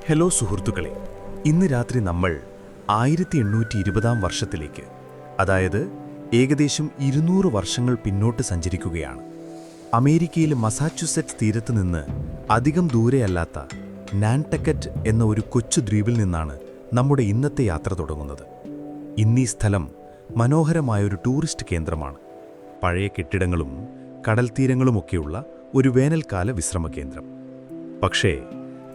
Hello സുഹൃത്തുക്കളെ, ഇന്ന് രാത്രി നമ്മൾ 1820 വർഷത്തിലേക്ക്, അതായത് ഏകദേശം 200 വർഷങ്ങൾ പിന്നോട്ട് സഞ്ചരിക്കുകയാണ്. അമേരിക്കയിലെ മസാച്യുസെറ്റ്സ് തീരത്ത് നിന്ന് അധികം ദൂരെയല്ലാത്ത നാൻടക്കറ്റ് എന്ന ഒരു കൊച്ചു ദ്വീപിൽ നിന്നാണ് നമ്മുടെ ഇന്നത്തെ യാത്ര തുടങ്ങുന്നത്. ഇന്നീ സ്ഥലം മനോഹരമായൊരു ടൂറിസ്റ്റ് കേന്ദ്രമാണ്. പഴയ കെട്ടിടങ്ങളും കടൽത്തീരങ്ങളുമൊക്കെയുള്ള ഒരു വേനൽക്കാല വിശ്രമകേന്ദ്രം. പക്ഷേ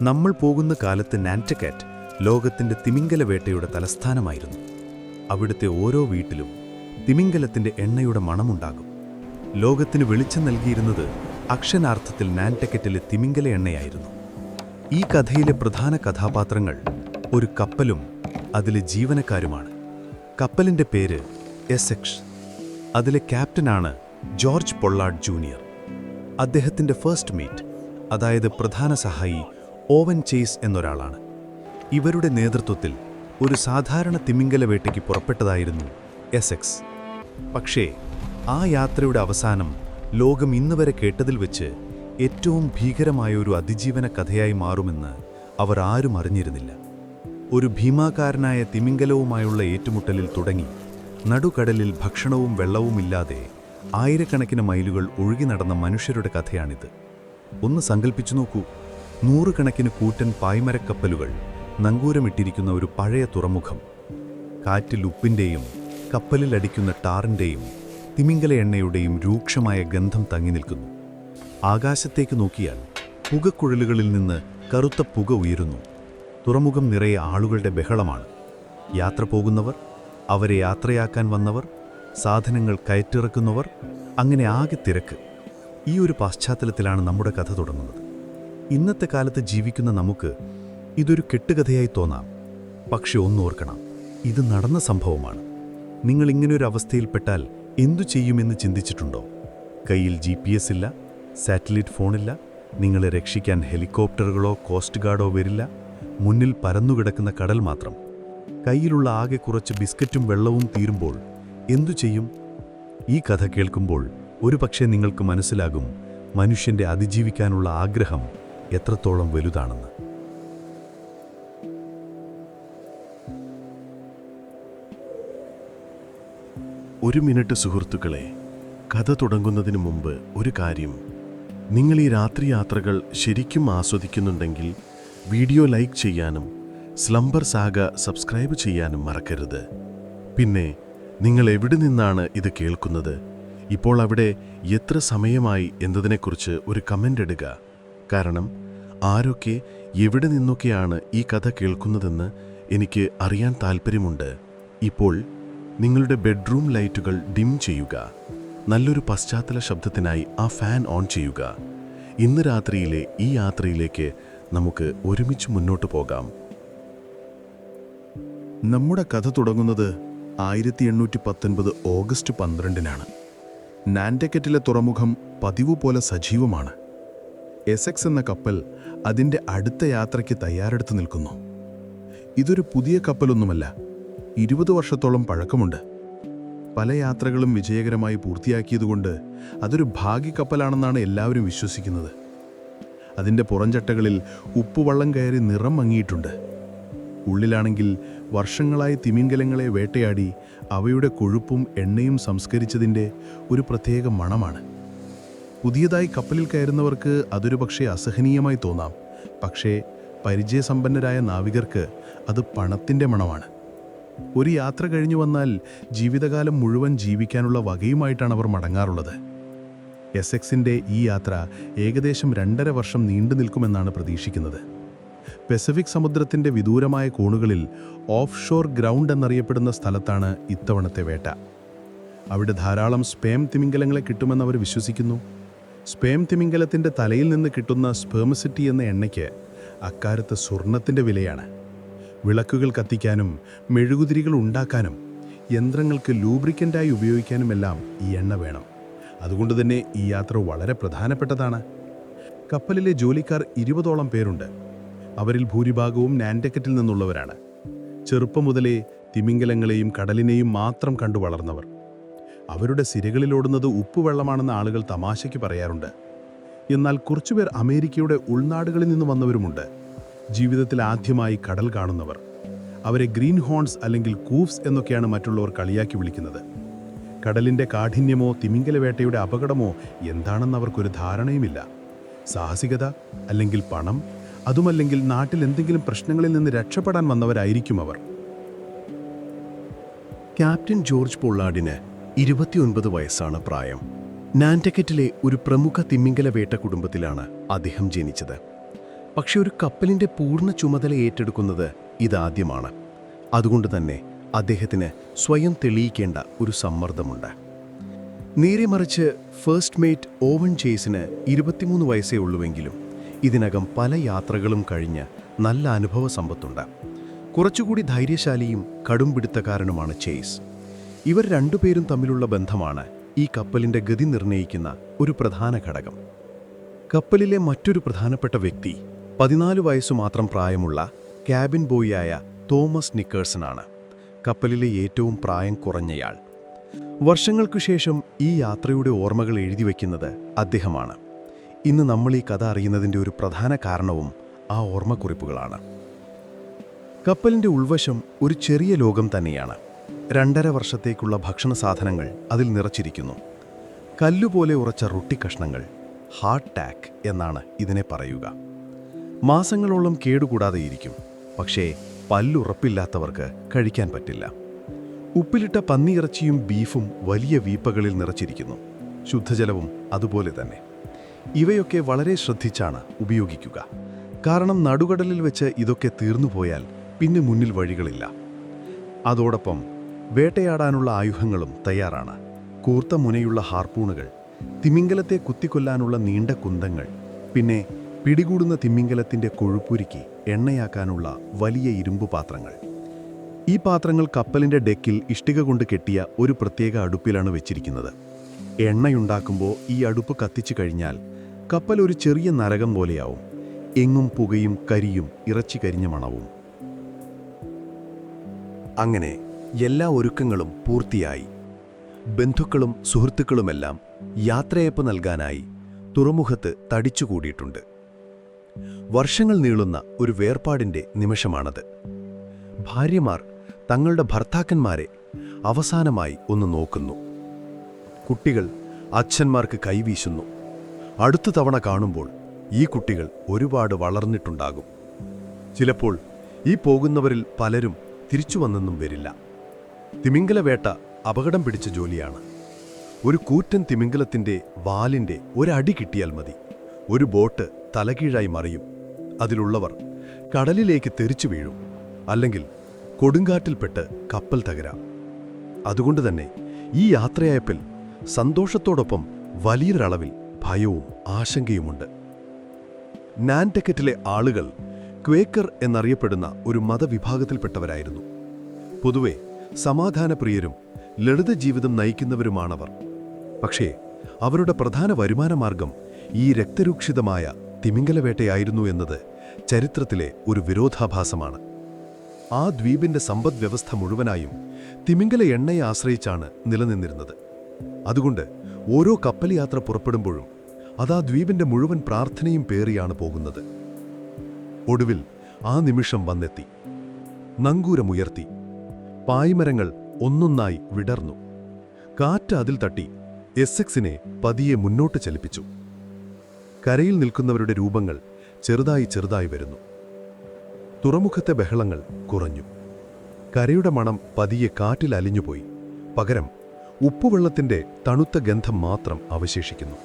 നമ്മൾ പോകുന്ന കാലത്ത് നാൻടക്കറ്റ് ലോകത്തിൻ്റെ തിമിംഗല വേട്ടയുടെ തലസ്ഥാനമായിരുന്നു. അവിടുത്തെ ഓരോ വീട്ടിലും തിമിംഗലത്തിൻ്റെ എണ്ണയുടെ മണമുണ്ടാകും. ലോകത്തിന് വെളിച്ചം നൽകിയിരുന്നത് അക്ഷരാർത്ഥത്തിൽ നാൻടക്കറ്റിലെ തിമിംഗല എണ്ണയായിരുന്നു. ഈ കഥയിലെ പ്രധാന കഥാപാത്രങ്ങൾ ഒരു കപ്പലും അതിലെ ജീവനക്കാരുമാണ്. കപ്പലിൻ്റെ പേര് എസെക്സ്. അതിലെ ക്യാപ്റ്റനാണ് ജോർജ് പൊള്ളാർഡ് ജൂനിയർ. അദ്ദേഹത്തിൻ്റെ ഫസ്റ്റ് മീറ്റ്, അതായത് പ്രധാന സഹായി ഓവൻ ചേസ് എന്നൊരാളാണ്. ഇവരുടെ നേതൃത്വത്തിൽ ഒരു സാധാരണ തിമിംഗല വേട്ടയ്ക്ക് പുറപ്പെട്ടതായിരുന്നു എസെക്സ്. പക്ഷേ ആ യാത്രയുടെ അവസാനം ലോകം ഇന്നുവരെ കേട്ടതിൽ വെച്ച് ഏറ്റവും ഭീകരമായ ഒരു അതിജീവന കഥയായി മാറുമെന്ന് അവർ ആരും അറിഞ്ഞിരുന്നില്ല. ഒരു ഭീമാകാരനായ തിമിംഗലവുമായുള്ള ഏറ്റുമുട്ടലിൽ തുടങ്ങി നടുക്കടലിൽ ഭക്ഷണവും വെള്ളവുമില്ലാതെ ആയിരക്കണക്കിന് മൈലുകൾ ഒഴുകി നടന്ന മനുഷ്യരുടെ കഥയാണിത്. ഒന്ന് സങ്കൽപ്പിച്ചു നോക്കൂ, നൂറുകണക്കിന് കൂറ്റൻ പായ്മരക്കപ്പലുകൾ നങ്കൂരമിട്ടിരിക്കുന്ന ഒരു പഴയ തുറമുഖം. കാറ്റിൽ ഉപ്പിൻ്റെയും കപ്പലിൽ അടിക്കുന്ന ടാറിൻ്റെയും തിമിംഗല എണ്ണയുടെയും രൂക്ഷമായ ഗന്ധം തങ്ങി നിൽക്കുന്നു. ആകാശത്തേക്ക് നോക്കിയാൽ പുകക്കുഴലുകളിൽ നിന്ന് കറുത്ത പുക ഉയരുന്നു. തുറമുഖം നിറയെ ആളുകളുടെ ബഹളമാണ്. യാത്ര പോകുന്നവർ, അവരെ യാത്രയാക്കാൻ വന്നവർ, സാധനങ്ങൾ കയറ്റിറക്കുന്നവർ, അങ്ങനെ ആകെ തിരക്ക്. ഈ ഒരു പശ്ചാത്തലത്തിലാണ് നമ്മുടെ കഥ തുടങ്ങുന്നത്. ഇന്നത്തെ കാലത്ത് ജീവിക്കുന്ന നമുക്ക് ഇതൊരു കെട്ടുകഥയായി തോന്നാം. പക്ഷെ ഒന്നോർക്കണം, ഇത് നടന്ന സംഭവമാണ്. നിങ്ങൾ ഇങ്ങനൊരു അവസ്ഥയിൽപ്പെട്ടാൽ എന്തു ചെയ്യുമെന്ന് ചിന്തിച്ചിട്ടുണ്ടോ? കയ്യിൽ GPS ഇല്ല, സാറ്റലൈറ്റ് ഫോണില്ല, നിങ്ങളെ രക്ഷിക്കാൻ ഹെലികോപ്റ്ററുകളോ കോസ്റ്റ് ഗാർഡോ വരില്ല. മുന്നിൽ പരന്നുകിടക്കുന്ന കടൽ മാത്രം. കയ്യിലുള്ള ആകെ കുറച്ച് ബിസ്ക്കറ്റും വെള്ളവും തീരുമ്പോൾ എന്തു ചെയ്യും? ഈ കഥ കേൾക്കുമ്പോൾ ഒരുപക്ഷെ നിങ്ങൾക്ക് മനസ്സിലാകും മനുഷ്യൻ്റെ അതിജീവിക്കാനുള്ള ആഗ്രഹം എത്രത്തോളം വലുതാണെന്ന്. ഒരു മിനിറ്റ് സുഹൃത്തുക്കളെ, കഥ തുടങ്ങുന്നതിന് മുമ്പ് ഒരു കാര്യം. നിങ്ങൾ ഈ രാത്രി യാത്രകൾ ശരിക്കും ആസ്വദിക്കുന്നുണ്ടെങ്കിൽ വീഡിയോ ലൈക്ക് ചെയ്യാനും സ്ലംബർ സാഗ സബ്സ്ക്രൈബ് ചെയ്യാനും മറക്കരുത്. പിന്നെ നിങ്ങൾ എവിടെ നിന്നാണ് ഇത് കേൾക്കുന്നത്, ഇപ്പോൾ അവിടെ എത്ര സമയമായി എന്നതിനെക്കുറിച്ച് ഒരു കമൻ്റ് ഇടുക. കാരണം ആരൊക്കെ എവിടെ നിന്നൊക്കെയാണ് ഈ കഥ കേൾക്കുന്നതെന്ന് എനിക്ക് അറിയാൻ താൽപ്പര്യമുണ്ട്. ഇപ്പോൾ നിങ്ങളുടെ ബെഡ്റൂം ലൈറ്റുകൾ ഡിം ചെയ്യുക. നല്ലൊരു പശ്ചാത്തല ശബ്ദത്തിനായി ആ ഫാൻ ഓൺ ചെയ്യുക. ഇന്ന് രാത്രിയിലെ ഈ യാത്രയിലേക്ക് നമുക്ക് ഒരുമിച്ച് മുന്നോട്ട് പോകാം. നമ്മുടെ കഥ തുടങ്ങുന്നത് 1819 ഓഗസ്റ്റ് 12-നാണ്. നാൻടക്കറ്റിലെ തുറമുഖം പതിവ് പോലെ സജീവമാണ്. എസെക്സ് എന്ന കപ്പൽ അതിൻ്റെ അടുത്ത യാത്രയ്ക്ക് തയ്യാറെടുത്ത് നിൽക്കുന്നു. ഇതൊരു പുതിയ കപ്പലൊന്നുമല്ല, 20 വർഷത്തോളം പഴക്കമുണ്ട്. പല യാത്രകളും വിജയകരമായി പൂർത്തിയാക്കിയതുകൊണ്ട് അതൊരു ഭാഗ്യക്കപ്പലാണെന്നാണ് എല്ലാവരും വിശ്വസിക്കുന്നത്. അതിൻ്റെ പുറംചട്ടകളിൽ ഉപ്പുവെള്ളം കയറി നിറം മങ്ങിയിട്ടുണ്ട്. ഉള്ളിലാണെങ്കിൽ വർഷങ്ങളായി തിമിംഗലങ്ങളെ വേട്ടയാടി അവയുടെ കൊഴുപ്പും എണ്ണയും സംസ്കരിച്ചതിൻ്റെ ഒരു പ്രത്യേക മണമാണ്. പുതിയതായി കപ്പലിൽ കയറുന്നവർക്ക് അതൊരു പക്ഷേ അസഹനീയമായി തോന്നാം. പക്ഷേ പരിചയസമ്പന്നരായ നാവികർക്ക് അത് പണത്തിൻ്റെ മണമാണ്. ഒരു യാത്ര കഴിഞ്ഞു വന്നാൽ ജീവിതകാലം മുഴുവൻ ജീവിക്കാനുള്ള വകയുമായിട്ടാണ് അവർ മടങ്ങാറുള്ളത്. എസെക്സിൻ്റെ ഈ യാത്ര ഏകദേശം 2.5 വർഷം നീണ്ടു നിൽക്കുമെന്നാണ് പ്രതീക്ഷിക്കുന്നത്. പസഫിക് സമുദ്രത്തിൻ്റെ വിദൂരമായ കോണുകളിൽ ഓഫ് ഷോർ ഗ്രൗണ്ട് എന്നറിയപ്പെടുന്ന സ്ഥലത്താണ് ഇത്തവണത്തെ വേട്ട. അവിടെ ധാരാളം സ്പേം തിമിംഗലങ്ങളെ കിട്ടുമെന്ന് അവർ വിശ്വസിക്കുന്നു. സ്പേം തിമിംഗലത്തിൻ്റെ തലയിൽ നിന്ന് കിട്ടുന്ന സ്പെർമസിറ്റി എന്ന എണ്ണയ്ക്ക് അക്കാലത്ത് സ്വർണത്തിൻ്റെ വിലയാണ്. വിളക്കുകൾ കത്തിക്കാനും മെഴുകുതിരികൾ ഉണ്ടാക്കാനും യന്ത്രങ്ങൾക്ക് ലൂബ്രിക്കൻ്റായി ഉപയോഗിക്കാനുമെല്ലാം ഈ എണ്ണ വേണം. അതുകൊണ്ട് തന്നെ ഈ യാത്ര വളരെ പ്രധാനപ്പെട്ടതാണ്. കപ്പലിലെ ജോലിക്കാർ 20ഓളം പേരുണ്ട്. അവരിൽ ഭൂരിഭാഗവും നാൻടക്കറ്റിൽ നിന്നുള്ളവരാണ്. ചെറുപ്പം മുതലേ തിമിംഗലങ്ങളെയും കടലിനെയും മാത്രം കണ്ടു വളർന്നവർ. അവരുടെ സിരകളിലോടുന്നത് ഉപ്പുവെള്ളമാണെന്ന് ആളുകൾ തമാശയ്ക്ക് പറയാറുണ്ട്. എന്നാൽ കുറച്ചുപേർ അമേരിക്കയുടെ ഉൾനാടുകളിൽ നിന്ന് വന്നവരുമുണ്ട്. ജീവിതത്തിൽ ആദ്യമായി കടൽ കാണുന്നവർ. അവരെ ഗ്രീൻ ഹോൺസ് അല്ലെങ്കിൽ കൂഫ്സ് എന്നൊക്കെയാണ് മറ്റുള്ളവർ കളിയാക്കി വിളിക്കുന്നത്. കടലിൻ്റെ കാഠിന്യമോ തിമിംഗലവേട്ടയുടെ അപകടമോ എന്താണെന്ന് അവർക്കൊരു ധാരണയുമില്ല. സാഹസികത അല്ലെങ്കിൽ പണം, അതുമല്ലെങ്കിൽ നാട്ടിൽ എന്തെങ്കിലും പ്രശ്നങ്ങളിൽ നിന്ന് രക്ഷപ്പെടാൻ വന്നവരായിരിക്കും അവർ. ക്യാപ്റ്റൻ ജോർജ് പൊള്ളാർഡിന് 29 വയസ്സാണ് പ്രായം. നാൻറ്റക്കറ്റിലെ ഒരു പ്രമുഖ തിമിംഗലവേട്ട കുടുംബത്തിലാണ് അദ്ദേഹം ജനിച്ചത്. പക്ഷെ ഒരു കപ്പലിൻ്റെ പൂർണ്ണ ചുമതല ഏറ്റെടുക്കുന്നത് ഇതാദ്യമാണ്. അതുകൊണ്ട് തന്നെ അദ്ദേഹത്തിന് സ്വയം തെളിയിക്കേണ്ട ഒരു സമ്മർദ്ദമുണ്ട്. നേരെ മറിച്ച് ഫസ്റ്റ് മേറ്റ് ഓവൻ ചേസിന് 23 വയസ്സേ ഉള്ളുവെങ്കിലും ഇതിനകം പല യാത്രകളും കഴിഞ്ഞ് നല്ല അനുഭവ സമ്പത്തുണ്ട്. കുറച്ചുകൂടി ധൈര്യശാലിയും കടുംപിടുത്തക്കാരനുമാണ് ചേസ്. ഇവർ രണ്ടുപേരും തമ്മിലുള്ള ബന്ധമാണ് ഈ കപ്പലിൻ്റെ ഗതി നിർണ്ണയിക്കുന്ന ഒരു പ്രധാന ഘടകം. കപ്പലിലെ മറ്റൊരു പ്രധാനപ്പെട്ട വ്യക്തി 14 വയസ്സു മാത്രം പ്രായമുള്ള ക്യാബിൻ ബോയിയായ തോമസ് നിക്കേഴ്സനാണ്. കപ്പലിലെ ഏറ്റവും പ്രായം കുറഞ്ഞയാൾ. വർഷങ്ങൾക്കു ശേഷം ഈ യാത്രയുടെ ഓർമ്മകൾ എഴുതി വയ്ക്കുന്നത് അദ്ദേഹമാണ്. ഇന്ന് നമ്മൾ ഈ കഥ അറിയുന്നതിൻ്റെ ഒരു പ്രധാന കാരണവും ആ ഓർമ്മക്കുറിപ്പുകളാണ്. കപ്പലിൻ്റെ ഉൾവശം ഒരു ചെറിയ ലോകം തന്നെയാണ്. 2.5 വർഷത്തേക്കുള്ള ഭക്ഷണ സാധനങ്ങൾ അതിൽ നിറച്ചിരിക്കുന്നു. കല്ലുപോലെ ഉറച്ച റൊട്ടിക്കഷ്ണങ്ങൾ, ഹാർട്ട് ടാക്ക് എന്നാണ് ഇതിനെ പറയുക. മാസങ്ങളോളം കേടുകൂടാതെയിരിക്കും. പക്ഷേ പല്ലുറപ്പില്ലാത്തവർക്ക് കഴിക്കാൻ പറ്റില്ല. ഉപ്പിലിട്ട പന്നിയിറച്ചിയും ബീഫും വലിയ വീപ്പകളിൽ നിറച്ചിരിക്കുന്നു. ശുദ്ധജലവും അതുപോലെ തന്നെ. ഇവയൊക്കെ വളരെ ശ്രദ്ധിച്ചാണ് ഉപയോഗിക്കുക. കാരണം നടുകടലിൽ വെച്ച് ഇതൊക്കെ തീർന്നുപോയാൽ പിന്നെ മുന്നിൽ വഴികളില്ല. അതോടൊപ്പം വേട്ടയാടാനുള്ള ആയുധങ്ങളും തയ്യാറാണ്. കൂർത്ത മുനയുള്ള ഹാർപ്പൂണുകൾ, തിമിംഗലത്തെ കുത്തിക്കൊല്ലാനുള്ള നീണ്ട കുന്തങ്ങൾ, പിന്നെ പിടികൂടുന്ന തിമിംഗലത്തിൻ്റെ കൊഴുപ്പുരുക്കി എണ്ണയാക്കാനുള്ള വലിയ ഇരുമ്പു പാത്രങ്ങൾ. ഈ പാത്രങ്ങൾ കപ്പലിൻ്റെ ഡെക്കിൽ ഇഷ്ടിക കൊണ്ട് കെട്ടിയ ഒരു പ്രത്യേക അടുപ്പിലാണ് വെച്ചിരിക്കുന്നത്. എണ്ണയുണ്ടാക്കുമ്പോൾ ഈ അടുപ്പ് കത്തിച്ചു കഴിഞ്ഞാൽ കപ്പൽ ഒരു ചെറിയ നരകം പോലെയാവും. എങ്ങും പുകയും കരിയും ഇറച്ചി കരിഞ്ഞ മണവും. അങ്ങനെ എല്ലാ ഒരുക്കങ്ങളും പൂർത്തിയായി. ബന്ധുക്കളും സുഹൃത്തുക്കളുമെല്ലാം യാത്രയയപ്പ് നൽകാനായി തുറമുഖത്ത് തടിച്ചുകൂടിയിട്ടുണ്ട്. വർഷങ്ങൾ നീളുന്ന ഒരു വേർപാടിൻ്റെ നിമിഷമാണത്. ഭാര്യമാർ തങ്ങളുടെ ഭർത്താക്കന്മാരെ അവസാനമായി ഒന്ന് നോക്കുന്നു. കുട്ടികൾ അച്ഛന്മാർക്ക് കൈവീശുന്നു. അടുത്ത തവണ കാണുമ്പോൾ ഈ കുട്ടികൾ ഒരുപാട് വളർന്നിട്ടുണ്ടാകും. ചിലപ്പോൾ ഈ പോകുന്നവരിൽ പലരും തിരിച്ചു വന്നെന്നും വരില്ല. തിമിംഗലവേട്ട അപകടം പിടിച്ച ജോലിയാണ്. ഒരു കൂറ്റൻ തിമിംഗലത്തിൻ്റെ വാലിൻ്റെ ഒരടി കിട്ടിയാൽ മതി. ഒരു ബോട്ട് തലകീഴായി മറിയും. അതിലുള്ളവർ കടലിലേക്ക് തെറിച്ചു വീഴും. അല്ലെങ്കിൽ കൊടുങ്കാറ്റിൽപ്പെട്ട് കപ്പൽ തകരാം. അതുകൊണ്ട് തന്നെ ഈ യാത്രയയപ്പിൽ സന്തോഷത്തോടൊപ്പം വലിയൊരളവിൽ ഭയവും ആശങ്കയുമുണ്ട്. നാൻറ്റക്കറ്റിലെ ആളുകൾ ക്വേക്കർ എന്നറിയപ്പെടുന്ന ഒരു മതവിഭാഗത്തിൽപ്പെട്ടവരായിരുന്നു. പൊതുവെ സമാധാനപ്രിയരും ലളിത ജീവിതം നയിക്കുന്നവരുമാണവർ. പക്ഷേ അവരുടെ പ്രധാന വരുമാനമാർഗം ഈ രക്തരൂക്ഷിതമായ തിമിംഗലവേട്ടയായിരുന്നു എന്നത് ചരിത്രത്തിലെ ഒരു വിരോധാഭാസമാണ്. ആ ദ്വീപിൻ്റെ സമ്പദ്വ്യവസ്ഥ മുഴുവനായും തിമിംഗല എണ്ണയെ ആശ്രയിച്ചാണ് നിലനിന്നിരുന്നത്. അതുകൊണ്ട് ഓരോ കപ്പൽ യാത്ര പുറപ്പെടുമ്പോഴും അത് ആ ദ്വീപിൻ്റെ മുഴുവൻ പ്രാർത്ഥനയും പേറിയാണ് പോകുന്നത്. ഒടുവിൽ ആ നിമിഷം വന്നെത്തി. നങ്കൂരമുയർത്തി. പായ്മരങ്ങൾ ഒന്നൊന്നായി വിടർന്നു. കാറ്റ് അതിൽ തട്ടി എസ്സെക്സിനെ പതിയെ മുന്നോട്ട് ചലിപ്പിച്ചു. കരയിൽ നിൽക്കുന്നവരുടെ രൂപങ്ങൾ ചെറുതായി ചെറുതായി വരുന്നു. തുറമുഖത്തെ ബഹളങ്ങൾ കുറഞ്ഞു. കരയുടെ മണം പതിയെ കാറ്റിൽ അലിഞ്ഞുപോയി. പകരം ഉപ്പുവെള്ളത്തിൻ്റെ തണുത്ത ഗന്ധം മാത്രം അവശേഷിക്കുന്നു.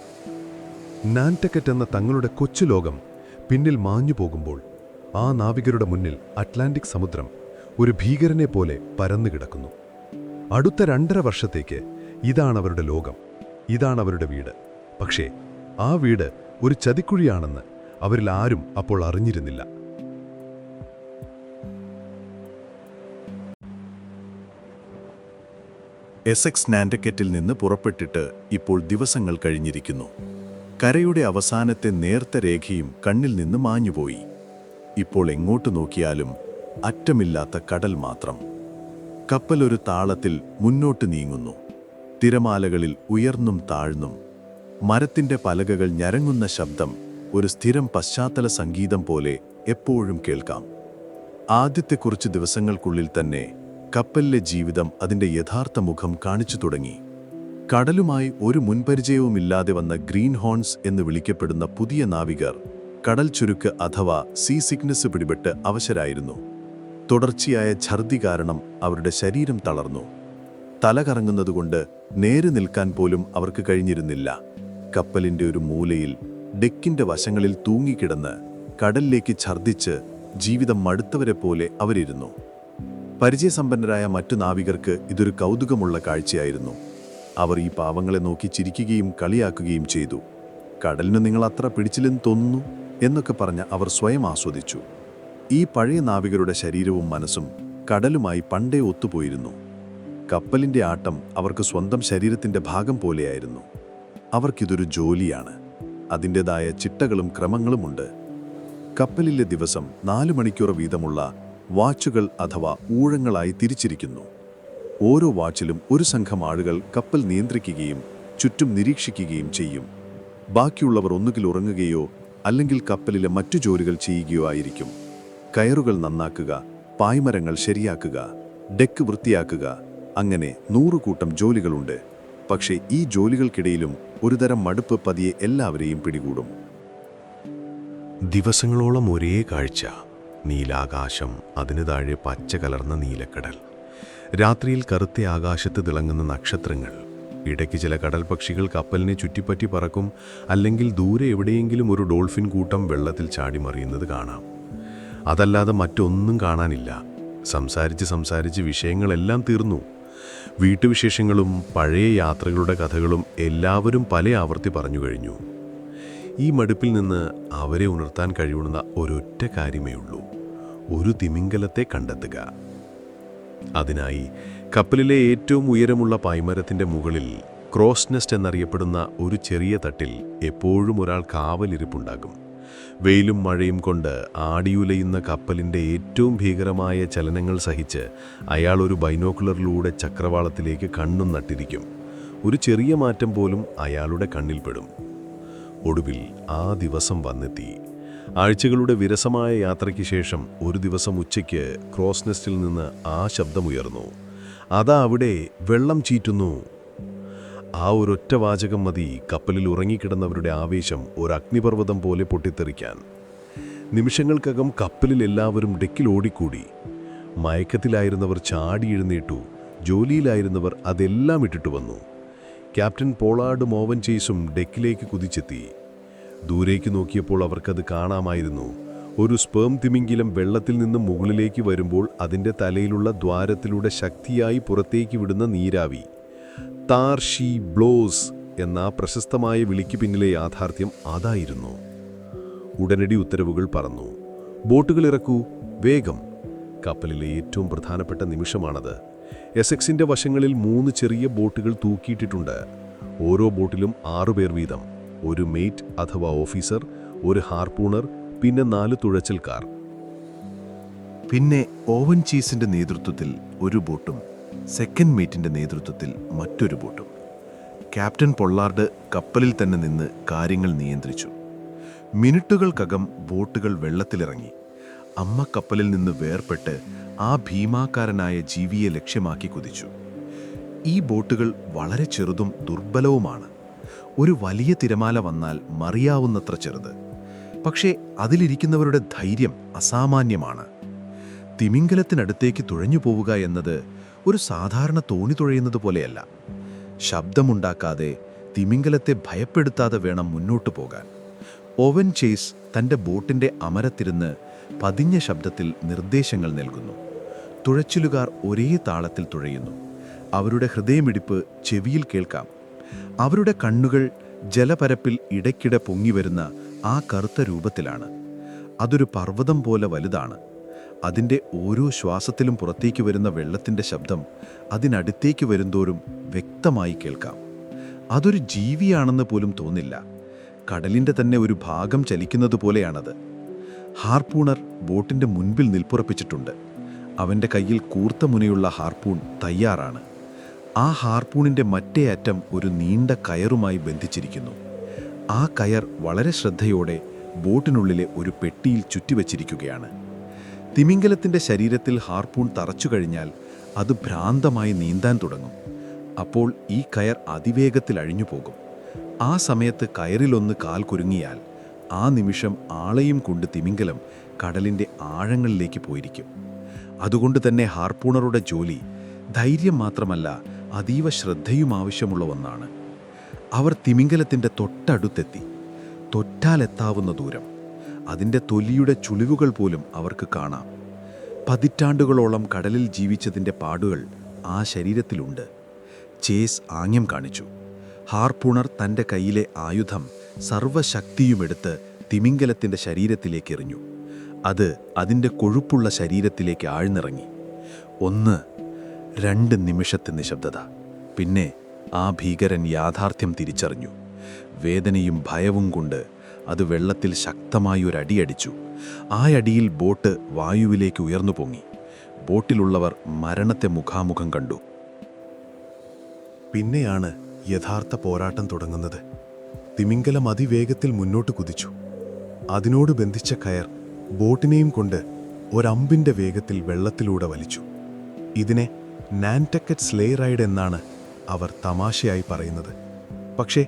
നാൻറ്റക്കറ്റ് എന്ന തങ്ങളുടെ കൊച്ചു ലോകം പിന്നിൽ മാഞ്ഞു പോകുമ്പോൾ ആ നാവികരുടെ മുന്നിൽ അറ്റ്ലാന്റിക് സമുദ്രം ഒരു ഭീകരനെ പോലെ പരന്നുകിടക്കുന്നു. അടുത്ത 2.5 വർഷത്തേക്ക് ഇതാണവരുടെ ലോകം, ഇതാണവരുടെ വീട്. പക്ഷേ ആ വീട് ഒരു ചതിക്കുഴിയാണെന്ന് അവരിൽ ആരും അപ്പോൾ അറിഞ്ഞിരുന്നില്ല. എസെക്സ് നാൻറ്റക്കറ്റിൽ നിന്ന് പുറപ്പെട്ടിട്ട് ഇപ്പോൾ ദിവസങ്ങൾ കഴിഞ്ഞിരിക്കുന്നു. കരയുടെ അവസാനത്തെ നേർത്ത രേഖയും കണ്ണിൽ നിന്ന് മാഞ്ഞുപോയി. ഇപ്പോൾ എങ്ങോട്ട് നോക്കിയാലും അറ്റമില്ലാത്ത കടൽ മാത്രം. കപ്പൽ ഒരു താളത്തിൽ മുന്നോട്ട് നീങ്ങുന്നു. തിരമാലകളിൽ ഉയർന്നും താഴ്ന്നും. മരത്തിൻ്റെ പലകകൾ ഞരങ്ങുന്ന ശബ്ദം ഒരു സ്ഥിരം പശ്ചാത്തല സംഗീതം പോലെ എപ്പോഴും കേൾക്കാം. ആദ്യത്തെ കുറച്ച് ദിവസങ്ങൾക്കുള്ളിൽ തന്നെ കപ്പലിലെ ജീവിതം അതിൻ്റെ യഥാർത്ഥ മുഖം കാണിച്ചു തുടങ്ങി. കടലുമായി ഒരു മുൻപരിചയവുമില്ലാതെ വന്ന ഗ്രീൻ ഹോൺസ് എന്ന് വിളിക്കപ്പെടുന്ന പുതിയ നാവികർ കടൽ ചുരുക്ക് അഥവാ സീ സിക്നസ് പിടിപെട്ട് അവശരായിരുന്നു. തുടർച്ചയായ ഛർദി കാരണം അവരുടെ ശരീരം തളർന്നു. തല കറങ്ങുന്നതുകൊണ്ട് നേരെ നിൽക്കാൻ പോലും അവർക്ക് കഴിഞ്ഞിരുന്നില്ല. കപ്പലിൻ്റെ ഒരു മൂലയിൽ ഡെക്കിൻ്റെ വശങ്ങളിൽ തൂങ്ങിക്കിടന്ന് കടലിലേക്ക് ഛർദിച്ച് ജീവിതം മടുത്തവരെ പോലെ അവരിരുന്നു. പരിചയസമ്പന്നരായ മറ്റു നാവികർക്ക് ഇതൊരു കൗതുകമുള്ള കാഴ്ചയായിരുന്നു. അവർ ഈ പാവങ്ങളെ നോക്കി ചിരിക്കുകയും കളിയാക്കുകയും ചെയ്തു. കടലിന് നിങ്ങൾ അത്ര പിടിച്ചില്ലെന്ന് തോന്നുന്നു എന്നൊക്കെ പറഞ്ഞ് അവർ സ്വയം ആസ്വദിച്ചു. ഈ പഴയ നാവികരുടെ ശരീരവും മനസ്സും കടലുമായി പണ്ടേ ഒത്തുപോയിരുന്നു. കപ്പലിൻ്റെ ആട്ടം അവർക്ക് സ്വന്തം ശരീരത്തിൻ്റെ ഭാഗം പോലെയായിരുന്നു. അവർക്കിതൊരു ജോലിയാണ്. അതിൻ്റെതായ ചിട്ടകളും ക്രമങ്ങളുമുണ്ട്. കപ്പലിലെ ദിവസം 4 മണിക്കൂർ വീതമുള്ള വാച്ചുകൾ അഥവാ ഊഴങ്ങളായി തിരിച്ചിരിക്കുന്നു. ഓരോ വാച്ചിലും ഒരു സംഘം ആളുകൾ കപ്പൽ നിയന്ത്രിക്കുകയും ചുറ്റും നിരീക്ഷിക്കുകയും ചെയ്യും. ബാക്കിയുള്ളവർ ഒന്നുകിൽ ഉറങ്ങുകയോ അല്ലെങ്കിൽ കപ്പലിലെ മറ്റു ജോലികൾ ചെയ്യുകയോ ആയിരിക്കും. കയറുകൾ നന്നാക്കുക, പായ്മരങ്ങൾ ശരിയാക്കുക, ഡെക്ക് വൃത്തിയാക്കുക, അങ്ങനെ 100 കൂട്ടം ജോലികളുണ്ട്. പക്ഷേ ഈ ജോലികൾക്കിടയിലും ഒരുതരം മടുപ്പ് പതിയെ എല്ലാവരെയും പിടികൂടും. ദിവസങ്ങളോളം ഒരേ കാഴ്ച. നീലാകാശം, അതിനു താഴെ പച്ച കലർന്ന നീലക്കടൽ. രാത്രിയിൽ കറുത്ത ആകാശത്ത് തിളങ്ങുന്ന നക്ഷത്രങ്ങൾ. ഇടയ്ക്ക് ചില കടൽ പക്ഷികൾ കപ്പലിനെ ചുറ്റിപ്പറ്റി പറക്കും. അല്ലെങ്കിൽ ദൂരെ എവിടെയെങ്കിലും ഒരു ഡോൾഫിൻ കൂട്ടം വെള്ളത്തിൽ ചാടിമറിയുന്നത് കാണാം. അതല്ലാതെ മറ്റൊന്നും കാണാനില്ല. സംസാരിച്ച് വിഷയങ്ങളെല്ലാം തീർന്നു. വീട്ടുവിശേഷങ്ങളും പഴയ യാത്രകളുടെ കഥകളും എല്ലാവരും പല ആവർത്തി പറഞ്ഞു കഴിഞ്ഞു. ഈ മടുപ്പിൽ നിന്ന് അവരെ ഉണർത്താൻ കഴിയുന്ന ഒരൊറ്റ കാര്യമേ ഉള്ളൂ: ഒരു തിമിംഗലത്തെ കണ്ടെത്തുക. അതിനായി കപ്പലിലെ ഏറ്റവും ഉയരമുള്ള പായ്മരത്തിൻ്റെ മുകളിൽ ക്രോസ് നെസ്റ്റ് എന്നറിയപ്പെടുന്ന ഒരു ചെറിയ തട്ടിൽ എപ്പോഴും ഒരാൾ കാവലിരിപ്പുണ്ടാകും. വെയിലും മഴയും കൊണ്ട് ആടിയുലയുന്ന കപ്പലിൻ്റെ ഏറ്റവും ഭീകരമായ ചലനങ്ങൾ സഹിച്ച് അയാൾ ഒരു ബൈനോക്കുലറിലൂടെ ചക്രവാളത്തിലേക്ക് കണ്ണും നട്ടിരിക്കും. ഒരു ചെറിയ മാറ്റം പോലും അയാളുടെ കണ്ണിൽപ്പെടും. ഒടുവിൽ ആ ദിവസം വന്നെത്തി. ആഴ്ചകളുടെ വിരസമായ യാത്രയ്ക്ക് ശേഷം ഒരു ദിവസം ഉച്ചയ്ക്ക് ക്രോസ് നെസ്റ്റിൽ നിന്ന് ആ ശബ്ദമുയർന്നു. അതാ അവിടെ വെള്ളം ചീറ്റുന്നു. ആ ഒരൊറ്റ വാചകം മതി കപ്പലിൽ ഉറങ്ങിക്കിടന്നവരുടെ ആവേശം ഒരു അഗ്നിപർവ്വതം പോലെ പൊട്ടിത്തെറിക്കാൻ. നിമിഷങ്ങൾക്കകം കപ്പലിൽ എല്ലാവരും ഡെക്കിൽ ഓടിക്കൂടി. മയക്കത്തിലായിരുന്നവർ ചാടി എഴുന്നേറ്റു. ജോലിയിലായിരുന്നവർ അതെല്ലാം ഇട്ടിട്ട് വന്നു. Captain Pollard മോവൻ ചേസും ഡെക്കിലേക്ക് കുതിച്ചെത്തി. ദൂരേക്ക് നോക്കിയപ്പോൾ അവർക്കത് കാണാമായിരുന്നു. ഒരു സ്പേം തിമിംഗിലം വെള്ളത്തിൽ നിന്ന് മുകളിലേക്ക് വരുമ്പോൾ അതിൻ്റെ തലയിലുള്ള ദ്വാരത്തിലൂടെ ശക്തിയായി പുറത്തേക്ക് വിടുന്ന നീരാവി. താർ ഷീ ബ്ലോസ് എന്ന പ്രശസ്തമായ വിളിക്ക് പിന്നിലെ യാഥാർത്ഥ്യം അതായിരുന്നു. ഉടനടി ഉത്തരവുകൾ പറന്നു. ബോട്ടുകൾ ഇറക്കൂ, വേഗം. കപ്പലിലെ ഏറ്റവും പ്രധാനപ്പെട്ട നിമിഷമാണത്. എസെക്സിൻ്റെ വശങ്ങളിൽ 3 ചെറിയ ബോട്ടുകൾ തൂക്കിയിട്ടിട്ടുണ്ട്. ഓരോ ബോട്ടിലും 6 പേർ വീതം. ഒരു മെയ്റ്റ് അഥവാ ഓഫീസർ, ഒരു ഹാർപൂണർ, പിന്നെ 4 തുഴച്ചിൽക്കാർ. പിന്നെ ഓവൻ ചീസിൻ്റെ നേതൃത്വത്തിൽ ഒരു ബോട്ടും സെക്കൻഡ് മേറ്റിൻ്റെ നേതൃത്വത്തിൽ മറ്റൊരു ബോട്ടും. ക്യാപ്റ്റൻ പൊള്ളാർഡ് കപ്പലിൽ തന്നെ നിന്ന് കാര്യങ്ങൾ നിയന്ത്രിച്ചു. മിനിറ്റുകൾക്കകം ബോട്ടുകൾ വെള്ളത്തിലിറങ്ങി. അമ്മ കപ്പലിൽ നിന്ന് വേർപെട്ട് ആ ഭീമാകാരനായ ജീവിയെ ലക്ഷ്യമാക്കി കുതിച്ചു. ഈ ബോട്ടുകൾ വളരെ ചെറുതും ദുർബലവുമാണ്. ഒരു വലിയ തിരമാല വന്നാൽ മറിയാവുന്നത്ര ചെറുത്. പക്ഷേ അതിലിരിക്കുന്നവരുടെ ധൈര്യം അസാമാന്യമാണ്. തിമിംഗലത്തിനടുത്തേക്ക് തുഴഞ്ഞു പോവുക എന്നത് ഒരു സാധാരണ തോണി തുഴയുന്നത് പോലെയല്ല. ശബ്ദമുണ്ടാക്കാതെ, തിമിംഗലത്തെ ഭയപ്പെടുത്താതെ വേണം മുന്നോട്ടു പോകാൻ. ഓവൻ ചേസ് തൻ്റെ ബോട്ടിൻ്റെ അമരത്തിരുന്ന് പതിഞ്ഞ ശബ്ദത്തിൽ നിർദ്ദേശങ്ങൾ നൽകുന്നു. തുഴച്ചിലുകാർ ഒരേ താളത്തിൽ തുഴയുന്നു. അവരുടെ ഹൃദയമിടിപ്പ് ചെവിയിൽ കേൾക്കാം. അവരുടെ കണ്ണുകൾ ജലപരപ്പിൽ ഇടയ്ക്കിടെ പൊങ്ങിവരുന്ന ആ കറുത്ത രൂപത്തിലാണ്. അതൊരു പർവ്വതം പോലെ വലുതാണ്. അതിൻ്റെ ഓരോ ശ്വാസത്തിലും പുറത്തേക്ക് വരുന്ന വെള്ളത്തിൻ്റെ ശബ്ദം അതിനടുത്തേക്ക് വരുന്തോറും വ്യക്തമായി കേൾക്കാം. അതൊരു ജീവിയാണെന്ന് പോലും തോന്നില്ല. കടലിൻ്റെ തന്നെ ഒരു ഭാഗം ചലിക്കുന്നത് പോലെയാണത്. ഹാർപൂണർ ബോട്ടിൻ്റെ മുൻപിൽ നിൽപ്പുറപ്പിച്ചിട്ടുണ്ട്. അവൻ്റെ കയ്യിൽ കൂർത്ത മുനയുള്ള ഹാർപൂൺ തയ്യാറാണ്. ആ ഹാർപൂണിൻ്റെ മറ്റേ അറ്റം ഒരു നീണ്ട കയറുമായി ബന്ധിച്ചിരിക്കുന്നു. ആ കയർ വളരെ ശ്രദ്ധയോടെ ബോട്ടിനുള്ളിലെ ഒരു പെട്ടിയിൽ ചുറ്റിവച്ചിരിക്കുകയാണ്. തിമിംഗലത്തിൻ്റെ ശരീരത്തിൽ ഹാർപൂൺ തറച്ചു കഴിഞ്ഞാൽ അത് ഭ്രാന്തമായി നീന്താൻ തുടങ്ങും. അപ്പോൾ ഈ കയർ അതിവേഗത്തിൽ അഴിഞ്ഞു പോകും. ആ സമയത്ത് കയറിലൊന്ന് കാൽ കുരുങ്ങിയാൽ ആ നിമിഷം ആളെയും കൊണ്ട് തിമിംഗലം കടലിൻ്റെ ആഴങ്ങളിലേക്ക് പോയിരിക്കും. അതുകൊണ്ട് തന്നെ ഹാർപൂണറുടെ ജോലി ധൈര്യം മാത്രമല്ല, അതീവ ശ്രദ്ധയും ആവശ്യമുള്ള ഒന്നാണ്. അവർ തിമിംഗലത്തിൻ്റെ തൊട്ടടുത്തെത്തി. തൊറ്റാലെത്താവുന്ന ദൂരം. അതിൻ്റെ തൊലിയുടെ ചുളിവുകൾ പോലും അവർക്ക് കാണാം. പതിറ്റാണ്ടുകളോളം കടലിൽ ജീവിച്ചതിൻ്റെ പാടുകൾ ആ ശരീരത്തിലുണ്ട്. ചേസ് ആംഗ്യം കാണിച്ചു. ഹാർപൂണർ തൻ്റെ കയ്യിലെ ആയുധം സർവശക്തിയുമെടുത്ത് തിമിംഗലത്തിൻ്റെ ശരീരത്തിലേക്ക് എറിഞ്ഞു. അത് അതിൻ്റെ കൊഴുപ്പുള്ള ശരീരത്തിലേക്ക് ആഴ്ന്നിറങ്ങി. 1, 2 നിമിഷത്തെ നിശബ്ദത. പിന്നെ ആ ഭീകരൻ യാഥാർത്ഥ്യം തിരിച്ചറിഞ്ഞു. വേദനയും ഭയവും കൊണ്ട് അത് വെള്ളത്തിൽ ശക്തമായി ഒരടിയടിച്ചു. ആ അടിയിൽ ബോട്ട് വായുവിലേക്ക് ഉയർന്നു പൊങ്ങി. ബോട്ടിലുള്ളവർ മരണത്തെ മുഖാമുഖം കണ്ടു. പിന്നെയാണ് യഥാർത്ഥ പോരാട്ടം തുടങ്ങുന്നത്. തിമിംഗലം അതിവേഗത്തിൽ മുന്നോട്ട് കുതിച്ചു. അതിനോട് ബന്ധിച്ച കയർ ബോട്ടിനെയും കൊണ്ട് ഒരമ്പിൻ്റെ വേഗത്തിൽ വെള്ളത്തിലൂടെ വലിച്ചു. ഇതിനെ നാൻടക്കറ്റ് സ്ലേ റൈഡ് എന്നാണ് അവർ തമാശയായി പറയുന്നത്. പക്ഷേ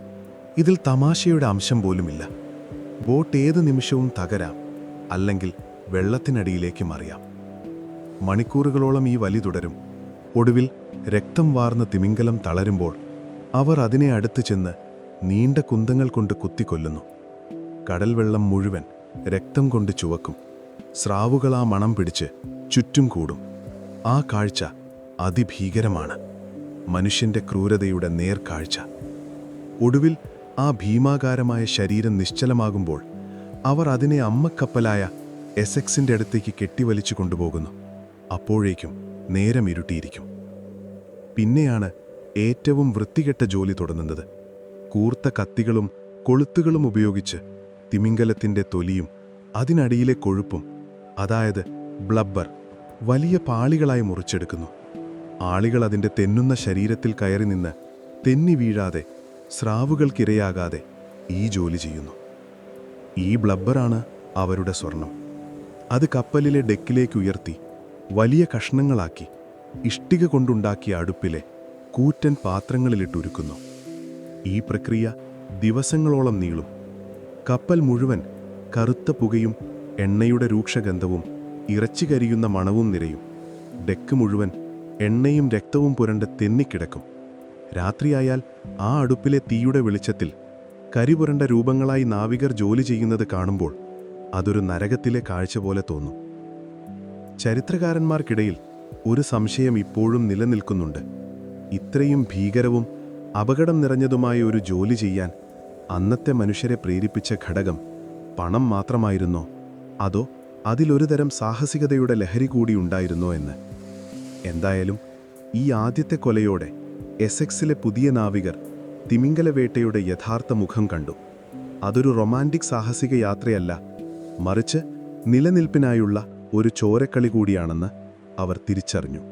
ഇതിൽ തമാശയുടെ അംശം പോലുമില്ല. ബോട്ട് ഏത് നിമിഷവും തകരാം, അല്ലെങ്കിൽ വെള്ളത്തിനടിയിലേക്ക് മറിയാം. മണിക്കൂറുകളോളം ഈ വലി തുടരും. ഒടുവിൽ രക്തം വാർന്ന തിമിംഗലം തളരുമ്പോൾ അവർ അതിനെ അടുത്ത് ചെന്ന് നീണ്ട കുന്തങ്ങൾ കൊണ്ട് കുത്തിക്കൊല്ലുന്നു. കടൽ വെള്ളം മുഴുവൻ രക്തം കൊണ്ട് ചുവക്കും. സ്രാവുകൾ ആ മണം പിടിച്ച് ചുറ്റും കൂടും. ആ കാഴ്ച അതിഭീകരമാണ്. മനുഷ്യൻ്റെ ക്രൂരതയുടെ നേർക്കാഴ്ച. ഒടുവിൽ ആ ഭീമാകാരമായ ശരീരം നിശ്ചലമാകുമ്പോൾ അവർ അതിനെ അമ്മക്കപ്പലായ എസെക്സിൻ്റെ അടുത്തേക്ക് കെട്ടിവലിച്ചു കൊണ്ടുപോകുന്നു. അപ്പോഴേക്കും നേരം ഇരുട്ടിയിരിക്കും. പിന്നെയാണ് ഏറ്റവും വൃത്തികെട്ട ജോലി തുടങ്ങുന്നത്. കൂർത്ത കത്തികളും കൊളുത്തുകളും ഉപയോഗിച്ച് തിമിംഗലത്തിൻ്റെ തൊലിയും അതിനടിയിലെ കൊഴുപ്പും, അതായത് ബ്ലബ്ബർ, വലിയ പാളികളായി മുറിച്ചെടുക്കുന്നു. ആളികൾ അതിൻ്റെ തെന്നുന്ന ശരീരത്തിൽ കയറി നിന്ന് തെന്നി വീഴാതെ, സ്രാവുകൾക്കിരയാകാതെ ഈ ജോലി ചെയ്യുന്നു. ഈ ബ്ലബ്ബറാണ് അവരുടെ സ്വർണം. അത് കപ്പലിലെ ഡെക്കിലേക്ക് ഉയർത്തി വലിയ കഷ്ണങ്ങളാക്കി ഇഷ്ടിക കൊണ്ടുണ്ടാക്കിയ അടുപ്പിലെ കൂറ്റൻ പാത്രങ്ങളിലിട്ടുരുക്കുന്നു. ഈ പ്രക്രിയ ദിവസങ്ങളോളം നീളും. കപ്പൽ മുഴുവൻ കറുത്ത പുകയും എണ്ണയുടെ രൂക്ഷഗന്ധവും ഇറച്ചി കരിയുന്ന മണവും നിറയും. ഡെക്ക് മുഴുവൻ എണ്ണയും രക്തവും പുരണ്ട് തെന്നിക്കിടക്കും. രാത്രിയായാൽ ആ അടുപ്പിലെ തീയുടെ വെളിച്ചത്തിൽ കരിപുരണ്ട രൂപങ്ങളായി നാവികർ ജോലി ചെയ്യുന്നത് കാണുമ്പോൾ അതൊരു നരകത്തിലെ കാഴ്ച പോലെ തോന്നും. ചരിത്രകാരന്മാർക്കിടയിൽ ഒരു സംശയം ഇപ്പോഴും നിലനിൽക്കുന്നുണ്ട്. ഇത്രയും ഭീകരവും അപകടം നിറഞ്ഞതുമായ ഒരു ജോലി ചെയ്യാൻ അന്നത്തെ മനുഷ്യരെ പ്രേരിപ്പിച്ച ഘടകം പണം മാത്രമായിരുന്നോ, അതോ അതിലൊരു തരം സാഹസികതയുടെ ലഹരി കൂടി ഉണ്ടായിരുന്നോ എന്ന്. എന്തായാലും ഈ ആദ്യത്തെ കൊലയോടെ എസെക്സിലെ പുതിയ നാവികർ തിമിംഗലവേട്ടയുടെ യഥാർത്ഥ മുഖം കണ്ടു. അതൊരു റൊമാൻറ്റിക് സാഹസിക യാത്രയല്ല, മറിച്ച് നിലനിൽപ്പിനായുള്ള ഒരു ചോരക്കളി കൂടിയാണെന്ന് അവർ തിരിച്ചറിഞ്ഞു.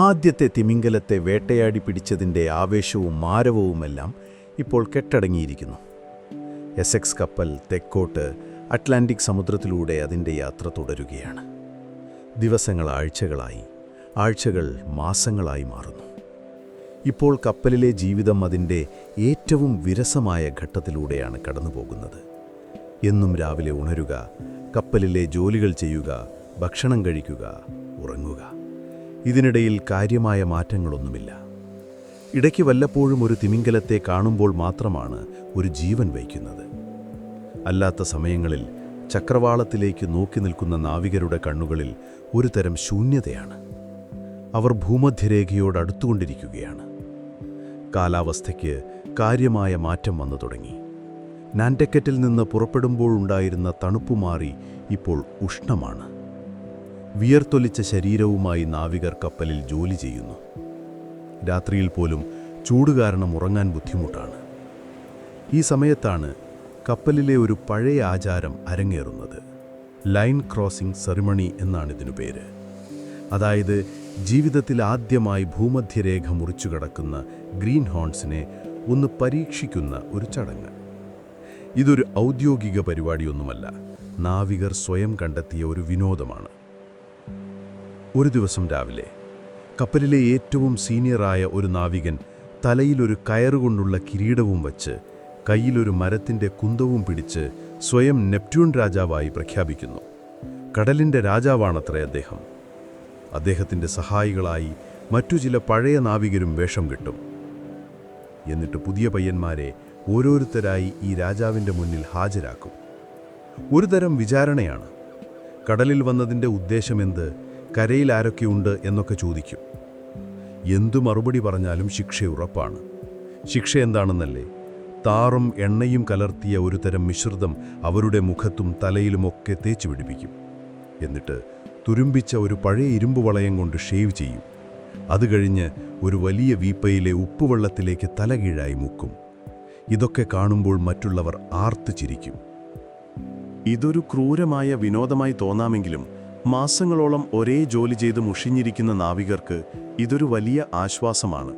ആദ്യത്തെ തിമിംഗലത്തെ വേട്ടയാടി പിടിച്ചതിൻ്റെ ആവേശവും മാരവവുമെല്ലാം ഇപ്പോൾ കെട്ടടങ്ങിയിരിക്കുന്നു. എസെക്സ് കപ്പൽ തെക്കോട്ട് അറ്റ്ലാന്റിക് സമുദ്രത്തിലൂടെ അതിൻ്റെ യാത്ര തുടരുകയാണ്. ദിവസങ്ങൾ ആഴ്ചകളായി, ആഴ്ചകൾ മാസങ്ങളായി മാറുന്നു. ഇപ്പോൾ കപ്പലിലെ ജീവിതം അതിൻ്റെ ഏറ്റവും വിരസമായ ഘട്ടത്തിലൂടെയാണ് കടന്നുപോകുന്നത്. എന്നും രാവിലെ ഉണരുക, കപ്പലിലെ ജോലികൾ ചെയ്യുക, ഭക്ഷണം കഴിക്കുക, ഉറങ്ങുക. ഇതിനിടയിൽ കാര്യമായ മാറ്റങ്ങളൊന്നുമില്ല. ഇടയ്ക്ക് വല്ലപ്പോഴും ഒരു തിമിംഗലത്തെ കാണുമ്പോൾ മാത്രമാണ് ഒരു ജീവൻ വയ്ക്കുന്നത്. അല്ലാത്ത സമയങ്ങളിൽ ചക്രവാളത്തിലേക്ക് നോക്കി നിൽക്കുന്ന നാവികരുടെ കണ്ണുകളിൽ ഒരു തരം ശൂന്യതയാണ്. അവർ ഭൂമധ്യരേഖയോടടുത്തുകൊണ്ടിരിക്കുകയാണ്. കാലാവസ്ഥയ്ക്ക് കാര്യമായ മാറ്റം വന്നു തുടങ്ങി. നാൻടക്കറ്റിൽ നിന്ന് പുറപ്പെടുമ്പോഴുണ്ടായിരുന്ന തണുപ്പുമാറി ഇപ്പോൾ ഉഷ്ണമാണ്. വിയർത്തൊലിച്ച ശരീരവുമായി നാവികർ കപ്പലിൽ ജോലി ചെയ്യുന്നു. രാത്രിയിൽ പോലും ചൂട് കാരണം ഉറങ്ങാൻ ബുദ്ധിമുട്ടാണ്. ഈ സമയത്താണ് കപ്പലിലെ ഒരു പഴയ ആചാരം അരങ്ങേറുന്നത്. ലൈൻ ക്രോസിംഗ് സെറിമണി എന്നാണിതിനു പേര്. അതായത് ജീവിതത്തിൽ ആദ്യമായി ഭൂമധ്യരേഖ മുറിച്ചു കടക്കുന്ന ഗ്രീൻ ഹോൺസിനെ ഒന്ന് പരീക്ഷിക്കുന്ന ഒരു ചടങ്ങ്. ഇതൊരു ഔദ്യോഗിക പരിപാടിയൊന്നുമല്ല, നാവികർ സ്വയം കണ്ടെത്തിയ ഒരു വിനോദമാണ്. ഒരു ദിവസം രാവിലെ കപ്പലിലെ ഏറ്റവും സീനിയറായ ഒരു നാവികൻ തലയിലൊരു കയറുകൊണ്ടുള്ള കിരീടവും വച്ച് കയ്യിലൊരു മരത്തിൻ്റെ കുന്തവും പിടിച്ച് സ്വയം നെപ്റ്റ്യൂൺ രാജാവായി പ്രഖ്യാപിക്കുന്നു. കടലിൻ്റെ രാജാവാണത്രേ അദ്ദേഹം. അദ്ദേഹത്തിൻ്റെ സഹായികളായി മറ്റു ചില പഴയ നാവികരും വേഷം കിട്ടും. എന്നിട്ട് പുതിയ പയ്യന്മാരെ ഓരോരുത്തരായി ഈ രാജാവിൻ്റെ മുന്നിൽ ഹാജരാക്കും. ഒരു തരം വിചാരണയാണ്. കടലിൽ വന്നതിൻ്റെ ഉദ്ദേശമെന്ത്, കരയിൽ ആരൊക്കെയുണ്ട് എന്നൊക്കെ ചോദിക്കും. എന്തു മറുപടി പറഞ്ഞാലും ശിക്ഷ ഉറപ്പാണ്. ശിക്ഷ എന്താണെന്നല്ലേ? താറും എണ്ണയും കലർത്തിയ ഒരു തരം മിശ്രിതം അവരുടെ മുഖത്തും തലയിലുമൊക്കെ തേച്ചു പിടിപ്പിക്കും. എന്നിട്ട് തുരുമ്പിച്ച ഒരു പഴയ ഇരുമ്പ് വളയം കൊണ്ട് ഷേവ് ചെയ്യും. അത് കഴിഞ്ഞ് ഒരു വലിയ വീപ്പയിലെ ഉപ്പുവെള്ളത്തിലേക്ക് തലകീഴായി മുക്കും. ഇതൊക്കെ കാണുമ്പോൾ മറ്റുള്ളവർ ആർത്തു ചിരിക്കും. ഇതൊരു ക്രൂരമായ വിനോദമായി തോന്നാമെങ്കിലും മാസങ്ങളോളം ഒരേ ജോലി ചെയ്ത് മുഷിഞ്ഞിരിക്കുന്ന നാവികർക്ക് ഇതൊരു വലിയ ആശ്വാസമാണ്.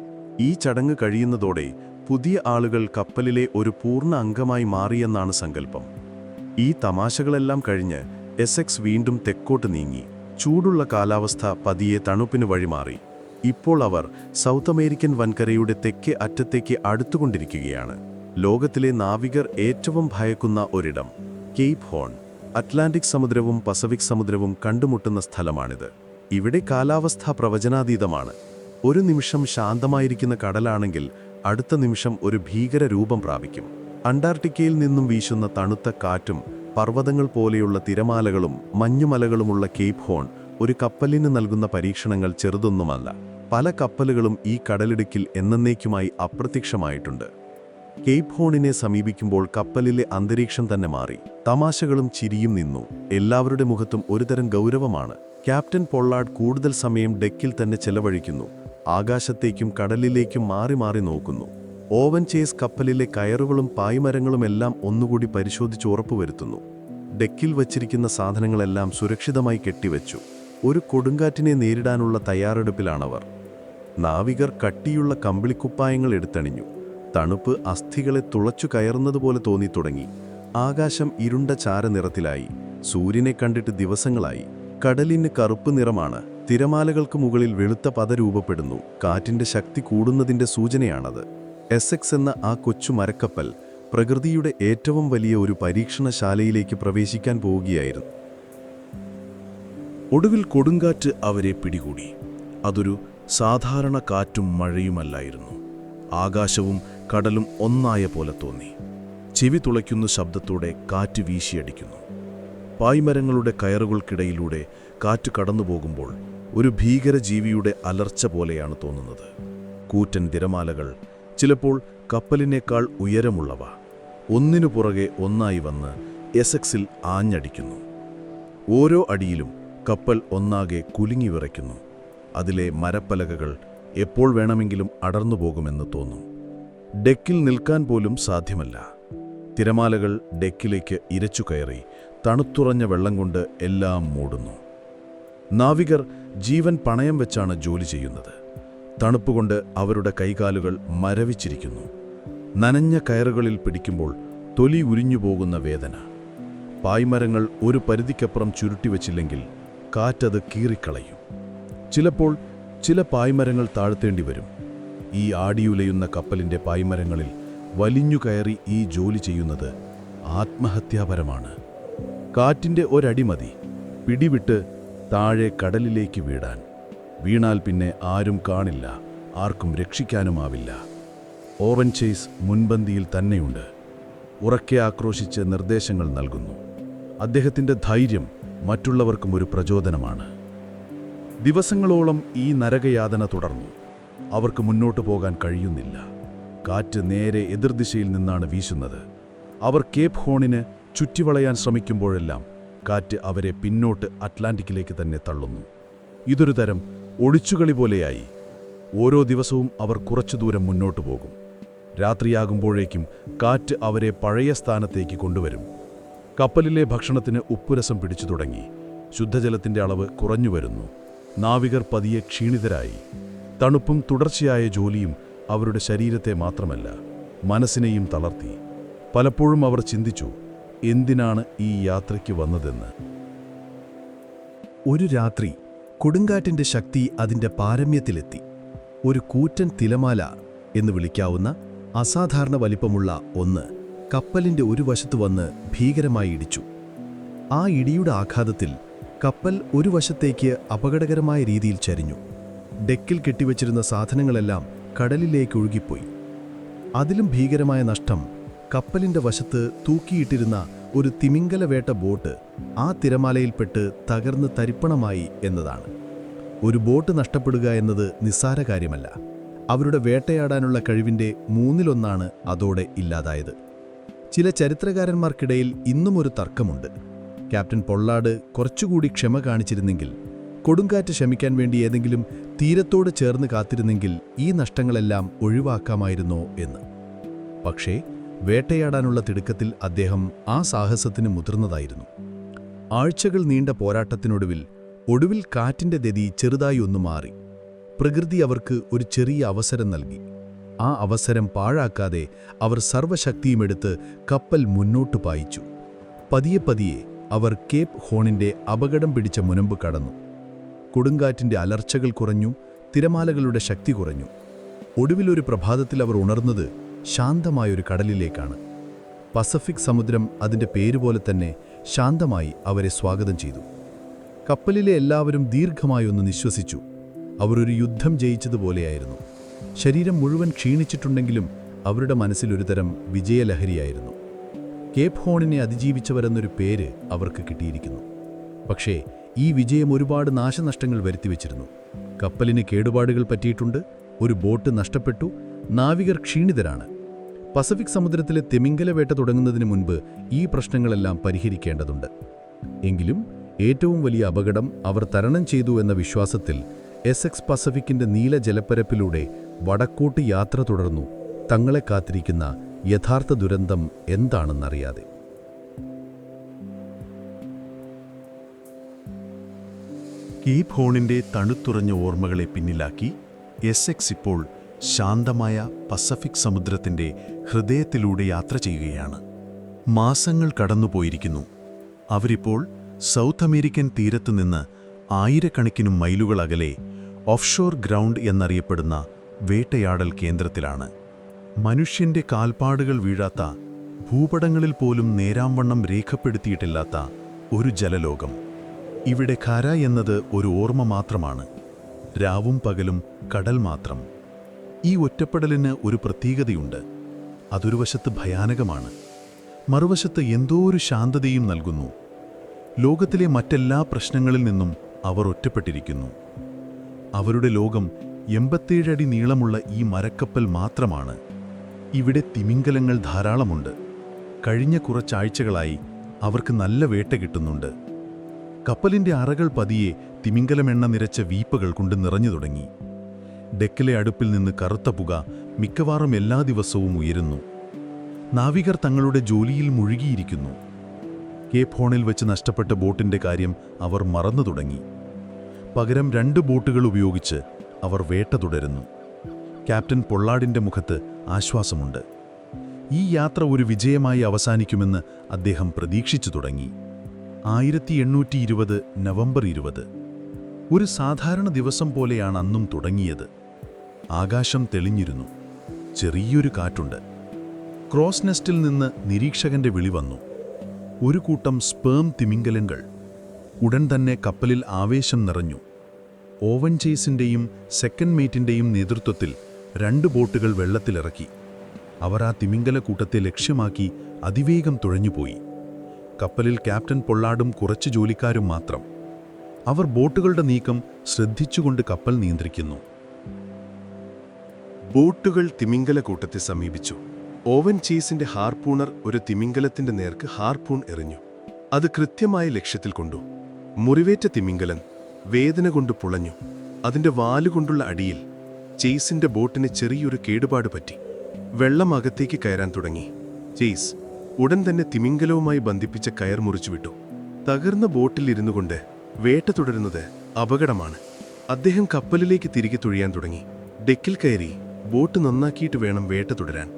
ഈ ചടങ്ങ് കഴിയുന്നതോടെ പുതിയ ആളുകൾ കപ്പലിലെ ഒരു പൂർണ്ണ അംഗമായി മാറിയെന്നാണ് സങ്കല്പം. ഈ തമാശകളെല്ലാം കഴിഞ്ഞ് എസെക്സ് വീണ്ടും തെക്കോട്ട് നീങ്ങി. ചൂടുള്ള കാലാവസ്ഥ പതിയെ തണുപ്പിന് വഴിമാറി. ഇപ്പോൾ അവർ സൗത്ത് അമേരിക്കൻ വൻകരയുടെ തെക്കേ അറ്റത്തേക്ക് അടുത്തുകൊണ്ടിരിക്കുകയാണ്. ലോകത്തിലെ നാവികർ ഏറ്റവും ഭയക്കുന്ന ഒരിടം, കേപ്പ് ഹോൺ. അറ്റ്ലാന്റിക് സമുദ്രവും പസഫിക് സമുദ്രവും കണ്ടുമുട്ടുന്ന സ്ഥലമാണിത്. ഇവിടെ കാലാവസ്ഥ പ്രവചനാതീതമാണ്. ഒരു നിമിഷം ശാന്തമായിരിക്കുന്ന കടലാണെങ്കിൽ അടുത്ത നിമിഷം ഒരു ഭീകര രൂപം പ്രാപിക്കും. അന്റാർട്ടിക്കയിൽ നിന്നും വീശുന്ന തണുത്ത കാറ്റും പർവ്വതങ്ങൾ പോലെയുള്ള തിരമാലകളും മഞ്ഞുമലകളുമുള്ള കേപ്പ് ഹോൺ ഒരു കപ്പലിന് നൽകുന്ന പരീക്ഷണങ്ങൾ ചെറുതൊന്നുമല്ല. പല കപ്പലുകളും ഈ കടലിടുക്കിൽ എന്നേക്കുമായി അപ്രത്യക്ഷമായിട്ടുണ്ട്. കേപ്പ് ഹോണിനെ സമീപിക്കുമ്പോൾ കപ്പലിലെ അന്തരീക്ഷം തന്നെ മാറി. തമാശകളും ചിരിയും നിന്നു. എല്ലാവരുടെ മുഖത്തും ഒരുതരം ഗൗരവമാണ്. ക്യാപ്റ്റൻ പൊള്ളാർഡ് കൂടുതൽ സമയം ഡെക്കിൽ തന്നെ ചെലവഴിക്കുന്നു. ആകാശത്തേക്കും കടലിലേക്കും മാറി മാറി നോക്കുന്നു. ഓവൻ ചേസ് കപ്പലിലെ കയറുകളും പായ്മരങ്ങളുമെല്ലാം ഒന്നുകൂടി പരിശോധിച്ച് ഉറപ്പുവരുത്തുന്നു. ഡെക്കിൽ വച്ചിരിക്കുന്ന സാധനങ്ങളെല്ലാം സുരക്ഷിതമായി കെട്ടിവെച്ചു. ഒരു കൊടുങ്കാറ്റിനെ നേരിടാനുള്ള തയ്യാറെടുപ്പിലാണവർ. നാവികർ കട്ടിയുള്ള കമ്പിളിക്കുപ്പായങ്ങൾ എടുത്തണിഞ്ഞു. തണുപ്പ് അസ്ഥികളെ തുളച്ചു കയറുന്നതുപോലെ തോന്നിത്തുടങ്ങി. ആകാശം ഇരുണ്ട ചാരനിറത്തിലായി. സൂര്യനെ കണ്ടിട്ട് ദിവസങ്ങളായി. കടലിന് കറുപ്പ് നിറമാണ്. തിരമാലകൾക്ക് മുകളിൽ വെളുത്ത പത രൂപപ്പെടുന്നു. കാറ്റിന്റെ ശക്തി കൂടുന്നതിന്റെ സൂചനയാണത്. എസെക്സ് എന്ന ആ കൊച്ചു മരക്കപ്പൽ പ്രകൃതിയുടെ ഏറ്റവും വലിയ ഒരു പരീക്ഷണശാലയിലേക്ക് പ്രവേശിക്കാൻ പോവുകയായിരുന്നു. ഒടുവിൽ കൊടുങ്കാറ്റ് അവരെ പിടികൂടി. അതൊരു സാധാരണ കാറ്റും മഴയുമല്ലായിരുന്നു. ആകാശവും കടലും ഒന്നായ പോലെ തോന്നി. ചെവി തുളയ്ക്കുന്ന ശബ്ദത്തോടെ കാറ്റ് വീശിയടിക്കുന്നു. പായ്മരങ്ങളുടെ കയറുകൾക്കിടയിലൂടെ കാറ്റ് കടന്നുപോകുമ്പോൾ ഒരു ഭീകരജീവിയുടെ അലർച്ച പോലെയാണ് തോന്നുന്നത്. കൂറ്റൻ തിരമാലകൾ, ചിലപ്പോൾ കപ്പലിനേക്കാൾ ഉയരമുള്ളവ, ഒന്നിനു പുറകെ ഒന്നായി വന്ന് എസെക്സിൽ ആഞ്ഞടിക്കുന്നു. ഓരോ അടിയിലും കപ്പൽ ഒന്നാകെ കുലുങ്ങി വിറയ്ക്കുന്നു. അതിലെ മരപ്പലകകൾ എപ്പോൾ വേണമെങ്കിലും അടർന്നുപോകുമെന്ന് തോന്നും. ഡെക്കിൽ നിൽക്കാൻ പോലും സാധ്യമല്ല. തിരമാലകൾ ഡെക്കിലേക്ക് ഇരച്ചു കയറി തണുത്തുറഞ്ഞ വെള്ളം കൊണ്ട് എല്ലാം മൂടുന്നു. നാവികർ ജീവൻ പണയം വെച്ചാണ് ജോലി ചെയ്യുന്നത്. തണുപ്പുകൊണ്ട് അവരുടെ കൈകാലുകൾ മരവിച്ചിരിക്കുന്നു. നനഞ്ഞ കയറുകളിൽ പിടിക്കുമ്പോൾ തൊലി ഉരിഞ്ഞുപോകുന്ന വേദന. പായ്മരങ്ങൾ ഒരു പരിധിക്കപ്പുറം ചുരുട്ടിവച്ചില്ലെങ്കിൽ കാറ്റത് കീറിക്കളയും. ചിലപ്പോൾ ചില പായ്മരങ്ങൾ താഴ്ത്തേണ്ടി വരും. ഈ ആടിയുലയുന്ന കപ്പലിൻ്റെ പായ്മരങ്ങളിൽ വലിഞ്ഞുകയറി ഈ ജോലി ചെയ്യുന്നത് ആത്മഹത്യാപരമാണ്. കാറ്റിൻ്റെ ഒരടി മതി പിടിവിട്ട് താഴെ കടലിലേക്ക് വീഴാൻ. വീണാൽ പിന്നെ ആരും കാണില്ല, ആർക്കും രക്ഷിക്കാനുമാവില്ല. ഓവൻ ചേസ് മുൻപന്തിയിൽ തന്നെയുണ്ട്. ഉറക്കെ ആക്രോശിച്ച് നിർദ്ദേശങ്ങൾ നൽകുന്നു. അദ്ദേഹത്തിൻ്റെ ധൈര്യം മറ്റുള്ളവർക്കും ഒരു പ്രചോദനമാണ്. ദിവസങ്ങളോളം ഈ നരകയാതന തുടർന്നു. അവർക്ക് മുന്നോട്ടു പോകാൻ കഴിയുന്നില്ല. കാറ്റ് നേരെ എതിർദിശയിൽ നിന്നാണ് വീശുന്നത്. അവർ കേപ്പ് ഹോണിന് ചുറ്റിവളയാൻ ശ്രമിക്കുമ്പോഴെല്ലാം കാറ്റ് അവരെ പിന്നോട്ട് അറ്റ്ലാന്റിക്കിലേക്ക് തന്നെ തള്ളുന്നു. ഇതൊരു തരം ഒളിച്ചുകളി പോലെയായി. ഓരോ ദിവസവും അവർ കുറച്ചു ദൂരം മുന്നോട്ടു പോകും. രാത്രിയാകുമ്പോഴേക്കും കാറ്റ് അവരെ പഴയ സ്ഥാനത്തേക്ക് കൊണ്ടുവരും. കപ്പലിലെ ഭക്ഷണത്തിന് ഉപ്പുരസം പിടിച്ചു തുടങ്ങി. ശുദ്ധജലത്തിന്റെ അളവ് കുറഞ്ഞു വരുന്നു. നാവികർ പതിയെ ക്ഷീണിതരായി. തണുപ്പും തുടർച്ചയായ ജോലിയും അവരുടെ ശരീരത്തെ മാത്രമല്ല, മനസ്സിനെയും തളർത്തി. പലപ്പോഴും അവർ ചിന്തിച്ചു, എന്തിനാണ് ഈ യാത്രയ്ക്ക് വന്നതെന്ന്. ഒരു രാത്രി കൊടുങ്കാറ്റിന്റെ ശക്തി അതിന്റെ പാരമ്യത്തിലെത്തി. ഒരു കൂറ്റൻ തിലമാല എന്ന് വിളിക്കാവുന്ന അസാധാരണ വലിപ്പമുള്ള ഒന്ന് കപ്പലിന്റെ ഒരു വശത്ത് വന്ന് ഭീകരമായി ഇടിച്ചു. ആ ഇടിയുടെ ആഘാതത്തിൽ കപ്പൽ ഒരു വശത്തേക്ക് അപകടകരമായ രീതിയിൽ ചരിഞ്ഞു. ഡെക്കിൽ കെട്ടിവച്ചിരുന്ന സാധനങ്ങളെല്ലാം കടലിലേക്ക് ഒഴുകിപ്പോയി. അതിലും ഭീകരമായ നഷ്ടം കപ്പലിന്റെ വശത്ത് തൂക്കിയിട്ടിരുന്ന ഒരു തിമിംഗലവേട്ട ബോട്ട് ആ തിരമാലയിൽപ്പെട്ട് തകർന്ന് തരിപ്പണമായി എന്നതാണ്. ഒരു ബോട്ട് നഷ്ടപ്പെടുക എന്നത് നിസ്സാര കാര്യമല്ല. അവരുടെ വേട്ടയാടാനുള്ള കഴിവിന്റെ മൂന്നിലൊന്നാണ് അതോടെ ഇല്ലാതായത്. ചില ചരിത്രകാരന്മാർക്കിടയിൽ ഇന്നും ഒരു തർക്കമുണ്ട്. ക്യാപ്റ്റൻ പൊള്ളാഡ് കുറച്ചുകൂടി ക്ഷമ കാണിച്ചിരുന്നെങ്കിൽ, കൊടുങ്കാറ്റ് ശമിക്കാൻ വേണ്ടി ഏതെങ്കിലും തീരത്തോട് ചേർന്ന് കാത്തിരുന്നെങ്കിൽ ഈ നഷ്ടങ്ങളെല്ലാം ഒഴിവാക്കാമായിരുന്നോ എന്ന്. പക്ഷേ വേട്ടയാടാനുള്ള തിടുക്കത്തിൽ അദ്ദേഹം ആ സാഹസത്തിന് മുതിർന്നതായിരുന്നു. ആഴ്ചകൾ നീണ്ട പോരാട്ടത്തിനൊടുവിൽ കാറ്റിന്റെ ഗതി ചെറുതായി ഒന്ന് മാറി. പ്രകൃതി അവർക്ക് ഒരു ചെറിയ അവസരം നൽകി. ആ അവസരം പാഴാക്കാതെ അവർ സർവ്വശക്തിയുമെടുത്ത് കപ്പൽ മുന്നോട്ടു പായിച്ചു. പതിയെ പതിയെ അവർ കേപ്പ് ഹോണിന്റെ അപകടം പിടിച്ച മുനമ്പ് കടന്നു. കൊടുങ്കാറ്റിന്റെ അലർച്ചകൾ കുറഞ്ഞു, തിരമാലകളുടെ ശക്തി കുറഞ്ഞു. ഒടുവിലൊരു പ്രഭാതത്തിൽ അവർ ഉണർന്നത് ശാന്തമായൊരു കടലിലേക്കാണ്. പസഫിക് സമുദ്രം അതിന്റെ പേരുപോലെ തന്നെ ശാന്തമായി അവരെ സ്വാഗതം ചെയ്തു. കപ്പലിലെ എല്ലാവരും ദീർഘമായൊന്ന് നിശ്വസിച്ചു. അവർ ഒരു യുദ്ധം ജയിച്ചതുപോലെയായിരുന്നു. ശരീരം മുഴുവൻ ക്ഷീണിച്ചിട്ടുണ്ടെങ്കിലും അവരുടെ മനസ്സിലൊരുതരം വിജയലഹരിയായിരുന്നു. കേപ്പ് ഹോണിനെ അതിജീവിച്ചവരെന്നൊരു പേര് അവർക്ക് കിട്ടിയിരിക്കുന്നു. പക്ഷേ ഈ വിജയം ഒരുപാട് നാശനഷ്ടങ്ങൾ വരുത്തിവെച്ചിരുന്നു. കപ്പലിന് കേടുപാടുകൾ പറ്റിയിട്ടുണ്ട്, ഒരു ബോട്ട് നഷ്ടപ്പെട്ടു, നാവികർ ക്ഷീണിതരാണ്. പസഫിക് സമുദ്രത്തിലെ തിമിംഗലവേട്ട തുടങ്ങുന്നതിന് മുൻപ് ഈ പ്രശ്നങ്ങളെല്ലാം പരിഹരിക്കേണ്ടതുണ്ട്. എങ്കിലും ഏറ്റവും വലിയ അപകടം അവർ തരണം ചെയ്തു എന്ന വിശ്വാസത്തിൽ എസെക്സ് പസഫിക്കിന്റെ നീല ജലപ്പരപ്പിലൂടെ വടക്കോട്ട് യാത്ര തുടർന്നു, തങ്ങളെ കാത്തിരിക്കുന്ന യഥാർത്ഥ ദുരന്തം എന്താണെന്നറിയാതെ. കേപ്പ് ഹോണിന്റെ തണുത്തുറഞ്ഞ ഓർമ്മകളെ പിന്നിലാക്കി എസെക്സ് ഇപ്പോൾ ശാന്തമായ പസഫിക് സമുദ്രത്തിന്റെ ഹൃദയത്തിലൂടെ യാത്ര ചെയ്യുകയാണ്. മാസങ്ങൾ കടന്നുപോയിരിക്കുന്നു. അവരിപ്പോൾ സൗത്ത് അമേരിക്കൻ തീരത്തുനിന്ന് ആയിരക്കണക്കിന് മൈലുകൾ അകലെ ഓഫ്ഷോർ ഗ്രൗണ്ട് എന്നറിയപ്പെടുന്ന വേട്ടയാടൽ കേന്ദ്രത്തിലാണ്. മനുഷ്യന്റെ കാൽപ്പാടുകൾ വീഴാത്ത, ഭൂപടങ്ങളിൽ പോലും നേരാംവണ്ണം രേഖപ്പെടുത്തിയിട്ടില്ലാത്ത ഒരു ജലലോകം. ഇവിടെ ഖര എന്നത് ഒരു ഓർമ്മ മാത്രമാണ്. രാവും പകലും കടൽ മാത്രം. ഈ ഒറ്റപ്പെടലിന് ഒരു പ്രത്യേകതയുണ്ട്. അതൊരു വശത്ത് ഭയാനകമാണ്, മറുവശത്ത് എന്തോ ഒരു ശാന്തതയും നൽകുന്നു. ലോകത്തിലെ മറ്റെല്ലാ പ്രശ്നങ്ങളിൽ നിന്നും അവർ ഒറ്റപ്പെട്ടിരിക്കുന്നു. അവരുടെ ലോകം 87 അടി നീളമുള്ള ഈ മരക്കപ്പൽ മാത്രമാണ്. ഇവിടെ തിമിംഗലങ്ങൾ ധാരാളമുണ്ട്. കഴിഞ്ഞ കുറച്ചാഴ്ചകളായി അവർക്ക് നല്ല വേട്ട കിട്ടുന്നുണ്ട്. കപ്പലിന്റെ അറകൾ പതിയെ തിമിംഗലമെണ്ണ നിറച്ച വീപ്പകൾ കൊണ്ട് നിറഞ്ഞു തുടങ്ങി. ഡെക്കിലെ അടുപ്പിൽ നിന്ന് കറുത്ത പുക മിക്കവാറും എല്ലാ ദിവസവും ഉയരുന്നു. നാവികർ തങ്ങളുടെ ജോലിയിൽ മുഴുകിയിരിക്കുന്നു. കേപ്പ് ഹോണിൽ വെച്ച് നഷ്ടപ്പെട്ട ബോട്ടിന്റെ കാര്യം അവർ മറന്നു തുടങ്ങി. പകരം 2 ബോട്ടുകൾ ഉപയോഗിച്ച് അവർ വേട്ട തുടരുന്നു. ക്യാപ്റ്റൻ പൊള്ളാഡിന്റെ മുഖത്ത് ആശ്വാസമുണ്ട്. ഈ യാത്ര ഒരു വിജയമായി അവസാനിക്കുമെന്ന് അദ്ദേഹം പ്രതീക്ഷിച്ചു തുടങ്ങി. 1820 നവംബർ 20. ഒരു സാധാരണ ദിവസം പോലെയാണ് അന്നും തുടങ്ങിയത്. ആകാശം തെളിഞ്ഞിരുന്നു. ചെറിയൊരു കാറ്റുണ്ട്. ക്രോസ് നെസ്റ്റിൽ നിന്ന് നിരീക്ഷകന്റെ വിളി വന്നു. ഒരു കൂട്ടം സ്പേം തിമിംഗലങ്ങൾ. ഉടൻ തന്നെ കപ്പലിൽ ആവേശം നിറഞ്ഞു. ഓവൻ ചേസിന്റെയും സെക്കൻഡ് മേറ്റിന്റെയും നേതൃത്വത്തിൽ 2 ബോട്ടുകൾ വെള്ളത്തിലിറക്കി. അവർ ആ തിമിംഗല കൂട്ടത്തെ ലക്ഷ്യമാക്കി അതിവേഗം തുഴഞ്ഞുപോയി. കപ്പലിൽ ക്യാപ്റ്റൻ പൊള്ളാഡും കുറച്ച് ജോലിക്കാരും മാത്രം. അവർ ബോട്ടുകളുടെ നീക്കം ശ്രദ്ധിച്ചുകൊണ്ട് കപ്പൽ നിയന്ത്രിക്കുന്നു. ബോട്ടുകൾ തിമിംഗല കൂട്ടത്തെ സമീപിച്ചു. ഓവൻ ചീസിന്റെ ഹാർപൂണർ ഒരു തിമിംഗലത്തിന്റെ നേർക്ക് ഹാർപൂൺ എറിഞ്ഞു. അത് കൃത്യമായ ലക്ഷ്യത്തിൽ കൊണ്ടു. മുറിവേറ്റ തിമിംഗലൻ വേദന കൊണ്ട് പുളഞ്ഞു. അതിന്റെ വാലുകൊണ്ടുള്ള അടിയിൽ ചേസിന്റെ ബോട്ടിന് ചെറിയൊരു കേടുപാട് പറ്റി. വെള്ളം അകത്തേക്ക് കയറാൻ തുടങ്ങി. ചേസ് ഉടൻ തന്നെ തിമിംഗലവുമായി ബന്ധിപ്പിച്ച കയർ മുറിച്ചുവിട്ടു. തകർന്ന ബോട്ടിൽ ഇരുന്നു കൊണ്ട് വേട്ട തുടരുന്നത് അപകടമാണ്. അദ്ദേഹം കപ്പലിലേക്ക് തിരികെ തുഴയാൻ തുടങ്ങി. ഡെക്കിൽ കയറി ബോട്ട് നന്നാക്കിയിട്ട് വേണം വേട്ട തുടരാൻ.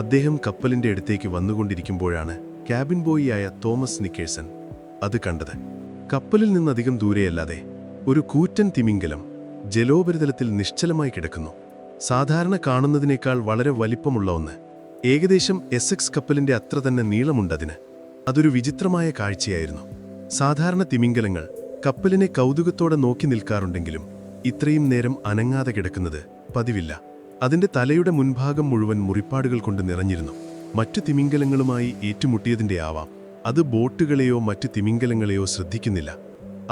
അദ്ദേഹം കപ്പലിന്റെ അടുത്തേക്ക് വന്നുകൊണ്ടിരിക്കുമ്പോഴാണ് ക്യാബിൻ ബോയിയായ തോമസ് നിക്കേഴ്സൺ അത് കണ്ടത്. കപ്പലിൽ നിന്നധികം ദൂരെയല്ലാതെ ഒരു കൂറ്റൻ തിമിംഗലം ജലോപരിതലത്തിൽ നിശ്ചലമായി കിടക്കുന്നു. സാധാരണ കാണുന്നതിനേക്കാൾ വളരെ വലിപ്പമുള്ള ഒന്ന്. ഏകദേശം എസെക്സ് കപ്പലിന്റെ അത്ര തന്നെ നീളമുണ്ടതിന്. അതൊരു വിചിത്രമായ കാഴ്ചയായിരുന്നു. സാധാരണ തിമിംഗലങ്ങൾ കപ്പലിനെ കൗതുകത്തോടെ നോക്കി നിൽക്കാറുണ്ടെങ്കിലും ഇത്രയും നേരം അനങ്ങാതെ കിടക്കുന്നത് പതിവില്ല. അതിന്റെ തലയുടെ മുൻഭാഗം മുഴുവൻ മുറിപ്പാടുകൾ കൊണ്ട് നിറഞ്ഞിരുന്നു. മറ്റു തിമിംഗലങ്ങളുമായി ഏറ്റുമുട്ടിയതിന്റെ ആവാം. അത് ബോട്ടുകളെയോ മറ്റു തിമിംഗലങ്ങളെയോ ശ്രദ്ധിക്കുന്നില്ല.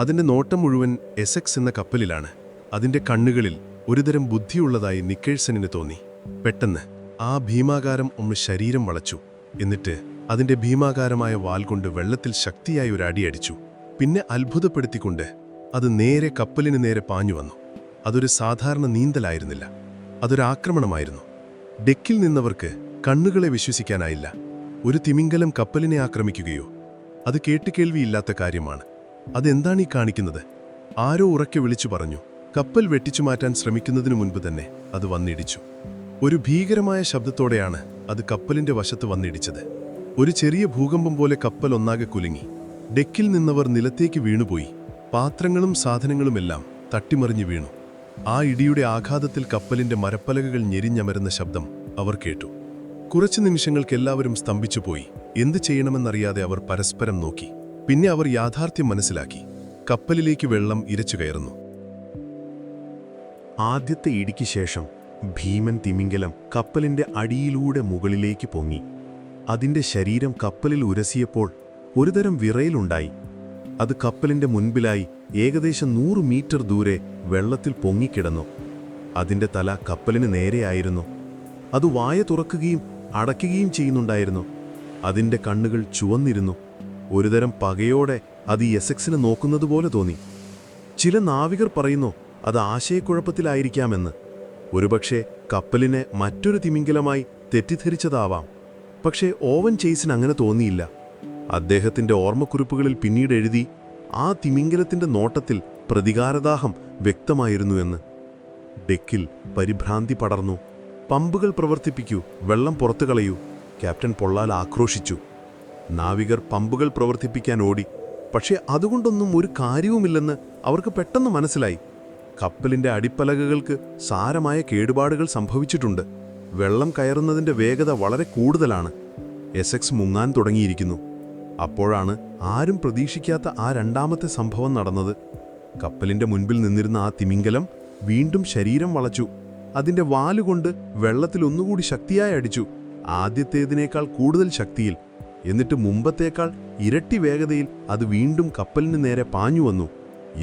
അതിന്റെ നോട്ടം മുഴുവൻ എസെക്സ് എന്ന കപ്പലിലാണ്. അതിന്റെ കണ്ണുകളിൽ ഒരുതരം ബുദ്ധിയുള്ളതായി നിക്കേഴ്സണിന് തോന്നി. പെട്ടെന്ന് ആ ഭീമാകാരം ഒന്ന് ശരീരം വളച്ചു. എന്നിട്ട് അതിന്റെ ഭീമാകാരമായ വാൽ കൊണ്ട് വെള്ളത്തിൽ ശക്തിയായി ഒരു അടിയടിച്ചു. പിന്നെ അത്ഭുതപ്പെടുത്തിക്കൊണ്ട് അത് നേരെ കപ്പലിന് നേരെ പാഞ്ഞു വന്നു. അതൊരു സാധാരണ നീന്തലായിരുന്നില്ല, അതൊരാക്രമണമായിരുന്നു. ഡെക്കിൽ നിന്നവർക്ക് കണ്ണുകളെ വിശ്വസിക്കാനായില്ല. ഒരു തിമിംഗലം കപ്പലിനെ ആക്രമിക്കുകയോ? അത് കേട്ടുകേൾവിയില്ലാത്ത കാര്യമാണ്. അതെന്താണ് ഈ കാണിക്കുന്നത്? ആരോ ഉറക്കെ വിളിച്ചു പറഞ്ഞു. കപ്പൽ വെട്ടിച്ചു മാറ്റാൻ ശ്രമിക്കുന്നതിനു മുൻപ് തന്നെ അത് വന്നിടിച്ചു. ഒരു ഭീകരമായ ശബ്ദത്തോടെയാണ് അത് കപ്പലിന്റെ വശത്ത് വന്നിടിച്ചത്. ഒരു ചെറിയ ഭൂകമ്പം പോലെ കപ്പൽ ഒന്നാകെ കുലുങ്ങി. ഡെക്കിൽ നിന്നവർ നിലത്തേക്ക് വീണുപോയി. പാത്രങ്ങളും സാധനങ്ങളുമെല്ലാം തട്ടിമറിഞ്ഞു വീണു. ആ ഇടിയുടെ ആഘാതത്തിൽ കപ്പലിന്റെ മരപ്പലകകൾ ഞെരിഞ്ഞമരുന്ന ശബ്ദം അവർ കേട്ടു. കുറച്ചു നിമിഷങ്ങൾക്ക് എല്ലാവരും സ്തംഭിച്ചുപോയി. എന്തു ചെയ്യണമെന്നറിയാതെ അവർ പരസ്പരം നോക്കി. പിന്നെ അവർ യാഥാർത്ഥ്യം മനസ്സിലാക്കി. കപ്പലിലേക്ക് വെള്ളം ഇരച്ചു കയറുന്നു. ആദ്യത്തെ ഇടിക്ക് ശേഷം ഭീമൻ തിമിംഗലം കപ്പലിന്റെ അടിയിലൂടെ മുകളിലേക്ക് പൊങ്ങി. അതിന്റെ ശരീരം കപ്പലിൽ ഉരസിയപ്പോൾ ഒരുതരം വിറയലുണ്ടായി. അത് കപ്പലിന്റെ മുൻപിലായി ഏകദേശം 100 മീറ്റർ ദൂരെ വെള്ളത്തിൽ പൊങ്ങിക്കിടന്നു. അതിന്റെ തല കപ്പലിന് നേരെയായിരുന്നു. അത് വായ തുറക്കുകയും അടയ്ക്കുകയും ചെയ്യുന്നുണ്ടായിരുന്നു. അതിന്റെ കണ്ണുകൾ ചുവന്നിരുന്നു. ഒരുതരം പകയോടെ അത് എസെക്സിനെ നോക്കുന്നതുപോലെ തോന്നി. ചില നാവികർ പറയുന്നു അത് ആശയക്കുഴപ്പത്തിലായിരിക്കാമെന്ന്. ഒരുപക്ഷെ കപ്പലിനെ മറ്റൊരു തിമിംഗലമായി തെറ്റിദ്ധരിച്ചതാവാം. പക്ഷേ ഓവൻ ചേസിന് അങ്ങനെ തോന്നിയില്ല. അദ്ദേഹത്തിന്റെ ഓർമ്മക്കുറിപ്പുകളിൽ പിന്നീട് എഴുതി, ആ തിമിംഗലത്തിന്റെ നോട്ടത്തിൽ പ്രതികാരദാഹം വ്യക്തമായിരുന്നുവെന്ന്. ഡെക്കിൽ പരിഭ്രാന്തി പടർന്നു. പമ്പുകൾ പ്രവർത്തിപ്പിക്കൂ, വെള്ളം പുറത്തു കളയൂ, ക്യാപ്റ്റൻ പൊള്ളാൽ ആക്രോശിച്ചു. നാവികർ പമ്പുകൾ പ്രവർത്തിപ്പിക്കാൻ ഓടി. പക്ഷേ അതുകൊണ്ടൊന്നും ഒരു കാര്യവുമില്ലെന്ന് അവർക്ക് പെട്ടെന്ന് മനസ്സിലായി. കപ്പലിന്റെ അടിപ്പലകകൾക്ക് സാരമായ കേടുപാടുകൾ സംഭവിച്ചിട്ടുണ്ട്. വെള്ളം കയറുന്നതിന്റെ വേഗത വളരെ കൂടുതലാണ്. എസെക്സ് മുങ്ങാൻ തുടങ്ങിയിരിക്കുന്നു. അപ്പോഴാണ് ആരും പ്രതീക്ഷിക്കാത്ത ആ രണ്ടാമത്തെ സംഭവം നടന്നത്. കപ്പലിന്റെ മുൻപിൽ നിന്നിരുന്ന ആ തിമിംഗലം വീണ്ടും ശരീരം വളച്ചു. അതിന്റെ വാലുകൊണ്ട് വെള്ളത്തിൽ ഒന്നുകൂടി ശക്തിയായി അടിച്ചു. ആദ്യത്തേതിനേക്കാൾ കൂടുതൽ ശക്തിയിൽ. എന്നിട്ട് മുമ്പത്തേക്കാൾ ഇരട്ടി വേഗതയിൽ അത് വീണ്ടും കപ്പലിന് നേരെ പാഞ്ഞു വന്നു.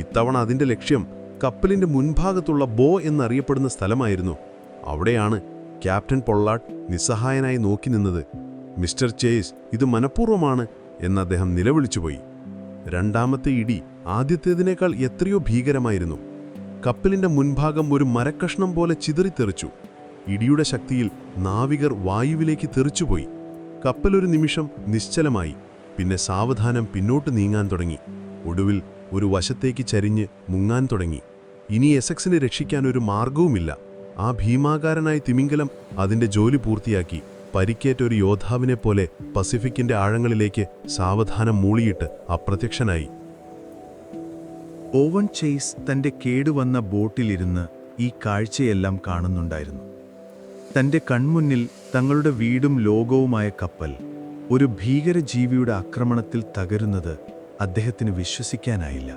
ഇത്തവണ അതിന്റെ ലക്ഷ്യം കപ്പലിന്റെ മുൻഭാഗത്തുള്ള ബോ എന്നറിയപ്പെടുന്ന സ്ഥലമായിരുന്നു. അവിടെയാണ് ക്യാപ്റ്റൻ പൊള്ളാട്ട് നിസ്സഹായനായി നോക്കി നിന്നത്. മിസ്റ്റർ ചേസ്, ഇത് മനഃപൂർവ്വമാണ് എന്ന് അദ്ദേഹം നിലവിളിച്ചുപോയി. രണ്ടാമത്തെ ഇടി ആദ്യത്തേതിനേക്കാൾ എത്രയോ ഭീകരമായിരുന്നു. കപ്പലിന്റെ മുൻഭാഗം ഒരു മരക്കഷ്ണം പോലെ ചിതറിത്തെറിച്ചു. ഇടിയുടെ ശക്തിയിൽ നാവികർ വായുവിലേക്ക് തെറിച്ചുപോയി. കപ്പലൊരു നിമിഷം നിശ്ചലമായി. പിന്നെ സാവധാനം പിന്നോട്ട് നീങ്ങാൻ തുടങ്ങി. ഒടുവിൽ ഒരു വശത്തേക്ക് ചരിഞ്ഞ് മുങ്ങാൻ തുടങ്ങി. ഇനി എസെക്സിനെ രക്ഷിക്കാൻ ഒരു മാർഗവുമില്ല. ആ ഭീമാകാരനായ തിമിംഗലം അതിന്റെ ജോലി പൂർത്തിയാക്കി. പരിക്കേറ്റ ഒരു യോദ്ധാവിനെ പോലെ പസഫിക്കിന്റെ ആഴങ്ങളിലേക്ക് സാവധാനം മൂളിയിട്ട് അപ്രത്യക്ഷനായി. ഓവൻ ചേസ് തന്റെ കേടുവന്ന ബോട്ടിലിരുന്ന് ഈ കാഴ്ചയെല്ലാം കാണുന്നുണ്ടായിരുന്നു. തന്റെ കൺമുന്നിൽ തങ്ങളുടെ വീടും ലോകവുമായ കപ്പൽ ഒരു ഭീകരജീവിയുടെ ആക്രമണത്തിൽ തകരുന്നത് അദ്ദേഹത്തിന് വിശ്വസിക്കാനായില്ല.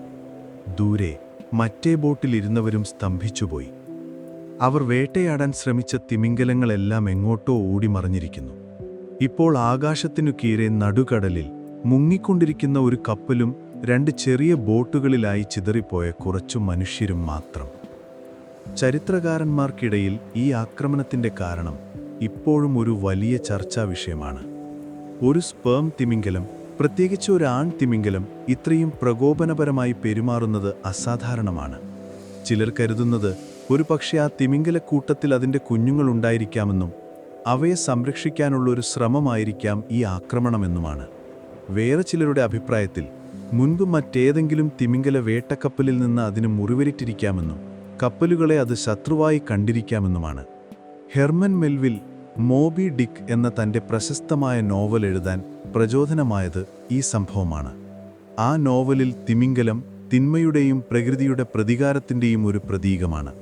ദൂരെ മറ്റേ ബോട്ടിലിരുന്നവരും സ്തംഭിച്ചുപോയി. അവർ വേട്ടയാടാൻ ശ്രമിച്ച തിമിംഗലങ്ങളെല്ലാം എങ്ങോട്ടോ ഓടിമറിഞ്ഞിരിക്കുന്നു. ഇപ്പോൾ ആകാശത്തിനു കീഴെ നടുകടലിൽ മുങ്ങിക്കൊണ്ടിരിക്കുന്ന ഒരു കപ്പലും 2 ചെറിയ ബോട്ടുകളിലായി ചിതറിപ്പോയ കുറച്ചു മനുഷ്യരും മാത്രം. ചരിത്രകാരന്മാർക്കിടയിൽ ഈ ആക്രമണത്തിന്റെ കാരണം ഇപ്പോഴും ഒരു വലിയ ചർച്ചാ വിഷയമാണ്. ഒരു സ്പേം തിമിംഗലം, പ്രത്യേകിച്ച് ഒരു ആൺ തിമിംഗലം, ഇത്രയും പ്രകോപനപരമായി പെരുമാറുന്നത് അസാധാരണമാണ്. ചിലർ കരുതുന്നത് ഒരുപക്ഷെ ആ തിമിംഗലക്കൂട്ടത്തിൽ അതിൻ്റെ കുഞ്ഞുങ്ങളുണ്ടായിരിക്കാമെന്നും അവയെ സംരക്ഷിക്കാനുള്ളൊരു ശ്രമമായിരിക്കാം ഈ ആക്രമണമെന്നുമാണ്. വേറെ ചിലരുടെ അഭിപ്രായത്തിൽ മുൻപ് മറ്റേതെങ്കിലും തിമിംഗല വേട്ടക്കപ്പലിൽ നിന്ന് അതിന് മുറിവേറ്റിരിക്കാമെന്നും കപ്പലുകളെ അത് ശത്രുവായി കണ്ടിരിക്കാമെന്നുമാണ്. ഹെർമൻ മെൽവിൽ മോബി ഡിക്ക് എന്ന തൻ്റെ പ്രശസ്തമായ നോവൽ എഴുതാൻ പ്രചോദനമായത് ഈ സംഭവമാണ്. ആ നോവലിൽ തിമിംഗലം തിന്മയുടെയും പ്രകൃതിയുടെ പ്രതികാരത്തിൻ്റെയും ഒരു പ്രതീകമാണ്.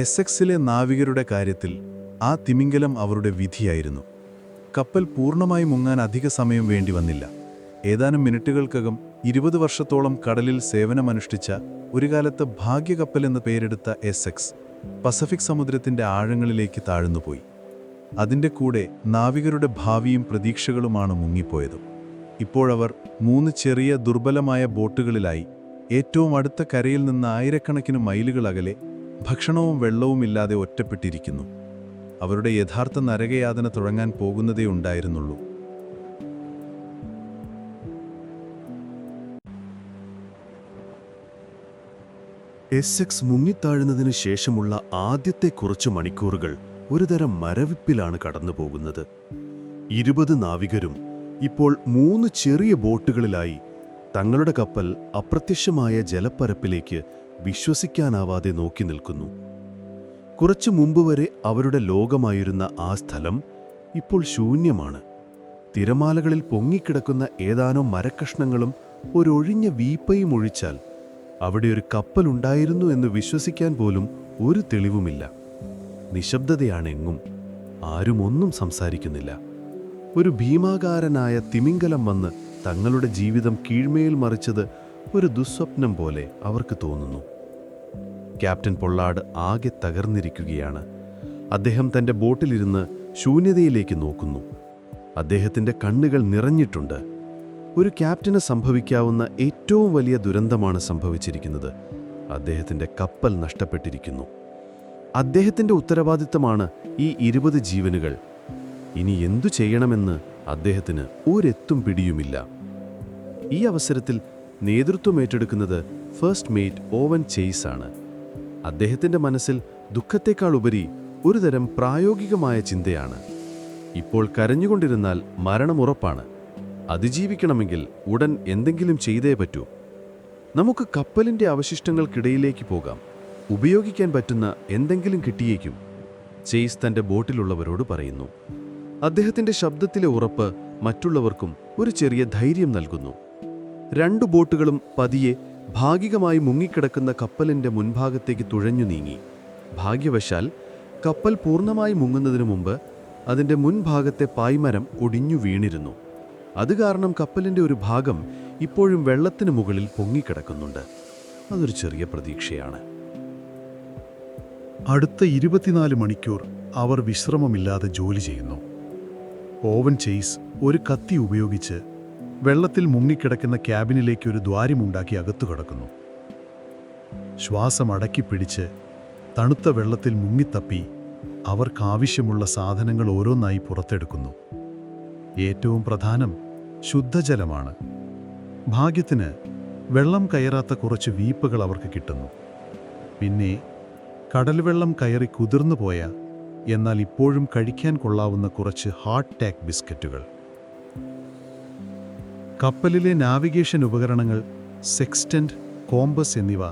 എസ്സെക്സിലെ നാവികരുടെ കാര്യത്തിൽ ആ തിമിംഗലം അവരുടെ വിധിയായിരുന്നു. കപ്പൽ പൂർണ്ണമായി മുങ്ങാൻ അധിക സമയം വേണ്ടി വന്നില്ല. ഏതാനും മിനിറ്റുകൾക്കകം 20 വർഷത്തോളം കടലിൽ സേവനമനുഷ്ഠിച്ച ഒരു കാലത്ത് ഭാഗ്യകപ്പൽ എന്ന് പേരെടുത്ത എസ്സെക്സ് പസഫിക് സമുദ്രത്തിൻ്റെ ആഴങ്ങളിലേക്ക് താഴ്ന്നുപോയി. അതിൻ്റെ കൂടെ നാവികരുടെ ഭാവിയും പ്രതീക്ഷകളുമാണ് മുങ്ങിപ്പോയത്. ഇപ്പോഴവർ 3 ചെറിയ ദുർബലമായ ബോട്ടുകളിലായി ഏറ്റവും അടുത്ത കരയിൽ നിന്ന് ആയിരക്കണക്കിന് മൈലുകൾ അകലെ ഭക്ഷണവും വെള്ളവുമില്ലാതെ ഒറ്റപ്പെട്ടിരിക്കുന്നു. അവരുടെ യഥാർത്ഥ നരകയാതന തുടങ്ങാൻ പോകുന്നതേ ഉണ്ടായിരുന്നുള്ളൂ. എസ്സെക്സ് മുങ്ങിത്താഴുന്നതിന് ശേഷമുള്ള ആദ്യത്തെ കുറച്ചു മണിക്കൂറുകൾ ഒരുതരം മരവിപ്പിലാണ് കടന്നുപോകുന്നത്. 20 നാവികരും ഇപ്പോൾ 3 ചെറിയ ബോട്ടുകളിലായി തങ്ങളുടെ കപ്പൽ അപ്രത്യക്ഷമായ ജലപ്പരപ്പിലേക്ക് വിശ്വസിക്കാനാവാതെ നോക്കി നിൽക്കുന്നു. കുറച്ചു മുമ്പ് വരെ അവരുടെ ലോകമായിരുന്ന ആ സ്ഥലം ഇപ്പോൾ ശൂന്യമാണ്. തിരമാലകളിൽ പൊങ്ങിക്കിടക്കുന്ന ഏതാനും മരക്കഷ്ണങ്ങളും ഒരൊഴിഞ്ഞ വീപ്പയും ഒഴിച്ചാൽ അവിടെ ഒരു കപ്പലുണ്ടായിരുന്നു എന്ന് വിശ്വസിക്കാൻ പോലും ഒരു തെളിവുമില്ല. നിശബ്ദതയാണെങ്ങും. ആരും ഒന്നും സംസാരിക്കുന്നില്ല. ഒരു ഭീമാകാരനായ തിമിംഗലം വന്ന് തങ്ങളുടെ ജീവിതം കീഴ്മേൽ മറിച്ചത് ഒരു ദുസ്വപ്നം പോലെ അവർക്ക് തോന്നുന്നു. ക്യാപ്റ്റൻ പൊള്ളാർഡ് ആകെ തകർന്നിരിക്കുകയാണ്. അദ്ദേഹം തൻ്റെ ബോട്ടിലിരുന്ന് ശൂന്യതയിലേക്ക് നോക്കുന്നു. അദ്ദേഹത്തിൻ്റെ കണ്ണുകൾ നിറഞ്ഞിട്ടുണ്ട്. ഒരു ക്യാപ്റ്റന് സംഭവിക്കാവുന്ന ഏറ്റവും വലിയ ദുരന്തമാണ് സംഭവിച്ചിരിക്കുന്നത്. അദ്ദേഹത്തിൻ്റെ കപ്പൽ നഷ്ടപ്പെട്ടിരിക്കുന്നു. അദ്ദേഹത്തിൻ്റെ ഉത്തരവാദിത്തമാണ് ഈ 20 ജീവനുകൾ. ഇനി എന്തു ചെയ്യണമെന്ന് അദ്ദേഹത്തിന് ഒരെത്തും പിടിയുമില്ല. ഈ അവസരത്തിൽ നേതൃത്വം ഏറ്റെടുക്കുന്നത് ഫസ്റ്റ് മേറ്റ് ഓവൻ ചേസ് ആണ്. അദ്ദേഹത്തിൻ്റെ മനസ്സിൽ ദുഃഖത്തേക്കാൾ ഉപരി ഒരുതരം പ്രായോഗികമായ ചിന്തയാണ്. ഇപ്പോൾ കരഞ്ഞുകൊണ്ടിരുന്നാൽ മരണമുറപ്പാണ്. അതിജീവിക്കണമെങ്കിൽ ഉടൻ എന്തെങ്കിലും ചെയ്തേ പറ്റൂ. നമുക്ക് കപ്പലിൻ്റെ അവശിഷ്ടങ്ങൾക്കിടയിലേക്ക് പോകാം. ഉപയോഗിക്കാൻ പറ്റുന്ന എന്തെങ്കിലും കിട്ടിയേക്കും, ചേസ് തൻ്റെ ബോട്ടിലുള്ളവരോട് പറയുന്നു. അദ്ദേഹത്തിൻ്റെ ശബ്ദത്തിലെ ഉറപ്പ് മറ്റുള്ളവർക്കും ഒരു ചെറിയ ധൈര്യം നൽകുന്നു. 2 ബോട്ടുകളും പതിയെ ഭാഗികമായി മുങ്ങിക്കിടക്കുന്ന കപ്പലിൻ്റെ മുൻഭാഗത്തേക്ക് തുഴഞ്ഞു നീങ്ങി. ഭാഗ്യവശാൽ കപ്പൽ പൂർണ്ണമായി മുങ്ങുന്നതിനു മുമ്പ് അതിൻ്റെ മുൻഭാഗത്തെ പായ്മരം ഒടിഞ്ഞു വീണിരുന്നു. അത് കാരണം കപ്പലിൻ്റെ ഒരു ഭാഗം ഇപ്പോഴും വെള്ളത്തിന് മുകളിൽ പൊങ്ങിക്കിടക്കുന്നുണ്ട്. അതൊരു ചെറിയ പ്രതീക്ഷയാണ്. അടുത്ത 24 മണിക്കൂർ അവർ വിശ്രമമില്ലാതെ ജോലി ചെയ്യുന്നു. ഓവൻ ചേസ് ഒരു കത്തി ഉപയോഗിച്ച് വെള്ളത്തിൽ മുങ്ങിക്കിടക്കുന്ന ക്യാബിനിലേക്ക് ഒരു ദ്വാരമുണ്ടാക്കി അകത്തു കടക്കുന്നു. ശ്വാസം അടക്കിപ്പിടിച്ച് തണുത്ത വെള്ളത്തിൽ മുങ്ങിത്തപ്പി അവർക്കാവശ്യമുള്ള സാധനങ്ങൾ ഓരോന്നായി പുറത്തെടുക്കുന്നു. ഏറ്റവും പ്രധാനം ശുദ്ധജലമാണ്. ഭാഗ്യത്തിന് വെള്ളം കയറാത്ത കുറച്ച് വീപ്പകൾ അവർക്ക് കിട്ടുന്നു. പിന്നെ കടൽവെള്ളം കയറി കുതിർന്നു പോയ എന്നാൽ ഇപ്പോഴും കഴിക്കാൻ കൊള്ളാവുന്ന കുറച്ച് ഹാർഡ് ടാക്ക് ബിസ്ക്കറ്റുകൾ. കപ്പലിലെ നാവിഗേഷൻ ഉപകരണങ്ങൾ, സെക്സ്റ്റന്റ്, കോമ്പസ് എന്നിവ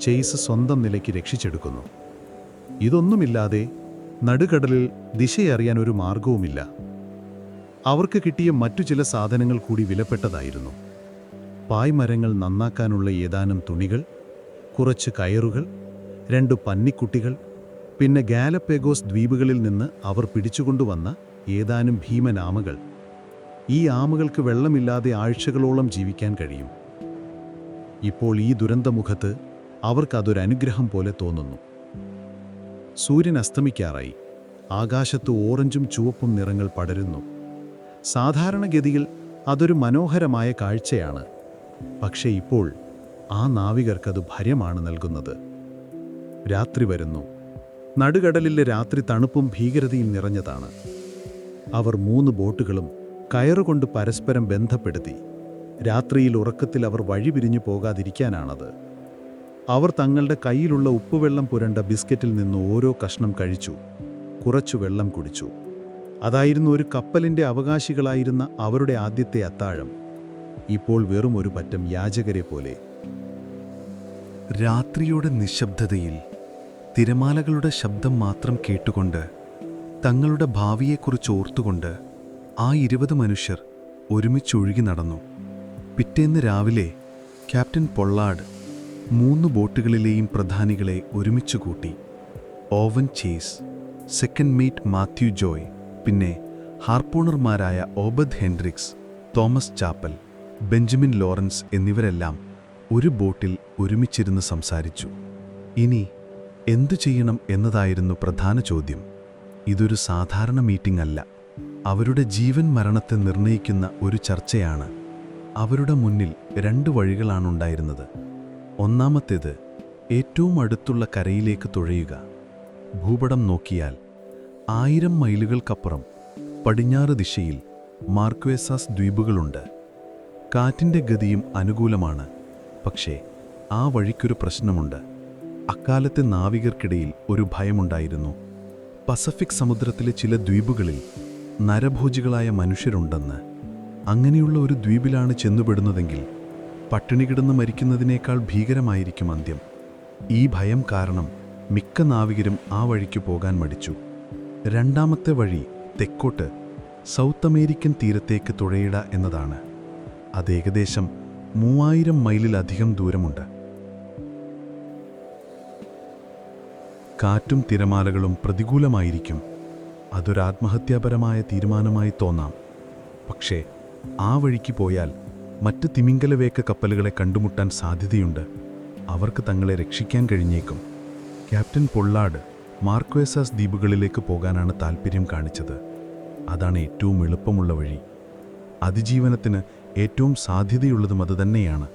ചേസ് സ്വന്തം നിലയ്ക്ക് രക്ഷിച്ചെടുക്കുന്നു. ഇതൊന്നുമില്ലാതെ നടുകടലിൽ ദിശയറിയാൻ ഒരു മാർഗവുമില്ല. അവർക്ക് കിട്ടിയ മറ്റു ചില സാധനങ്ങൾ കൂടി വിലപ്പെട്ടതായിരുന്നു. പായ്മരങ്ങൾ നന്നാക്കാനുള്ള ഏതാനും തുണികൾ, കുറച്ച് കയറുകൾ, 2 പന്നിക്കുട്ടികൾ, പിന്നെ ഗാലപ്പേഗോസ് ദ്വീപുകളിൽ നിന്ന് അവർ പിടിച്ചുകൊണ്ടുവന്ന ഏതാനും ഭീമനാമകൾ. ഈ ആമകൾക്ക് വെള്ളമില്ലാതെ ആഴ്ചകളോളം ജീവിക്കാൻ കഴിയും. ഇപ്പോൾ ഈ ദുരന്തമുഖത്ത് അവർക്കതൊരനുഗ്രഹം പോലെ തോന്നുന്നു. സൂര്യൻ അസ്തമിക്കാറായി. ആകാശത്ത് ഓറഞ്ചും ചുവപ്പും നിറങ്ങൾ പടരുന്നു. സാധാരണഗതിയിൽ അതൊരു മനോഹരമായ കാഴ്ചയാണ്. പക്ഷേ ഇപ്പോൾ ആ നാവികർക്കത് ഭയമാണ് നൽകുന്നത്. രാത്രി വരുന്നു. നടുകടലിലെ രാത്രി തണുപ്പും ഭീകരതയും നിറഞ്ഞതാണ്. അവർ 3 ബോട്ടുകളും കയറുകൊണ്ട് പരസ്പരം ബന്ധപ്പെടുത്തി. രാത്രിയിൽ ഉറക്കത്തിൽ അവർ വഴിപിരിഞ്ഞു പോകാതിരിക്കാനാണത്. അവർ തങ്ങളുടെ കയ്യിലുള്ള ഉപ്പുവെള്ളം പുരണ്ട ബിസ്ക്കറ്റിൽ നിന്ന് ഓരോ കഷ്ണം കഴിച്ചു. കുറച്ചു വെള്ളം കുടിച്ചു. അതായിരുന്നു ഒരു കപ്പലിൻ്റെ അവകാശികളായിരുന്ന അവരുടെ ആദ്യത്തെ അത്താഴം. ഇപ്പോൾ വെറും ഒരു പറ്റം യാചകരെ പോലെ. രാത്രിയുടെ നിശബ്ദതയിൽ തിരമാലകളുടെ ശബ്ദം മാത്രം കേട്ടുകൊണ്ട്, തങ്ങളുടെ ഭാവിയെക്കുറിച്ച് ഓർത്തുകൊണ്ട് ആ 20 മനുഷ്യർ ഒരുമിച്ചൊഴുകി നടന്നു. പിറ്റേന്ന് രാവിലെ ക്യാപ്റ്റൻ പൊള്ളാർഡ് 3 ബോട്ടുകളിലെയും പ്രധാനികളെ ഒരുമിച്ച് കൂട്ടി. Owen Chase, second mate Matthew Joy, പിന്നെ ഹാർപ്പൂണർമാരായ Obed Hendricks, Thomas Chappel, Benjamin Lawrence എന്നിവരെല്ലാം ഒരു ബോട്ടിൽ ഒരുമിച്ചിരുന്ന് സംസാരിച്ചു. ഇനി എന്തു ചെയ്യണം എന്നതായിരുന്നു പ്രധാന ചോദ്യം. ഇതൊരു സാധാരണ മീറ്റിംഗ് അല്ല. അവരുടെ ജീവൻ മരണത്തെ നിർണയിക്കുന്ന ഒരു ചർച്ചയാണ്. അവരുടെ മുന്നിൽ 2 വഴികളാണുണ്ടായിരുന്നത്. ഒന്നാമത്തേത് ഏറ്റവും അടുത്തുള്ള കരയിലേക്ക് തുഴയുക. ഭൂപടം നോക്കിയാൽ 1000 മൈലുകൾക്കപ്പുറം പടിഞ്ഞാറ് ദിശയിൽ മാർക്വേസാസ് ദ്വീപുകളുണ്ട്. കാറ്റിൻ്റെ ഗതിയും അനുകൂലമാണ്. പക്ഷേ ആ വഴിക്കൊരു പ്രശ്നമുണ്ട്. അക്കാലത്തെ നാവികർക്കിടയിൽ ഒരു ഭയമുണ്ടായിരുന്നു. പസഫിക് സമുദ്രത്തിലെ ചില ദ്വീപുകളിൽ നരഭോജികളായ മനുഷ്യരുണ്ടെന്ന്. അങ്ങനെയുള്ള ഒരു ദ്വീപിലാണ് ചെന്നുപെടുന്നതെങ്കിൽ പട്ടിണി കിടന്ന് മരിക്കുന്നതിനേക്കാൾ ഭീകരമായിരിക്കും അന്ത്യം. ഈ ഭയം കാരണം മിക്ക നാവികരും ആ വഴിക്ക് പോകാൻ മടിച്ചു. രണ്ടാമത്തെ വഴി തെക്കോട്ട് സൗത്ത് അമേരിക്കൻ തീരത്തേക്ക് തുഴയിട എന്നതാണ്. അത് ഏകദേശം 3000 മൈലിലധികം ദൂരമുണ്ട്. കാറ്റും തിരമാലകളും പ്രതികൂലമായിരിക്കും. അതൊരാത്മഹത്യാപരമായ തീരുമാനമായി തോന്നാം. പക്ഷേ ആ വഴിക്ക് പോയാൽ മറ്റ് തിമിംഗലവേക്ക കപ്പലുകളെ കണ്ടുമുട്ടാൻ സാധ്യതയുണ്ട്. അവർക്ക് തങ്ങളെ രക്ഷിക്കാൻ കഴിഞ്ഞേക്കും. ക്യാപ്റ്റൻ പൊള്ളാർഡ് മാർക്വേസാസ് ദ്വീപുകളിലേക്ക് പോകാനാണ് താൽപ്പര്യം കാണിച്ചത്. അതാണ് ഏറ്റവും എളുപ്പമുള്ള വഴി. അതിജീവനത്തിന് ഏറ്റവും സാധ്യതയുള്ളതും അതുതന്നെയാണ്.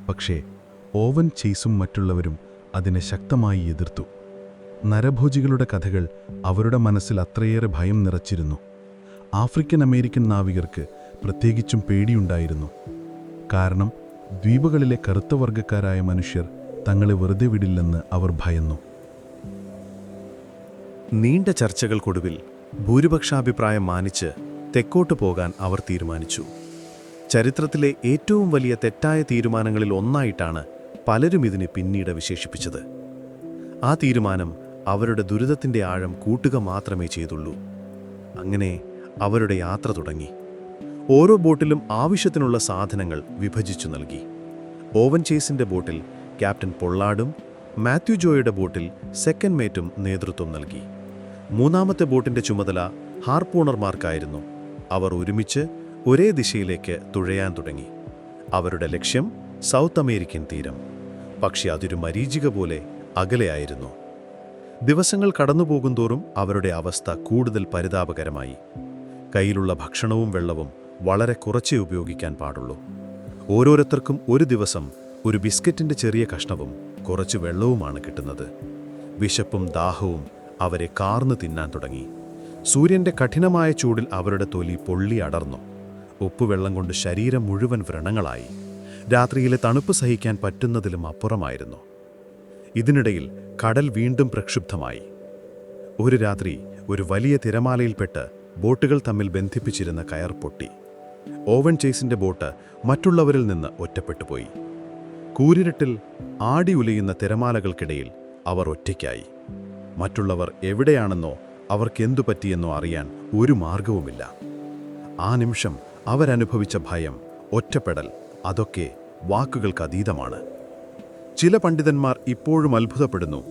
പക്ഷേ ഓവൻ ചേസും മറ്റുള്ളവരും അതിനെ ശക്തമായി എതിർത്തു. നരഭോജികളുടെ കഥകൾ അവരുടെ മനസ്സിൽ അത്രയേറെ ഭയം നിറച്ചിരുന്നു. ആഫ്രിക്കൻ അമേരിക്കൻ നാവികർക്ക് പ്രത്യേകിച്ചും പേടിയുണ്ടായിരുന്നു. കാരണം ദ്വീപുകളിലെ കറുത്ത വർഗ്ഗക്കാരായ മനുഷ്യർ തങ്ങളെ വെറുതെ വിടില്ലെന്ന് അവർ ഭയന്നു. നീണ്ട ചർച്ചകൾക്കൊടുവിൽ ഭൂരിപക്ഷാഭിപ്രായം മാനിച്ച് തെക്കോട്ട് പോകാൻ അവർ തീരുമാനിച്ചു. ചരിത്രത്തിലെ ഏറ്റവും വലിയ തെറ്റായ തീരുമാനങ്ങളിൽ ഒന്നായിട്ടാണ് പലരും ഇതിനെ പിന്നീട് വിശേഷിപ്പിച്ചത്. ആ തീരുമാനം അവരുടെ ദുരിതത്തിൻ്റെ ആഴം കൂട്ടുക മാത്രമേ ചെയ്തുള്ളൂ. അങ്ങനെ അവരുടെ യാത്ര തുടങ്ങി. ഓരോ ബോട്ടിലും ആവശ്യത്തിനുള്ള സാധനങ്ങൾ വിഭജിച്ചു നൽകി. ഓവൻ ചേസിൻ്റെ ബോട്ടിൽ ക്യാപ്റ്റൻ പൊള്ളാർഡും മാത്യു ജോയുടെ ബോട്ടിൽ സെക്കൻഡ് മേറ്റും നേതൃത്വം നൽകി. മൂന്നാമത്തെ ബോട്ടിൻ്റെ ചുമതല ഹാർപ്പൂണർമാർക്കായിരുന്നു. അവർ ഒരുമിച്ച് ഒരേ ദിശയിലേക്ക് തുഴയാൻ തുടങ്ങി. അവരുടെ ലക്ഷ്യം സൗത്ത് അമേരിക്കൻ തീരം. പക്ഷേ അതൊരു മരീചിക പോലെ അകലെയായിരുന്നു. ദിവസങ്ങൾ കടന്നുപോകുന്തോറും അവരുടെ അവസ്ഥ കൂടുതൽ പരിതാപകരമായി. കയ്യിലുള്ള ഭക്ഷണവും വെള്ളവും വളരെ കുറച്ചേ ഉപയോഗിക്കാൻ പാടുള്ളൂ. ഓരോരുത്തർക്കും ഒരു ദിവസം ഒരു ബിസ്ക്കറ്റിൻ്റെ ചെറിയ കഷ്ണവും കുറച്ച് വെള്ളവുമാണ് കിട്ടുന്നത്. വിശപ്പും ദാഹവും അവരെ കാർന്നു തിന്നാൻ തുടങ്ങി. സൂര്യൻ്റെ കഠിനമായ ചൂടിൽ അവരുടെ തൊലി പൊള്ളി അടർന്നു. ഉപ്പുവെള്ളം കൊണ്ട് ശരീരം മുഴുവൻ വ്രണങ്ങളായി. രാത്രിയിലെ തണുപ്പ് സഹിക്കാൻ പറ്റുന്നതിലും അപ്പുറമായിരുന്നു. ഇതിനിടയിൽ കടൽ വീണ്ടും പ്രക്ഷുബ്ധമായി. ഒരു രാത്രി ഒരു വലിയ തിരമാലയിൽപ്പെട്ട് ബോട്ടുകൾ തമ്മിൽ ബന്ധിപ്പിച്ചിരുന്ന കയർ പൊട്ടി. ഓവൻ ചേസിൻ്റെ ബോട്ട് മറ്റുള്ളവരിൽ നിന്ന് ഒറ്റപ്പെട്ടുപോയി. കൂരിരുട്ടിൽ ആടി ഉലയുന്ന തിരമാലകൾക്കിടയിൽ അവർ ഒറ്റയ്ക്കായി. മറ്റുള്ളവർ എവിടെയാണെന്നോ അവർക്കെന്തു പറ്റിയെന്നോ അറിയാൻ ഒരു മാർഗവുമില്ല. ആ നിമിഷം അവരനുഭവിച്ച ഭയം, ഒറ്റപ്പെടൽ, അതൊക്കെ വാക്കുകൾക്കതീതമാണ്. ചില പണ്ഡിതന്മാർ ഇപ്പോഴും അത്ഭുതപ്പെടുന്നു.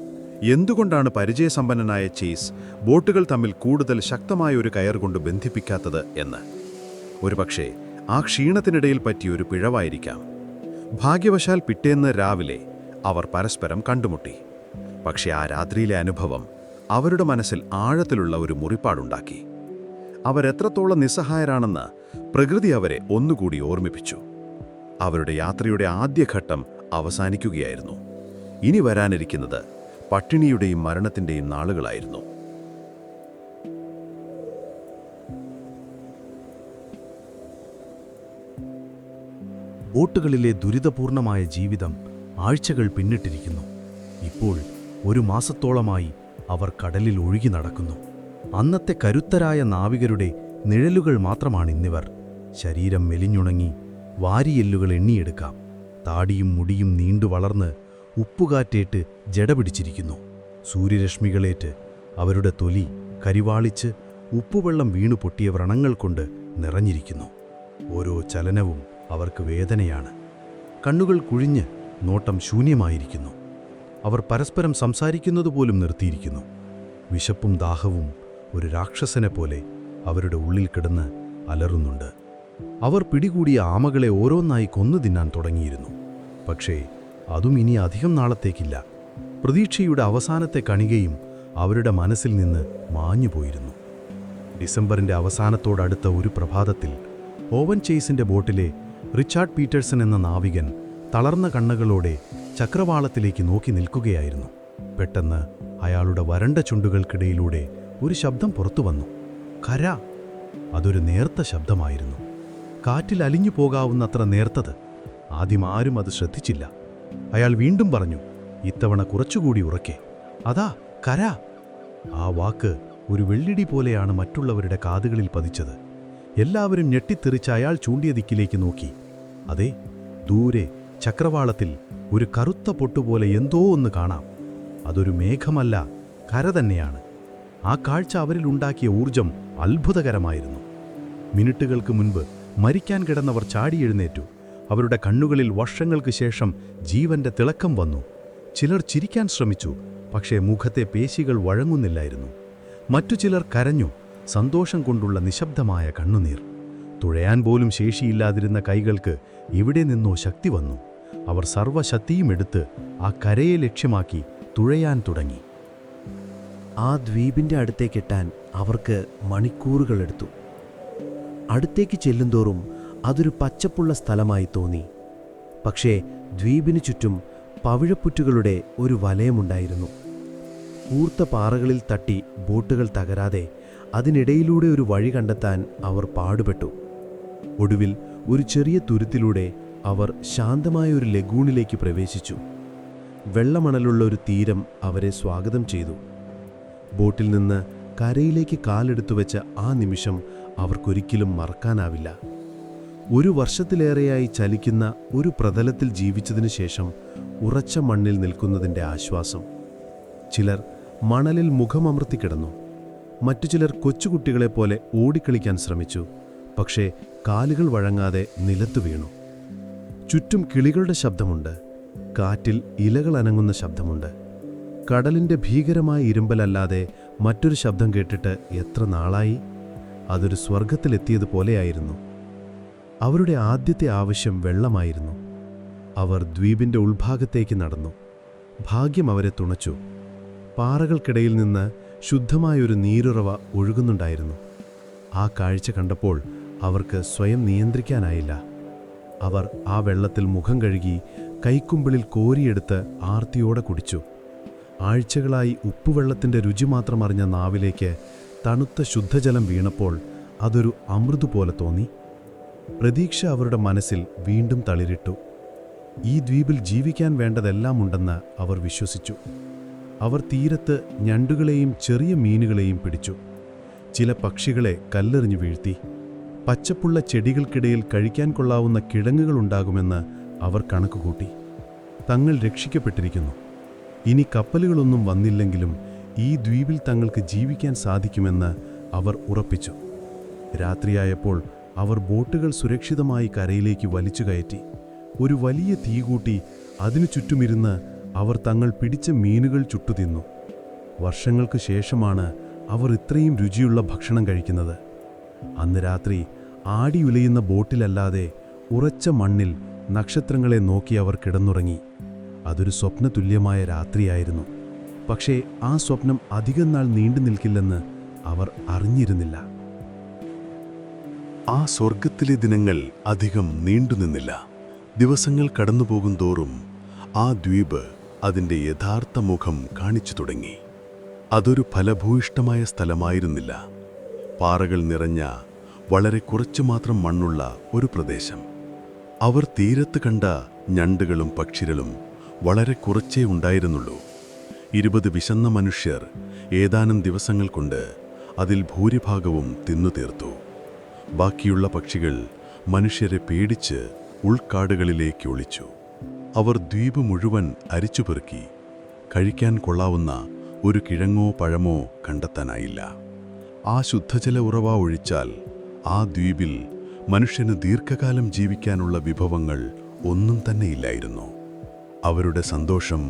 എന്തുകൊണ്ടാണ് പരിചയസമ്പന്നനായ ചേസ് ബോട്ടുകൾ തമ്മിൽ കൂടുതൽ ശക്തമായ ഒരു കയർ കൊണ്ട് ബന്ധിപ്പിക്കാത്തത് എന്ന്. ഒരുപക്ഷേ ആ ക്ഷീണത്തിനിടയിൽ പറ്റിയൊരു പിഴവായിരിക്കാം. ഭാഗ്യവശാൽ പിറ്റേന്ന് രാവിലെ അവർ പരസ്പരം കണ്ടുമുട്ടി. പക്ഷേ ആ രാത്രിയിലെ അനുഭവം അവരുടെ മനസ്സിൽ ആഴത്തിലുള്ള ഒരു മുറിപ്പാടുണ്ടാക്കി. അവരെത്രത്തോളം നിസ്സഹായരാണെന്ന് പ്രകൃതി അവരെ ഒന്നുകൂടി ഓർമ്മിപ്പിച്ചു. അവരുടെ യാത്രയുടെ ആദ്യഘട്ടം അവസാനിക്കുകയായിരുന്നു. ഇനി വരാനിരിക്കുന്നത് പട്ടിണിയുടെയും മരണത്തിൻ്റെയും നാളുകളായിരുന്നു. ബോട്ടുകളിലെ ദുരിതപൂർണമായ ജീവിതം ആഴ്ചകൾ പിന്നിട്ടിരിക്കുന്നു. ഇപ്പോൾ 1 മാസത്തോളമായി അവർ കടലിൽ ഒഴുകി നടക്കുന്നു. അന്നത്തെ കരുത്തരായ നാവികരുടെ നിഴലുകൾ മാത്രമാണിന്നിവർ. ശരീരം മെലിഞ്ഞുണങ്ങി വാരിയെല്ലുകൾ എണ്ണിയെടുക്കാം. താടിയും മുടിയും നീണ്ടു വളർന്ന് ഉപ്പുകാറ്റേറ്റ് ജടപിടിച്ചിരിക്കുന്നു. സൂര്യരശ്മികളേറ്റ് അവരുടെ തൊലി കരിവാളിച്ച് ഉപ്പുവെള്ളം വീണു പൊട്ടിയ വ്രണങ്ങൾ കൊണ്ട് നിറഞ്ഞിരിക്കുന്നു. ഓരോ ചലനവും അവർക്ക് വേദനയാണ്. കണ്ണുകൾ കുഴിഞ്ഞ് നോട്ടം ശൂന്യമായിരിക്കുന്നു. അവർ പരസ്പരം സംസാരിക്കുന്നതുപോലും നിർത്തിയിരിക്കുന്നു. വിശപ്പും ദാഹവും ഒരു രാക്ഷസനെ പോലെ അവരുടെ ഉള്ളിൽ കിടന്ന് അലറുന്നുണ്ട്. അവർ പിടികൂടിയ ആമകളെ ഓരോന്നായി കൊന്നു തിന്നാൻ തുടങ്ങിയിരുന്നു. പക്ഷേ അതും ഇനി അധികം നാളത്തേക്കില്ല. പ്രതീക്ഷയുടെ അവസാനത്തെ കണികയും അവരുടെ മനസ്സിൽ നിന്ന് മാഞ്ഞുപോയിരുന്നു. ഡിസംബറിന്റെ അവസാനത്തോടടുത്ത ഒരു പ്രഭാതത്തിൽ ഓവൻ ചേസിന്റെ ബോട്ടിലെ റിച്ചാർഡ് പീറ്റേഴ്സൺ എന്ന നാവികൻ തളർന്ന കണ്ണുകളോടെ ചക്രവാളത്തിലേക്ക് നോക്കി നിൽക്കുകയായിരുന്നു. പെട്ടെന്ന് അയാളുടെ വരണ്ട ചുണ്ടുകൾക്കിടയിലൂടെ ഒരു ശബ്ദം പുറത്തുവന്നു. കര! അതൊരു നേർത്ത ശബ്ദമായിരുന്നു. കാറ്റിൽ അലിഞ്ഞു പോകാവുന്നത്ര നേർത്തത്. ആദ്യം ആരും അത് ശ്രദ്ധിച്ചില്ല. അയാൾ വീണ്ടും പറഞ്ഞു, ഇത്തവണ കുറച്ചുകൂടി ഉറക്കെ, അതാ കര! ആ വാക്ക് ഒരു വെള്ളിടി പോലെയാണ് മറ്റുള്ളവരുടെ കാതുകളിൽ പതിച്ചത്. എല്ലാവരും ഞെട്ടിത്തെറിച്ച് അയാൾ ചൂണ്ടിയ ദിക്കിലേക്ക് നോക്കി. അതെ, ദൂരെ ചക്രവാളത്തിൽ ഒരു കറുത്ത പൊട്ടുപോലെ എന്തോ ഒന്ന് കാണാം. അതൊരു മേഘമല്ല, കര തന്നെയാണ്. ആ കാഴ്ച അവരിലുണ്ടാക്കിയ ഊർജം അത്ഭുതകരമായിരുന്നു. മിനിറ്റുകൾക്ക് മുൻപ് മരിക്കാൻ കിടന്നവർ ചാടിയെഴുന്നേറ്റു. അവരുടെ കണ്ണുകളിൽ വർഷങ്ങൾക്ക് ശേഷം ജീവന്റെ തിളക്കം വന്നു. ചിലർ ചിരിക്കാൻ ശ്രമിച്ചു, പക്ഷേ മുഖത്തെ പേശികൾ വഴങ്ങുന്നില്ലായിരുന്നു. മറ്റു ചിലർ കരഞ്ഞു, സന്തോഷം കൊണ്ടുള്ള നിശബ്ദമായ കണ്ണുനീർ. തുഴയാൻ പോലും ശേഷിയില്ലാതിരുന്ന കൈകൾക്ക് എവിടെ നിന്നോ ശക്തി വന്നു. അവർ സർവ്വശക്തിയും എടുത്ത് ആ കരയെ ലക്ഷ്യമാക്കി തുഴയാൻ തുടങ്ങി. ആ ദ്വീപിൻ്റെ അടുത്തേക്കെത്താൻ അവർക്ക് മണിക്കൂറുകളെടുത്തു. അടുത്തേക്ക് ചെല്ലുന്തോറും അതൊരു പച്ചപ്പുള്ള സ്ഥലമായി തോന്നി. പക്ഷേ ദ്വീപിനു ചുറ്റും പവിഴപ്പുറ്റുകളുടെ ഒരു വലയമുണ്ടായിരുന്നു. കൂർത്ത പാറകളിൽ തട്ടി ബോട്ടുകൾ തകരാതെ അതിനിടയിലൂടെ ഒരു വഴി കണ്ടെത്താൻ അവർ പാടുപെട്ടു. ഒടുവിൽ ഒരു ചെറിയ തുരുത്തിലൂടെ അവർ ശാന്തമായ ഒരു ലഗൂണിലേക്ക് പ്രവേശിച്ചു. വെള്ളമണലുള്ള ഒരു തീരം അവരെ സ്വാഗതം ചെയ്തു. ബോട്ടിൽ നിന്ന് കരയിലേക്ക് കാലെടുത്തു വെച്ച ആ നിമിഷം അവർക്കൊരിക്കലും മറക്കാനാവില്ല. ഒരു വർഷത്തിലേറെയായി ചലിക്കുന്ന ഒരു പ്രതലത്തിൽ ജീവിച്ചതിനു ശേഷം ഉറച്ച മണ്ണിൽ നിൽക്കുന്നതിൻ്റെ ആശ്വാസം. ചിലർ മണലിൽ മുഖമമർത്തി കിടന്നു. മറ്റു ചിലർ കൊച്ചുകുട്ടികളെപ്പോലെ ഓടിക്കളിക്കാൻ ശ്രമിച്ചു. പക്ഷേ കാലുകൾ വഴങ്ങാതെ നിലത്തു വീണു. ചുറ്റും കിളികളുടെ ശബ്ദമുണ്ട്. കാറ്റിൽ ഇലകൾ അനങ്ങുന്ന ശബ്ദമുണ്ട്. കടലിൻ്റെ ഭീകരമായ ഇരുമ്പലല്ലാതെ മറ്റൊരു ശബ്ദം കേട്ടിട്ട് എത്ര നാളായി? അതൊരു സ്വർഗത്തിലെത്തിയതുപോലെയായിരുന്നു. അവരുടെ ആദ്യത്തെ ആവശ്യം വെള്ളമായിരുന്നു. അവർ ദ്വീപിൻ്റെ ഉൾഭാഗത്തേക്ക് നടന്നു. ഭാഗ്യം അവരെ തുണച്ചു. പാറകൾക്കിടയിൽ നിന്ന് ശുദ്ധമായൊരു നീരുറവ ഒഴുകുന്നുണ്ടായിരുന്നു. ആ കാഴ്ച കണ്ടപ്പോൾ അവർക്ക് സ്വയം നിയന്ത്രിക്കാനായില്ല. അവർ ആ വെള്ളത്തിൽ മുഖം കഴുകി കൈക്കുമ്പിളിൽ കോരിയെടുത്ത് ആർത്തിയോടെ കുടിച്ചു. ആഴ്ചകളായി ഉപ്പുവെള്ളത്തിൻ്റെ രുചി മാത്രം അറിഞ്ഞ നാവിലേക്ക് തണുത്ത ശുദ്ധജലം വീണപ്പോൾ അതൊരു അമൃതുപോലെ തോന്നി. പ്രതീക്ഷ അവരുടെ മനസ്സിൽ വീണ്ടും തളിരിട്ടു. ഈ ദ്വീപിൽ ജീവിക്കാൻ വേണ്ടതെല്ലാം ഉണ്ടെന്ന് അവർ വിശ്വസിച്ചു. അവർ തീരത്ത് ഞണ്ടുകളെയും ചെറിയ മീനുകളെയും പിടിച്ചു. ചില പക്ഷികളെ കല്ലെറിഞ്ഞു വീഴ്ത്തി. പച്ചപ്പുള്ള ചെടികൾക്കിടയിൽ കഴിക്കാൻ കൊള്ളാവുന്ന കിഴങ്ങുകളുണ്ടാകുമെന്ന് അവർ കണക്കുകൂട്ടി. തങ്ങൾ രക്ഷിക്കപ്പെട്ടിരിക്കുന്നു. ഇനി കപ്പലുകളൊന്നും വന്നില്ലെങ്കിലും ഈ ദ്വീപിൽ തങ്ങൾക്ക് ജീവിക്കാൻ സാധിക്കുമെന്ന് അവർ ഉറപ്പിച്ചു. രാത്രിയായപ്പോൾ അവർ ബോട്ടുകൾ സുരക്ഷിതമായി കരയിലേക്ക് വലിച്ചു കയറ്റി. ഒരു വലിയ തീ കൂട്ടി അതിനു ചുറ്റുമിരുന്ന് അവർ തങ്ങൾ പിടിച്ച മീനുകൾ ചുട്ടുതിന്നു. വർഷങ്ങൾക്ക് ശേഷമാണ് അവർ ഇത്രയും രുചിയുള്ള ഭക്ഷണം കഴിക്കുന്നത്. അന്ന് രാത്രി ആടിയുലയുന്ന ബോട്ടിലല്ലാതെ ഉറച്ച മണ്ണിൽ നക്ഷത്രങ്ങളെ നോക്കി അവർ കിടന്നുറങ്ങി. അതൊരു സ്വപ്നതുല്യമായ രാത്രിയായിരുന്നു. പക്ഷേ ആ സ്വപ്നം അധികം നാൾ നീണ്ടു നിൽക്കില്ലെന്ന് അവർ അറിഞ്ഞിരുന്നില്ല. ആ സ്വർഗത്തിലെ ദിനങ്ങൾ അധികം നീണ്ടുനിന്നില്ല. ദിവസങ്ങൾ കടന്നുപോകും തോറും ആ ദ്വീപ് അതിൻ്റെ യഥാർത്ഥ മുഖം കാണിച്ചു തുടങ്ങി. അതൊരു ഫലഭൂയിഷ്ടമായ സ്ഥലമായിരുന്നില്ല. പാറകൾ നിറഞ്ഞ വളരെ കുറച്ചു മാത്രം മണ്ണുള്ള ഒരു പ്രദേശം. അവർ തീരത്ത് കണ്ട ഞണ്ടുകളും പക്ഷികളും വളരെ കുറച്ചേ ഉണ്ടായിരുന്നുള്ളൂ. 20 വിശന്ന മനുഷ്യർ ഏതാനും ദിവസങ്ങൾ കൊണ്ട് അതിൽ ഭൂരിഭാഗവും തിന്നു തീർത്തു. ബാക്കിയുള്ള പക്ഷികൾ മനുഷ്യരെ പേടിച്ച് ഉൾക്കാടുകളിലേക്ക് ഒളിച്ചു. അവർ ദ്വീപ് മുഴുവൻ അരിച്ചുപെറുക്കി. കഴിക്കാൻ കൊള്ളാവുന്ന ഒരു കിഴങ്ങോ പഴമോ കണ്ടെത്താനായില്ല. ആ ശുദ്ധജല ഉറവ ഒഴിച്ചാൽ ആ ദ്വീപിൽ മനുഷ്യന് ദീർഘകാലം ജീവിക്കാനുള്ള വിഭവങ്ങൾ ഒന്നും തന്നെ ഇല്ലായിരുന്നു. അവരുടെ സന്തോഷം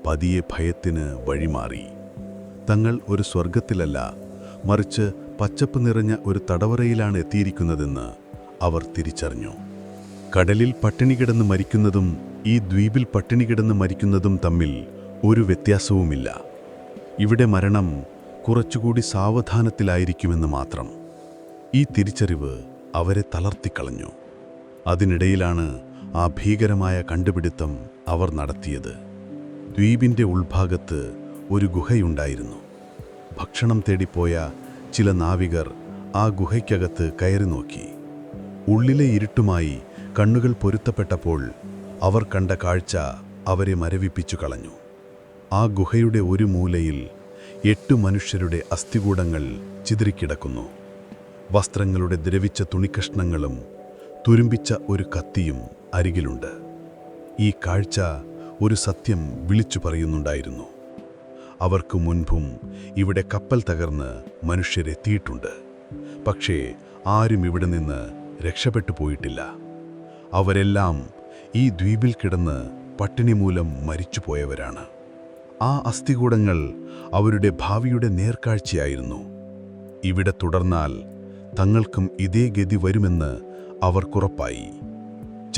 പതിയെ ഭയത്തിന് വഴിമാറി. തങ്ങൾ ഒരു സ്വർഗത്തിലല്ല, മറിച്ച് പച്ചപ്പ് നിറഞ്ഞ ഒരു തടവറയിലാണ് എത്തിയിരിക്കുന്നതെന്ന് അവർ തിരിച്ചറിഞ്ഞു. കടലിൽ പട്ടിണി കിടന്ന് മരിക്കുന്നതും ഈ ദ്വീപിൽ പട്ടിണി കിടന്ന് മരിക്കുന്നതും തമ്മിൽ ഒരു വ്യത്യാസവുമില്ല. ഇവിടെ മരണം കുറച്ചുകൂടി സാവധാനത്തിലായിരിക്കുമെന്ന് മാത്രം. ഈ തിരിച്ചറിവ് അവരെ തളർത്തിക്കളഞ്ഞു. അതിനിടയിലാണ് ആ ഭീകരമായ കണ്ടുപിടുത്തം അവർ നടത്തിയത്. ദ്വീപിൻ്റെ ഉൾഭാഗത്ത് ഒരു ഗുഹയുണ്ടായിരുന്നു. ഭക്ഷണം തേടിപ്പോയ ചില നാവികർ ആ ഗുഹയ്ക്കകത്ത് കയറി നോക്കി. ഉള്ളിലെ ഇരുട്ടുമായി കണ്ണുകൾ പൊരുത്തപ്പെട്ടപ്പോൾ അവർ കണ്ട കാഴ്ച അവരെ മരവിപ്പിച്ചു കളഞ്ഞു. ആ ഗുഹയുടെ ഒരു മൂലയിൽ 8 മനുഷ്യരുടെ അസ്ഥികൂടങ്ങൾ ചിതറിക്കിടക്കുന്നു. വസ്ത്രങ്ങളുടെ ദ്രവിച്ച തുണിക്കഷ്ണങ്ങളും തുരുമ്പിച്ച ഒരു കത്തിയും അരികിലുണ്ട്. ഈ കാഴ്ച ഒരു സത്യം വിളിച്ചു പറയുന്നുണ്ടായിരുന്നു. അവർക്ക് മുൻപും ഇവിടെ കപ്പൽ തകർന്ന് മനുഷ്യരെത്തിയിട്ടുണ്ട്. പക്ഷേ ആരും ഇവിടെ നിന്ന് രക്ഷപ്പെട്ടു പോയിട്ടില്ല. അവരെല്ലാം ഈ ദ്വീപിൽ കിടന്ന് പട്ടിണി മൂലം മരിച്ചുപോയവരാണ്. ആ അസ്ഥികൂടങ്ങൾ അവരുടെ ഭാവിയുടെ നേർക്കാഴ്ചയായിരുന്നു. ഇവിടെ തുടർന്നാൽ തങ്ങൾക്കും ഇതേ ഗതി വരുമെന്ന് അവർക്കുറപ്പായി.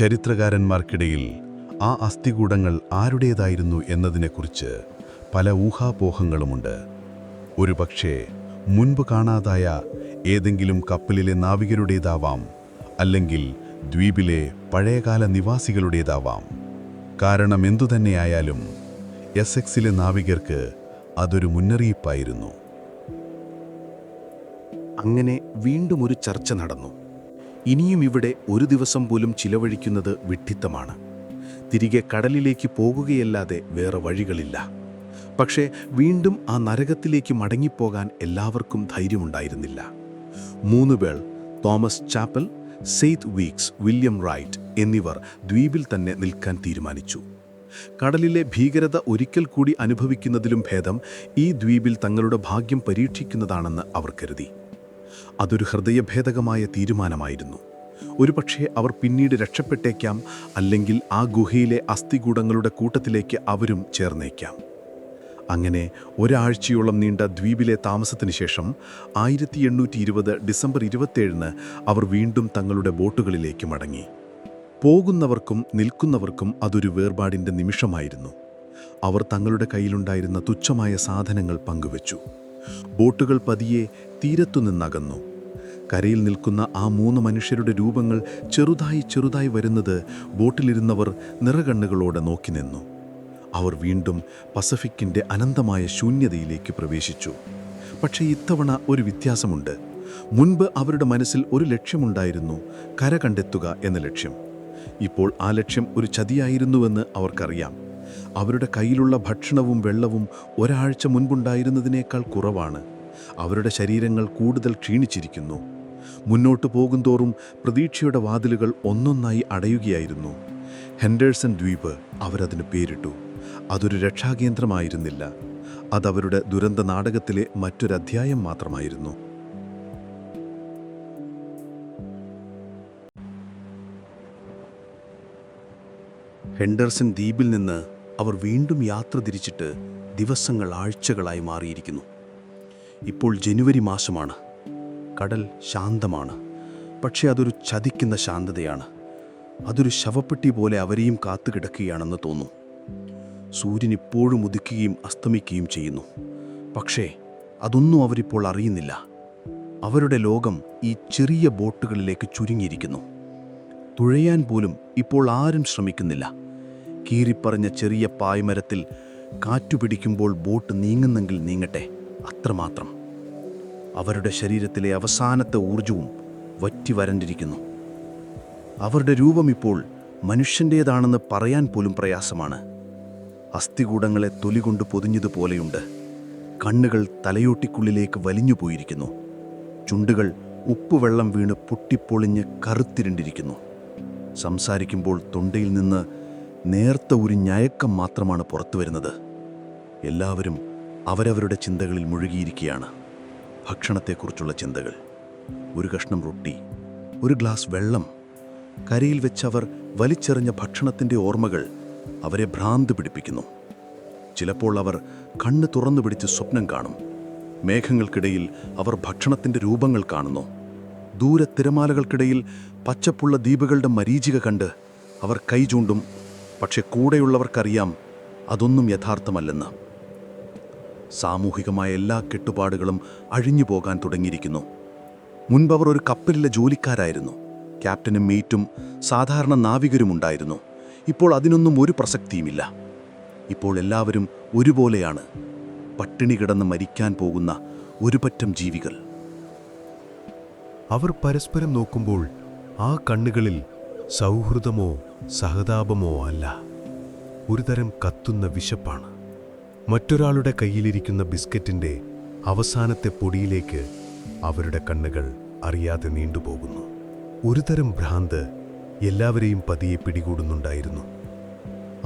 ചരിത്രകാരന്മാർക്കിടയിൽ ആ അസ്ഥികൂടങ്ങൾ ആരുടേതായിരുന്നു എന്നതിനെക്കുറിച്ച് പല ഊഹാപോഹങ്ങളുമുണ്ട്. ഒരുപക്ഷേ മുൻപ് കാണാതായ ഏതെങ്കിലും കപ്പലിലെ നാവികരുടേതാവാം, അല്ലെങ്കിൽ ദ്വീപിലെ പഴയകാല നിവാസികളുടേതാവാം. കാരണം എന്തുതന്നെയായാലും എസെക്സിലെ നാവികർക്ക് അതൊരു മുന്നറിയിപ്പായിരുന്നു. അങ്ങനെ വീണ്ടും ഒരു ചർച്ച നടന്നു. ഇനിയും ഇവിടെ ഒരു ദിവസം പോലും ചിലവഴിക്കുന്നത് വിഡ്ഢിത്തമാണ്. തിരികെ കടലിലേക്ക് പോകുകയല്ലാതെ വേറെ വഴികളില്ല. പക്ഷേ വീണ്ടും ആ നരകത്തിലേക്ക് മടങ്ങിപ്പോകാൻ എല്ലാവർക്കും ധൈര്യമുണ്ടായിരുന്നില്ല. 3 പേർ, Thomas chapel, സെയ്ത്ത് weeks, William right എന്നിവർ ദ്വീപിൽ തന്നെ നിൽക്കാൻ തീരുമാനിച്ചു. കടലിലെ ഭീകരത ഒരിക്കൽ കൂടി അനുഭവിക്കുന്നതിലും ഭേദം ഈ ദ്വീപിൽ തങ്ങളുടെ ഭാഗ്യം പരീക്ഷിക്കുന്നതാണെന്ന് അവർ കരുതി. അതൊരു ഹൃദയഭേദകമായ തീരുമാനമായിരുന്നു. ഒരുപക്ഷേ അവർ പിന്നീട് രക്ഷപ്പെട്ടേക്കാം, അല്ലെങ്കിൽ ആ ഗുഹയിലെ അസ്ഥികൂടങ്ങളുടെ കൂട്ടത്തിലേക്ക് അവരും ചേർന്നേക്കാം. അങ്ങനെ ഒരാഴ്ചയോളം നീണ്ട ദ്വീപിലെ താമസത്തിന് ശേഷം 1820 ഡിസംബർ 27 അവർ വീണ്ടും തങ്ങളുടെ ബോട്ടുകളിലേക്ക് മടങ്ങി. പോകുന്നവർക്കും നിൽക്കുന്നവർക്കും അതൊരു വേർപാടിൻ്റെ നിമിഷമായിരുന്നു. അവർ തങ്ങളുടെ കയ്യിലുണ്ടായിരുന്ന തുച്ഛമായ സാധനങ്ങൾ പങ്കുവച്ചു. ബോട്ടുകൾ പതിയെ തീരത്തുനിന്നകന്നു. കരയിൽ നിൽക്കുന്ന ആ 3 മനുഷ്യരുടെ രൂപങ്ങൾ ചെറുതായി വരുന്നത് ബോട്ടിലിരുന്നവർ നിറകണ്ണുകളോടെ നോക്കി നിന്നു. അവർ വീണ്ടും പസഫിക്കിൻ്റെ അനന്തമായ ശൂന്യതയിലേക്ക് പ്രവേശിച്ചു. പക്ഷേ ഇത്തവണ ഒരു വ്യത്യാസമുണ്ട്. മുൻപ് അവരുടെ മനസ്സിൽ ഒരു ലക്ഷ്യമുണ്ടായിരുന്നു, കര കണ്ടെത്തുക എന്ന ലക്ഷ്യം. ഇപ്പോൾ ആ ലക്ഷ്യം ഒരു ചതിയായിരുന്നുവെന്ന് അവർക്കറിയാം. അവരുടെ കയ്യിലുള്ള ഭക്ഷണവും വെള്ളവും ഒരാഴ്ച മുൻപുണ്ടായിരുന്നതിനേക്കാൾ കുറവാണ്. അവരുടെ ശരീരങ്ങൾ കൂടുതൽ ക്ഷീണിച്ചിരിക്കുന്നു. മുന്നോട്ടു പോകുന്തോറും പ്രതീക്ഷയുടെ വാതിലുകൾ ഒന്നൊന്നായി അടയുകയായിരുന്നു. ഹെൻഡേഴ്സൺ ദ്വീപ് അവരതിന് പേരിട്ടു. അതൊരു രക്ഷാകേന്ദ്രമായിരുന്നില്ല. അതവരുടെ ദുരന്ത നാടകത്തിലെ മറ്റൊരധ്യായം മാത്രമായിരുന്നു. ഹെൻഡേഴ്സൺ ദ്വീപിൽ നിന്ന് അവർ വീണ്ടും യാത്ര തിരിച്ചിട്ട് ദിവസങ്ങൾ ആഴ്ചകളായി മാറിയിരിക്കുന്നു. ഇപ്പോൾ ജനുവരി മാസമാണ്. കടൽ ശാന്തമാണ്. പക്ഷേ അതൊരു ചതിക്കുന്ന ശാന്തതയാണ്. അതൊരു ശവപ്പെട്ടി പോലെ അവരെയും കാത്തുകിടക്കുകയാണെന്ന് തോന്നും. സൂര്യൻ ഇപ്പോഴും ഉദിക്കുകയും അസ്തമിക്കുകയും ചെയ്യുന്നു. പക്ഷേ അതൊന്നും അവരിപ്പോൾ അറിയുന്നില്ല. അവരുടെ ലോകം ഈ ചെറിയ ബോട്ടുകളിലേക്ക് ചുരുങ്ങിയിരിക്കുന്നു. തുഴയാൻ പോലും ഇപ്പോൾ ആരും ശ്രമിക്കുന്നില്ല. കീറിപ്പറഞ്ഞ ചെറിയ പായ്മരത്തിൽ കാറ്റുപിടിക്കുമ്പോൾ ബോട്ട് നീങ്ങുന്നെങ്കിൽ നീങ്ങട്ടെ, അത്രമാത്രം. അവരുടെ ശരീരത്തിലെ അവസാനത്തെ ഊർജവും വറ്റി വരണ്ടിരിക്കുന്നു. അവരുടെ രൂപം ഇപ്പോൾ മനുഷ്യൻ്റേതാണെന്ന് പറയാൻ പോലും പ്രയാസമാണ്. അസ്ഥികൂടങ്ങളെ തൊലികൊണ്ട് പൊതിഞ്ഞതുപോലെയുണ്ട്. കണ്ണുകൾ തലയോട്ടിക്കുള്ളിലേക്ക് വലിഞ്ഞു പോയിരിക്കുന്നു. ചുണ്ടുകൾ ഉപ്പുവെള്ളം വീണ് പൊട്ടിപ്പൊളിഞ്ഞ് കറുത്തിരുണ്ടിരിക്കുന്നു. സംസാരിക്കുമ്പോൾ തൊണ്ടയിൽ നിന്ന് നേർത്ത ഒരു ഞയക്കം മാത്രമാണ് പുറത്തു വരുന്നത്. എല്ലാവരും അവരവരുടെ ചിന്തകളിൽ മുഴുകിയിരിക്കുകയാണ്. ഭക്ഷണത്തെക്കുറിച്ചുള്ള ചിന്തകൾ. ഒരു കഷ്ണം റൊട്ടി, ഒരു ഗ്ലാസ് വെള്ളം. കരയിൽ വെച്ചവർ വലിച്ചെറിഞ്ഞ ഭക്ഷണത്തിൻ്റെ ഓർമ്മകൾ അവരെ ഭ്രാന്ത് പിടിപ്പിക്കുന്നു. ചിലപ്പോൾ അവർ കണ്ണ് തുറന്നു പിടിച്ച് സ്വപ്നം കാണും. മേഘങ്ങൾക്കിടയിൽ അവർ ഭക്ഷണത്തിൻ്റെ രൂപങ്ങൾ കാണുന്നു. ദൂരെ തിരമാലകൾക്കിടയിൽ പച്ചപ്പുള്ള ദ്വീപുകളുടെ മരീചിക കണ്ട് അവർ കൈ ചൂണ്ടും. പക്ഷെ കൂടെയുള്ളവർക്കറിയാം അതൊന്നും യഥാർത്ഥമല്ലെന്ന്. സാമൂഹികമായ എല്ലാ കെട്ടുപാടുകളും അഴിഞ്ഞു പോകാൻ തുടങ്ങിയിരിക്കുന്നു. മുൻപവർ ഒരു കപ്പലിലെ ജോലിക്കാരായിരുന്നു. ക്യാപ്റ്റനും മെയ്റ്റും സാധാരണ നാവികരുമുണ്ടായിരുന്നു. ഇപ്പോൾ അതിനൊന്നും ഒരു പ്രസക്തിയുമില്ല. ഇപ്പോൾ എല്ലാവരും ഒരുപോലെയാണ്. പട്ടിണി കിടന്ന് മരിക്കാൻ പോകുന്ന ഒരു പറ്റം ജീവികൾ. അവർ പരസ്പരം നോക്കുമ്പോൾ ആ കണ്ണുകളിൽ സൗഹൃദമോ സഹതാപമോ അല്ല, ഒരുതരം കത്തുന്ന വിശപ്പാണ്. മറ്റൊരാളുടെ കയ്യിലിരിക്കുന്ന ബിസ്ക്കറ്റിൻ്റെ അവസാനത്തെ പൊടിയിലേക്ക് അവരുടെ കണ്ണുകൾ അറിയാതെ നീണ്ടുപോകുന്നു. ഒരുതരം ഭ്രാന്ത് എല്ലാവരെയും പതിയെ പിടികൂടുന്നുണ്ടായിരുന്നു.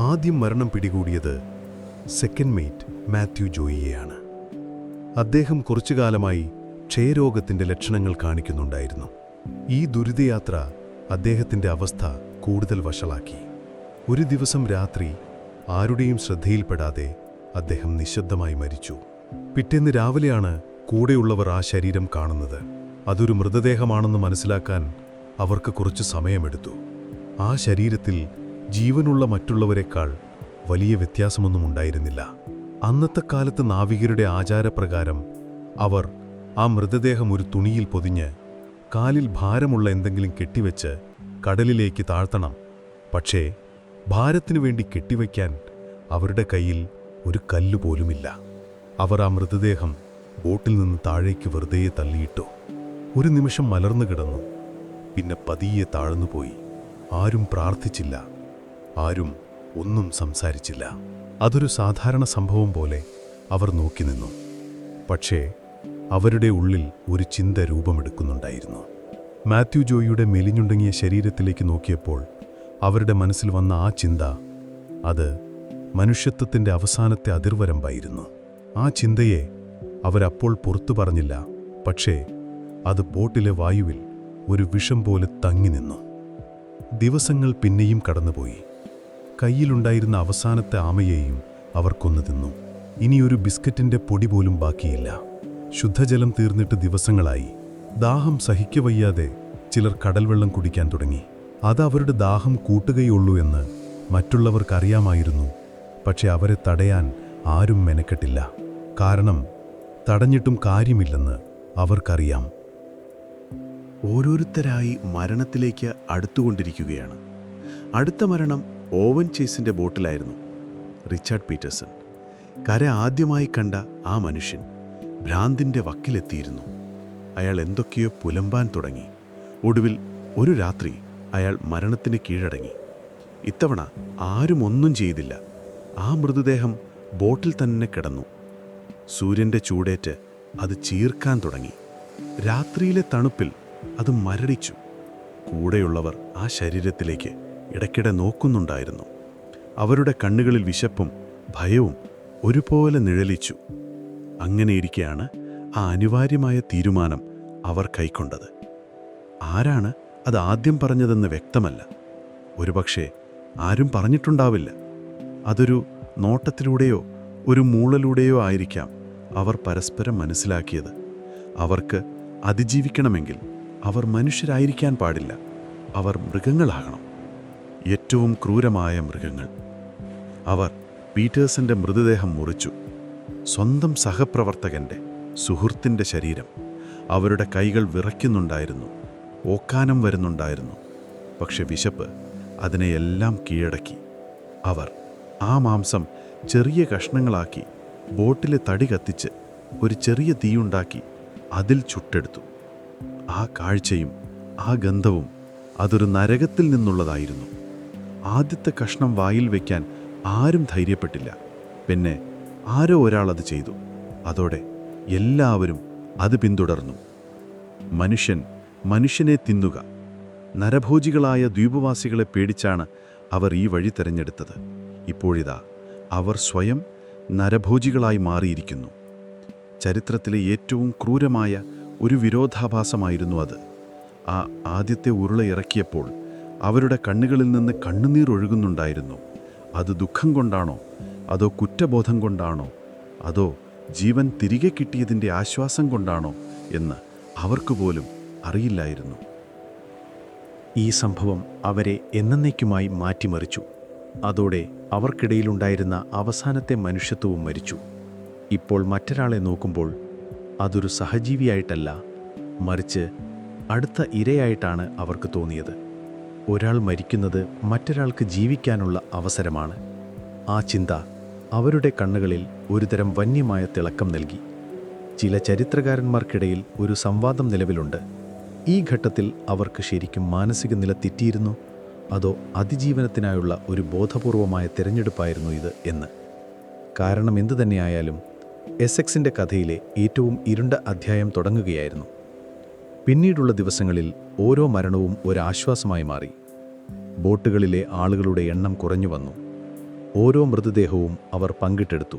ആദ്യം മരണം പിടികൂടിയത് സെക്കൻഡ് മേറ്റ് മാത്യു ജോയിയെയാണ്. അദ്ദേഹം കുറച്ചുകാലമായി ക്ഷയരോഗത്തിൻ്റെ ലക്ഷണങ്ങൾ കാണിക്കുന്നുണ്ടായിരുന്നു. ഈ ദുരിതയാത്ര അദ്ദേഹത്തിൻ്റെ അവസ്ഥ കൂടുതൽ വഷളാക്കി. ഒരു ദിവസം രാത്രി ആരുടെയും ശ്രദ്ധയിൽപ്പെടാതെ അദ്ദേഹം നിശബ്ദമായി മരിച്ചു. പിറ്റേന്ന് രാവിലെയാണ് കൂടെയുള്ളവർ ആ ശരീരം കാണുന്നത്. അതൊരു മൃതദേഹമാണെന്ന് മനസ്സിലാക്കാൻ അവർക്ക് കുറച്ച് സമയമെടുത്തു. ആ ശരീരത്തിൽ ജീവനുള്ള മറ്റുള്ളവരെക്കാൾ വലിയ വ്യത്യാസമൊന്നും ഉണ്ടായിരുന്നില്ല. അന്നത്തെ കാലത്ത് നാവികരുടെ ആചാരപ്രകാരം അവർ ആ മൃതദേഹം ഒരു തുണിയിൽ പൊതിഞ്ഞ് കാലിൽ ഭാരമുള്ള എന്തെങ്കിലും കെട്ടിവെച്ച് കടലിലേക്ക് താഴ്ത്തണം. പക്ഷേ ഭാരത്തിനു വേണ്ടി കെട്ടിവയ്ക്കാൻ അവരുടെ കയ്യിൽ ഒരു കല്ലുപോലുമില്ല. അവർ ആ മൃതദേഹം ബോട്ടിൽ നിന്ന് താഴേക്ക് വെറുതെ തള്ളിയിട്ടു. ഒരു നിമിഷം മലർന്നു കിടന്നു. പിന്നെ പതിയെ താഴ്ന്നുപോയി. ആരും പ്രാർത്ഥിച്ചില്ല, ആരും ഒന്നും സംസാരിച്ചില്ല. അതൊരു സാധാരണ സംഭവം പോലെ അവർ നോക്കി നിന്നു. പക്ഷേ അവരുടെ ഉള്ളിൽ ഒരു ചിന്ത രൂപമെടുക്കുന്നുണ്ടായിരുന്നു. മാത്യു ജോയിയുടെ മെലിഞ്ഞുണ്ടങ്ങിയ ശരീരത്തിലേക്ക് നോക്കിയപ്പോൾ അവരുടെ മനസ്സിൽ വന്ന ആ ചിന്ത, അത് മനുഷ്യത്വത്തിൻ്റെ അവസാനത്തെ അതിർവരമ്പായിരുന്നു. ആ ചിന്തയെ അവരപ്പോൾ പുറത്തു പറഞ്ഞില്ല. പക്ഷേ അത് ബോട്ടിലെ വായുവിൽ ഒരു വിഷം പോലെ തങ്ങി നിന്നു. ദിവസങ്ങൾ പിന്നെയും കടന്നുപോയി. കയ്യിലുണ്ടായിരുന്ന അവസാനത്തെ ആമയെയും അവർ കൊന്നു തിന്നു. ഇനിയൊരു ബിസ്ക്കറ്റിൻ്റെ പൊടി പോലും ബാക്കിയില്ല. ശുദ്ധജലം തീർന്നിട്ട് ദിവസങ്ങളായി. ദാഹം സഹിക്കവയ്യാതെ ചിലർ കടൽവെള്ളം കുടിക്കാൻ തുടങ്ങി. അത് അവരുടെ ദാഹം കൂട്ടുകയുള്ളൂ എന്ന് മറ്റുള്ളവർക്കറിയാമായിരുന്നു. പക്ഷെ അവരെ തടയാൻ ആരും മെനക്കെട്ടില്ല. കാരണം തടഞ്ഞിട്ടും കാര്യമില്ലെന്ന് അവർക്കറിയാം. ഓരോരുത്തരായി മരണത്തിലേക്ക് അടുത്തുകൊണ്ടിരിക്കുകയാണ്. അടുത്ത മരണം ഓവൻ ചേസിൻ്റെ ബോട്ടിലായിരുന്നു. റിച്ചാർഡ് പീറ്റേഴ്സൺ, കര ആദ്യമായി കണ്ട ആ മനുഷ്യൻ, ഭ്രാന്തിൻ്റെ വക്കിലെത്തിയിരുന്നു. അയാൾ എന്തൊക്കെയോ പുലമ്പാൻ തുടങ്ങി. ഒടുവിൽ ഒരു രാത്രി അയാൾ മരണത്തിന് കീഴടങ്ങി. ഇത്തവണ ആരും ഒന്നും ചെയ്തില്ല. ആ മൃതദേഹം ബോട്ടിൽ തന്നെ കിടന്നു. സൂര്യൻ്റെ ചൂടേറ്റ് അത് ചീർക്കാൻ തുടങ്ങി. രാത്രിയിലെ തണുപ്പിൽ അത് മരടിച്ചു. കൂടെയുള്ളവർ ആ ശരീരത്തിലേക്ക് ഇടയ്ക്കിടെ നോക്കുന്നുണ്ടായിരുന്നു. അവരുടെ കണ്ണുകളിൽ വിശപ്പും ഭയവും ഒരുപോലെ നിഴലിച്ചു. അങ്ങനെയിരിക്കെയാണ് ആ അനിവാര്യമായ തീരുമാനം അവർ കൈക്കൊണ്ടത്. ആരാണ് അത് ആദ്യം പറഞ്ഞതെന്ന് വ്യക്തമല്ല. ഒരുപക്ഷെ ആരും പറഞ്ഞിട്ടുണ്ടാവില്ല. അതൊരു നോട്ടത്തിലൂടെയോ ഒരു മൂളലൂടെയോ ആയിരിക്കാം അവർ പരസ്പരം മനസ്സിലാക്കിയത്. അവർക്ക് അതിജീവിക്കണമെങ്കിൽ അവർ മനുഷ്യരായിരിക്കാൻ പാടില്ല. അവർ മൃഗങ്ങളാകണം. ഏറ്റവും ക്രൂരമായ മൃഗങ്ങൾ. അവർ പീറ്റേഴ്സന്റെ മൃതദേഹം മുറിച്ചു. സ്വന്തം സഹപ്രവർത്തകന്റെ, സുഹൃത്തിൻ്റെ ശരീരം. അവരുടെ കൈകൾ വിറയ്ക്കുന്നുണ്ടായിരുന്നു, ഓക്കാനം വരുന്നുണ്ടായിരുന്നു. പക്ഷെ വിശപ്പ് അതിനെയെല്ലാം കീഴടക്കി. അവർ ആ മാംസം ചെറിയ കഷ്ണങ്ങളാക്കി ബോട്ടിലെ തടി കത്തിച്ച് ഒരു ചെറിയ തീയുണ്ടാക്കി അതിൽ ചുട്ടെടുത്തു. ആ കാഴ്ചയും ആ ഗന്ധവും അതൊരു നരകത്തിൽ നിന്നുള്ളതായിരുന്നു. ആദ്യത്തെ കഷ്ണം വായിൽ വയ്ക്കാൻ ആരും ധൈര്യപ്പെട്ടില്ല. പിന്നെ ആരോ ഒരാൾ അത് ചെയ്തു. അതോടെ എല്ലാവരും അത് പിന്തുടർന്നു. മനുഷ്യൻ മനുഷ്യനെ തിന്നുക. നരഭോജികളായ ദ്വീപവാസികളെ പേടിച്ചാണ് അവർ ഈ വഴി തിരഞ്ഞെടുത്തത്. ഇപ്പോഴിതാ അവർ സ്വയം നരഭോജികളായി മാറിയിരിക്കുന്നു. ചരിത്രത്തിലെ ഏറ്റവും ക്രൂരമായ ഒരു വിരോധാഭാസമായിരുന്നു അത്. ആ ആദ്യത്തെ ഉരുള ഇറക്കിയപ്പോൾ അവരുടെ കണ്ണുകളിൽ നിന്ന് കണ്ണുനീർ ഒഴുകുന്നുണ്ടായിരുന്നു. അത് ദുഃഖം കൊണ്ടാണോ, അതോ കുറ്റബോധം കൊണ്ടാണോ, അതോ ജീവൻ തിരികെ കിട്ടിയതിൻ്റെ ആശ്വാസം കൊണ്ടാണോ എന്ന് അവർക്ക് പോലും അറിയില്ലായിരുന്നു. ഈ സംഭവം അവരെ എന്നേക്കുമായി മാറ്റിമറിച്ചു. അതോടെ അവർക്കിടയിലുണ്ടായിരുന്ന അവസാനത്തെ മനുഷ്യത്വവും മരിച്ചു. ഇപ്പോൾ മറ്റൊരാളെ നോക്കുമ്പോൾ അതൊരു സഹജീവിയായിട്ടല്ല, മറിച്ച് അടുത്ത ഇരയായിട്ടാണ് അവർക്ക് തോന്നിയത്. ഒരാൾ മരിക്കുന്നത് മറ്റൊരാൾക്ക് ജീവിക്കാനുള്ള അവസരമാണ്. ആ ചിന്ത അവരുടെ കണ്ണുകളിൽ ഒരുതരം വന്യമായ തിളക്കം നൽകി. ചില ചരിത്രകാരന്മാർക്കിടയിൽ ഒരു സംവാദം നിലവിലുണ്ട്. ഈ ഘട്ടത്തിൽ അവർക്ക് ശരിക്കും മാനസിക നില തെറ്റിയിരുന്നോ, അതോ അതിജീവനത്തിനായുള്ള ഒരു ബോധപൂർവമായ തിരഞ്ഞെടുപ്പായിരുന്നു ഇത് എന്ന്. കാരണം എന്തുതന്നെയായാലും എസെക്സിൻ്റെ കഥയിലെ ഏറ്റവും ഇരുണ്ട അധ്യായം തുടങ്ങുകയായിരുന്നു. പിന്നീടുള്ള ദിവസങ്ങളിൽ ഓരോ മരണവും ഒരാശ്വാസമായി മാറി. ബോട്ടുകളിലെ ആളുകളുടെ എണ്ണം കുറഞ്ഞു വന്നു. ഓരോ മൃതദേഹവും അവർ പങ്കിട്ടെടുത്തു.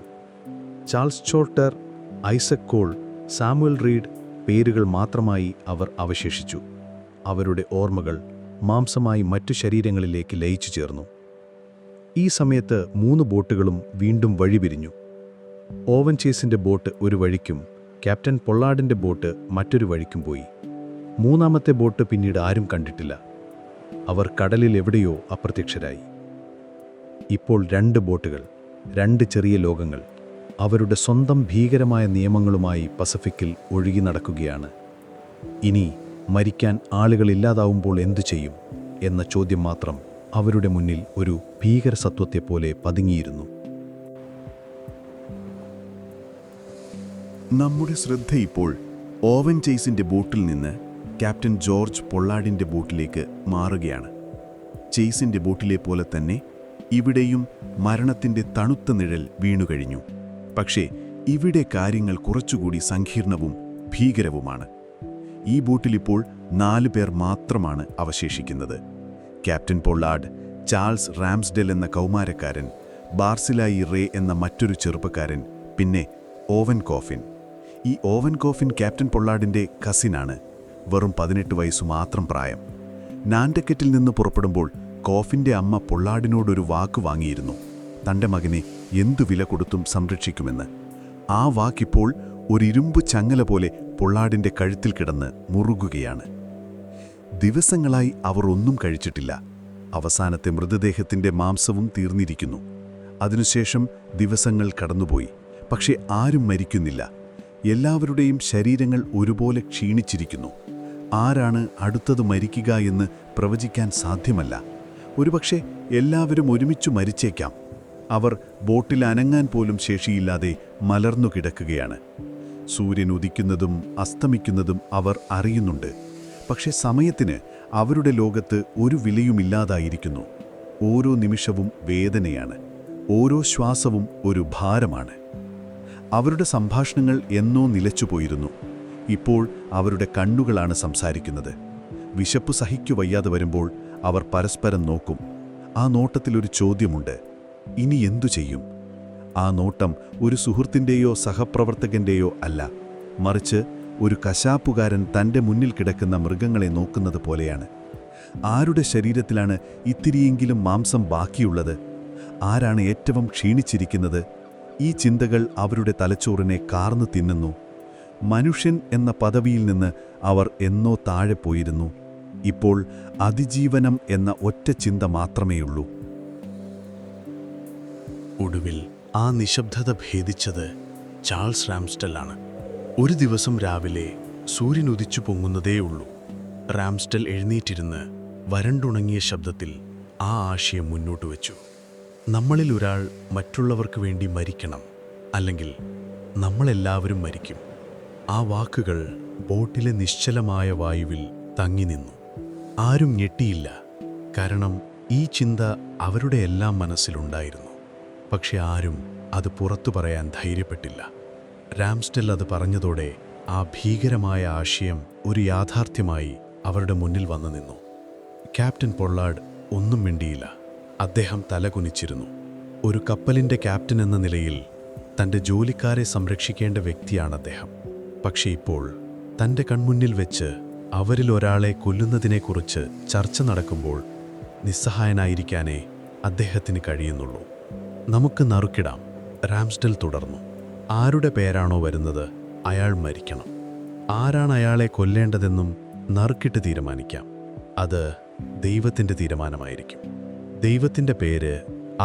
Charles Shorter, Isaac Cole, Samuel Reed പേരുകൾ മാത്രമായി അവർ അവശേഷിച്ചു. അവരുടെ ഓർമ്മകൾ മാംസമായി മറ്റു ശരീരങ്ങളിലേക്ക് ലയിച്ചു ചേർന്നു. ഈ സമയത്ത് 3 ബോട്ടുകളും വീണ്ടും വഴിപിരിഞ്ഞു. ഓവൻ ചേസിൻ്റെ ബോട്ട് ഒരു വഴിക്കും ക്യാപ്റ്റൻ പൊള്ളാർഡിൻ്റെ ബോട്ട് മറ്റൊരു വഴിക്കും പോയി. 3ാമത്തെ ബോട്ട് പിന്നീട് ആരും കണ്ടിട്ടില്ല. അവർ കടലിൽ എവിടെയോ അപ്രത്യക്ഷരായി. ഇപ്പോൾ 2 ബോട്ടുകൾ, 2 ചെറിയ ലോകങ്ങൾ, അവരുടെ സ്വന്തം ഭീകരമായ നിയമങ്ങളുമായി പസഫിക്കിൽ ഒഴുകി നടക്കുകയാണ്. ഇനി മരിക്കാൻ ആളുകളില്ലാതാവുമ്പോൾ എന്തു ചെയ്യും എന്ന ചോദ്യം മാത്രം അവരുടെ മുന്നിൽ ഒരു ഭീകര സത്വത്തെപ്പോലെ പതുങ്ങിയിരുന്നു. നമ്മുടെ ശ്രദ്ധ ഇപ്പോൾ ഓവൻ ചേസിൻ്റെ ബോട്ടിൽ നിന്ന് ക്യാപ്റ്റൻ ജോർജ് പൊള്ളാർഡിൻ്റെ ബോട്ടിലേക്ക് മാറുകയാണ്. ചേസിൻ്റെ ബോട്ടിലെ പോലെ തന്നെ ഇവിടെയും മരണത്തിൻ്റെ തണുത്ത നിഴൽ വീണുകഴിഞ്ഞു. പക്ഷേ ഇവിടെ കാര്യങ്ങൾ കുറച്ചുകൂടി സങ്കീർണവും ഭീകരവുമാണ്. ഈ ബോട്ടിലിപ്പോൾ 4 പേർ മാത്രമാണ് അവശേഷിക്കുന്നത്. ക്യാപ്റ്റൻ പൊള്ളാർഡ്, ചാൾസ് റാംസ്ഡെൽ എന്ന കൗമാരക്കാരൻ, ബാർസിലായി റേ എന്ന മറ്റൊരു ചെറുപ്പക്കാരൻ, പിന്നെ ഓവൻ കോഫിൻ. ഈ ഓവൻ കോഫിൻ ക്യാപ്റ്റൻ പൊള്ളാർഡിൻ്റെ കസിനാണ്. വെറും 18 വയസ്സു മാത്രം പ്രായം. നാൻഡക്കറ്റിൽ നിന്ന് പുറപ്പെടുമ്പോൾ കോഫിൻ്റെ അമ്മ പൊള്ളാർഡിനോടൊരു വാക്ക് വാങ്ങിയിരുന്നു, തൻ്റെ മകനെ എന്തു വില കൊടുത്തും സംരക്ഷിക്കുമെന്ന്. ആ വാക്കിപ്പോൾ ഒരു ഇരുമ്പ് ചങ്ങല പോലെ പൊള്ളാർഡിൻ്റെ കഴുത്തിൽ കിടന്ന് മുറുകുകയാണ്. ദിവസങ്ങളായി അവർ ഒന്നും കഴിച്ചിട്ടില്ല. അവസാനത്തെ മൃതദേഹത്തിൻ്റെ മാംസവും തീർന്നിരിക്കുന്നു. അതിനുശേഷം ദിവസങ്ങൾ കടന്നുപോയി. പക്ഷേ ആരും മരിക്കുന്നില്ല. എല്ലാവരുടെയും ശരീരങ്ങൾ ഒരുപോലെ ക്ഷീണിച്ചിരിക്കുന്നു. ആരാണ് അടുത്തത് മരിക്കുക എന്ന് പ്രവചിക്കാൻ സാധ്യമല്ല. ഒരുപക്ഷെ എല്ലാവരും ഒരുമിച്ചു മരിച്ചേക്കാം. അവർ ബോട്ടിൽ അനങ്ങാൻ പോലും ശേഷിയില്ലാതെ മലർന്നു കിടക്കുകയാണ്. സൂര്യൻ ഉദിക്കുന്നതും അസ്തമിക്കുന്നതും അവർ അറിയുന്നുണ്ട്. പക്ഷെ സമയത്തിന് അവരുടെ ലോകത്ത് ഒരു വിലയുമില്ലാതായിരിക്കുന്നു. ഓരോ നിമിഷവും വേദനയാണ്. ഓരോ ശ്വാസവും ഒരു ഭാരമാണ്. അവരുടെ സംഭാഷണങ്ങൾ എന്നോ നിലച്ചുപോയിരുന്നു. ഇപ്പോൾ അവരുടെ കണ്ണുകളാണ് സംസാരിക്കുന്നത്. വിശപ്പ് സഹിക്കുവയ്യാതെ വരുമ്പോൾ അവർ പരസ്പരം നോക്കും. ആ നോട്ടത്തിലൊരു ചോദ്യമുണ്ട്, ഇനി എന്തു ചെയ്യും? ആ നോട്ടം ഒരു സുഹൃത്തിൻ്റെയോ സഹപ്രവർത്തകൻ്റെയോ അല്ല, മറിച്ച് ഒരു കശാപ്പുകാരൻ തൻ്റെ മുന്നിൽ കിടക്കുന്ന മൃഗങ്ങളെ നോക്കുന്നത് പോലെയാണ്. ആരുടെ ശരീരത്തിലാണ് ഇത്തിരിയെങ്കിലും മാംസം ബാക്കിയുള്ളത്? ആരാണ് ഏറ്റവും ക്ഷീണിച്ചിരിക്കുന്നത്? ഈ ചിന്തകൾ അവരുടെ തലച്ചോറിനെ കാർന്നു തിന്നുന്നു. മനുഷ്യൻ എന്ന പദവിയിൽ നിന്ന് അവർ എന്നോ താഴെ പോയിരുന്നു. ഇപ്പോൾ അതിജീവനം എന്ന ഒറ്റ ചിന്ത മാത്രമേയുള്ളൂ. ഒടുവിൽ ആ നിശബ്ദത ഭേദിച്ചത് ചാൾസ് റാംസ്ഡെല്ലാണ്. ഒരു ദിവസം രാവിലെ സൂര്യൻ ഉദിച്ചു പൊങ്ങുന്നതേയുള്ളൂ. റാംസ്ഡെൽ എഴുന്നേറ്റിരുന്ന് വരണ്ടുണങ്ങിയ ശബ്ദത്തിൽ ആ ആശയം മുന്നോട്ട് വച്ചു. നമ്മളിൽ ഒരാൾ മറ്റുള്ളവർക്ക് വേണ്ടി മരിക്കണം, അല്ലെങ്കിൽ നമ്മളെല്ലാവരും മരിക്കും. ആ വാക്കുകൾ ബോട്ടിലെ നിശ്ചലമായ വായുവിൽ തങ്ങി നിന്നു. ആരും ഞെട്ടിയില്ല, കാരണം ഈ ചിന്ത അവരുടെ എല്ലാം മനസ്സിലുണ്ടായിരുന്നു. പക്ഷെ ആരും അത് പുറത്തു പറയാൻ ധൈര്യപ്പെട്ടില്ല. രാംസ്റ്റെൽ അത് പറഞ്ഞതോടെ ആ ഭീകരമായ ആശയം ഒരു യാഥാർത്ഥ്യമായി അവരുടെ മുന്നിൽ വന്നു നിന്നു. ക്യാപ്റ്റൻ പൊള്ളാർഡ് ഒന്നും മിണ്ടിയില്ല. അദ്ദേഹം തലകുനിച്ചിരുന്നു. ഒരു കപ്പലിൻ്റെ ക്യാപ്റ്റൻ എന്ന നിലയിൽ തൻ്റെ ജോലിക്കാരെ സംരക്ഷിക്കേണ്ട വ്യക്തിയാണ് അദ്ദേഹം. പക്ഷേ ഇപ്പോൾ തൻ്റെ കൺമുന്നിൽ വെച്ച് അവരിൽ ഒരാളെ കൊല്ലുന്നതിനെക്കുറിച്ച് ചർച്ച നടക്കുമ്പോൾ നിസ്സഹായനായിരിക്കാനേ അദ്ദേഹത്തിന് കഴിയുന്നുള്ളൂ. നമുക്ക് നറുക്കിടാം, രാംസ്റ്റെൽ തുടർന്നു. ആരുടെ പേരാണോ വരുന്നത് അയാൾ മരിക്കണം. ആരാണ് അയാളെ കൊല്ലേണ്ടതെന്നും നറുക്കിട്ട് തീരുമാനിക്കാം. അത് ദൈവത്തിൻ്റെ തീരുമാനമായിരിക്കും. ദൈവത്തിൻ്റെ പേര്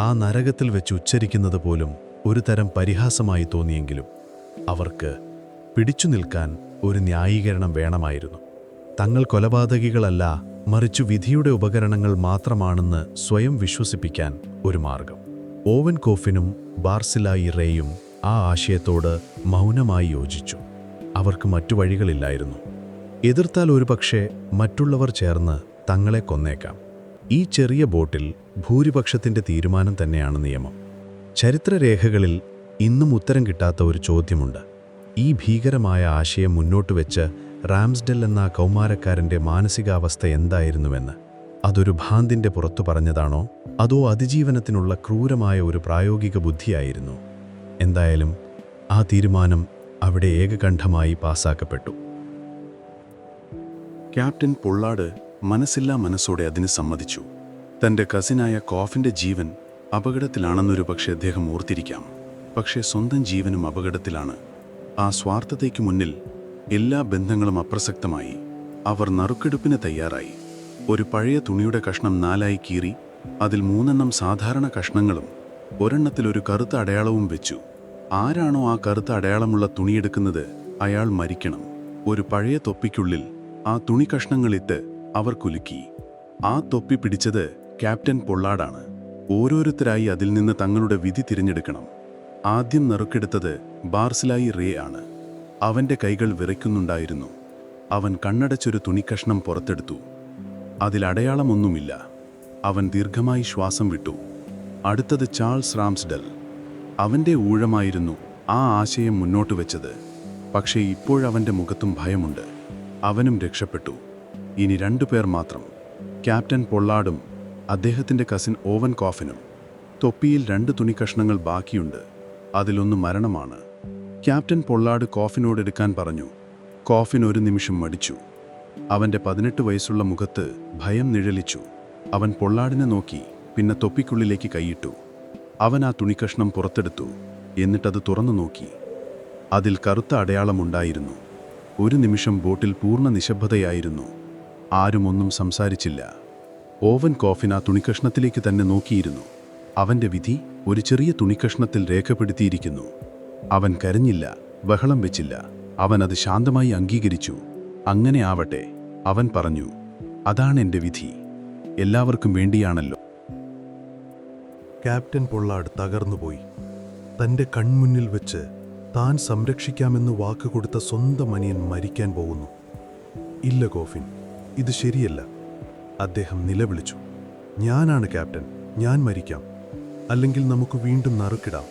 ആ നരകത്തിൽ വെച്ച് ഉച്ചരിക്കുന്നത് പോലും ഒരു തരം പരിഹാസമായി തോന്നിയെങ്കിലും അവർക്ക് പിടിച്ചു നിൽക്കാൻ ഒരു ന്യായീകരണം വേണമായിരുന്നു. തങ്ങൾ കൊലപാതകികളല്ല, മറിച്ചു വിധിയുടെ ഉപകരണങ്ങൾ മാത്രമാണെന്ന് സ്വയം വിശ്വസിപ്പിക്കാൻ ഒരു മാർഗം. ഓവൻ കോഫിനും ബാർസിലായി റേയും ആ ആശയത്തോട് മൗനമായി യോജിച്ചു. അവർക്ക് മറ്റു വഴികളില്ലായിരുന്നു. എതിർത്താൽ ഒരുപക്ഷെ മറ്റുള്ളവർ ചേർന്ന് തങ്ങളെ കൊന്നേക്കാം. ഈ ചെറിയ ബോട്ടിൽ ഭൂരിപക്ഷത്തിൻ്റെ തീരുമാനം തന്നെയാണ് നിയമം. ചരിത്രരേഖകളിൽ ഇന്നും ഉത്തരം കിട്ടാത്ത ഒരു ചോദ്യമുണ്ട്. ഈ ഭീകരമായ ആശയം മുന്നോട്ട് വെച്ച് റാംസ്ഡെൽ എന്ന കൗമാരക്കാരൻ്റെ മാനസികാവസ്ഥ എന്തായിരുന്നുവെന്ന്. അതൊരു ഭ്രാന്തിൻ്റെ പുറത്തു പറഞ്ഞതാണോ, അതോ അതിജീവനത്തിനുള്ള ക്രൂരമായ ഒരു പ്രായോഗിക ബുദ്ധിയായിരുന്നു? എന്തായാലും ആ തീരുമാനം അവിടെ ഏകകണ്ഠമായി പാസാക്കപ്പെട്ടു. ക്യാപ്റ്റൻ പൊള്ളാർഡ് മനസ്സില്ലാ മനസ്സോടെ അതിന് സമ്മതിച്ചു. തൻ്റെ കസിനായ കോഫിൻ്റെ ജീവൻ അപകടത്തിലാണെന്നൊരു പക്ഷേ അദ്ദേഹം ഓർത്തിരിക്കാം. പക്ഷേ സ്വന്തം ജീവനും അപകടത്തിലാണ്. ആ സ്വാർത്ഥതയ്ക്ക് മുന്നിൽ എല്ലാ ബന്ധങ്ങളും അപ്രസക്തമായി. അവർ നറുക്കെടുപ്പിന് തയ്യാറായി. ഒരു പഴയ തുണിയുടെ കഷ്ണം 4 കീറി അതിൽ 3 സാധാരണ കഷ്ണങ്ങളും ഒരെണ്ണത്തിൽ ഒരു കറുത്ത അടയാളവും വെച്ചു. ആരാണോ ആ കറുത്ത അടയാളമുള്ള തുണിയെടുക്കുന്നത് അയാൾ മരിക്കണം. ഒരു പഴയ തൊപ്പിക്കുള്ളിൽ ആ തുണി കഷ്ണങ്ങളിട്ട് അവർ കുലുക്കി. ആ തൊപ്പി പിടിച്ചത് ക്യാപ്റ്റൻ പൊള്ളാർഡാണ്. ഓരോരുത്തരായി അതിൽ നിന്ന് തങ്ങളുടെ വിധി തിരഞ്ഞെടുക്കണം. ആദ്യം നറുക്കെടുത്തത് ബാർസിലായി റേ ആണ്. അവൻ്റെ കൈകൾ വിറയ്ക്കുന്നുണ്ടായിരുന്നു. അവൻ കണ്ണടച്ചൊരു തുണിക്കഷ്ണം പുറത്തെടുത്തു. അതിൽ അടയാളമൊന്നുമില്ല. അവൻ ദീർഘമായി ശ്വാസം വിട്ടു. അടുത്തത് ചാൾസ് റാംസ്ഡെൽ. അവൻ്റെ ഊഴമായിരുന്നു ആ ആശയം മുന്നോട്ട് വെച്ചത്. പക്ഷേ ഇപ്പോഴവൻ്റെ മുഖത്തും ഭയമുണ്ട്. അവനും രക്ഷപ്പെട്ടു. ഇനി 2 പേർ മാത്രം, ക്യാപ്റ്റൻ പൊള്ളാർഡും അദ്ദേഹത്തിൻ്റെ കസിൻ ഓവൻ കോഫിനും. തൊപ്പിയിൽ 2 തുണിക്കഷ്ണങ്ങൾ ബാക്കിയുണ്ട്. അതിലൊന്ന് മരണമാണ്. ക്യാപ്റ്റൻ പൊള്ളാർഡ് കോഫിനോടെടുക്കാൻ പറഞ്ഞു. കോഫിൻ ഒരു നിമിഷം മടിച്ചു. അവൻ്റെ 18 വയസ്സുള്ള മുഖത്ത് ഭയം നിഴലിച്ചു. അവൻ പൊള്ളാർഡിനെ നോക്കി, പിന്നെ തൊപ്പിക്കുള്ളിലേക്ക് കൈയിട്ടു. അവൻ ആ തുണിക്കഷ്ണം പുറത്തെടുത്തു. എന്നിട്ടത് തുറന്നു നോക്കി. അതിൽ കറുത്ത അടയാളമുണ്ടായിരുന്നു. ഒരു നിമിഷം ബോട്ടിൽ പൂർണ്ണ നിശബ്ദതയായിരുന്നു. ആരും ഒന്നും സംസാരിച്ചില്ല. ഓവൻ കോഫിൻ ആ തുണിക്കഷ്ണത്തിലേക്ക് തന്നെ നോക്കിയിരുന്നു. അവൻ്റെ വിധി ഒരു ചെറിയ തുണിക്കഷ്ണത്തിൽ രേഖപ്പെടുത്തിയിരിക്കുന്നു. അവൻ കരഞ്ഞില്ല, ബഹളം വെച്ചില്ല. അവൻ അത് ശാന്തമായി അംഗീകരിച്ചു. അങ്ങനെ ആവട്ടെ, അവൻ പറഞ്ഞു. അതാണ് എൻ്റെ വിധി. എല്ലാവർക്കും വേണ്ടിയാണല്ലോ. ക്യാപ്റ്റൻ പൊള്ളാർഡ് തകർന്നുപോയി. തൻ്റെ കൺമുന്നിൽ വെച്ച് താൻ സംരക്ഷിക്കാമെന്ന് വാക്കുകൊടുത്ത സ്വന്തം അനിയൻ മരിക്കാൻ പോകുന്നു. ഇല്ല കോഫിൻ, ഇത് ശരിയല്ല. അദ്ദേഹം നിലവിളിച്ചു. ഞാനാണ് ക്യാപ്റ്റൻ, ഞാൻ മരിക്കാം. അല്ലെങ്കിൽ നമുക്ക് വീണ്ടും നറുക്കിടാം.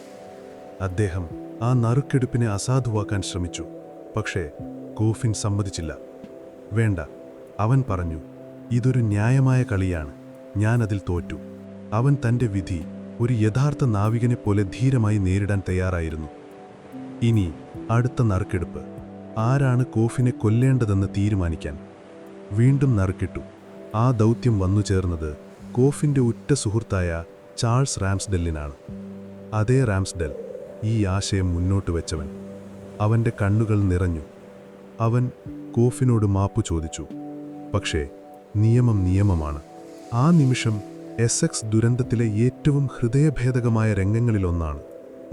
അദ്ദേഹം ആ നറുക്കെടുപ്പിനെ അസാധുവാക്കാൻ ശ്രമിച്ചു. പക്ഷേ കോഫിൻ സമ്മതിച്ചില്ല. വേണ്ട, അവൻ പറഞ്ഞു. ഇതൊരു ന്യായമായ കളിയാണ്. ഞാനതിൽ തോറ്റു. അവൻ തൻ്റെ വിധി ഒരു യഥാർത്ഥ നാവികനെപ്പോലെ ധീരമായി നേരിടാൻ തയ്യാറായിരുന്നു. ഇനി അടുത്ത നറുക്കെടുപ്പ്. ആരാണ് കോഫിനെ കൊല്ലേണ്ടതെന്ന് തീരുമാനിക്കാൻ. വീണ്ടും നറുക്കിട്ടു. ആ ദൗത്യം വന്നു ചേർന്നത് കോഫിൻ്റെ ഉറ്റ സുഹൃത്തായ ചാൾസ് റാംസ്ഡെല്ലിനാണ്. അതേ റാംസ്ഡെൽ, ഈ ആശയം മുന്നോട്ട് വെച്ചവൻ. അവൻ്റെ കണ്ണുകൾ നിറഞ്ഞു. അവൻ കോഫിനോട് മാപ്പു ചോദിച്ചു. പക്ഷേ നിയമം നിയമമാണ്. ആ നിമിഷം എസെക്സ് ദുരന്തത്തിലെ ഏറ്റവും ഹൃദയഭേദകമായ രംഗങ്ങളിലൊന്നാണ്.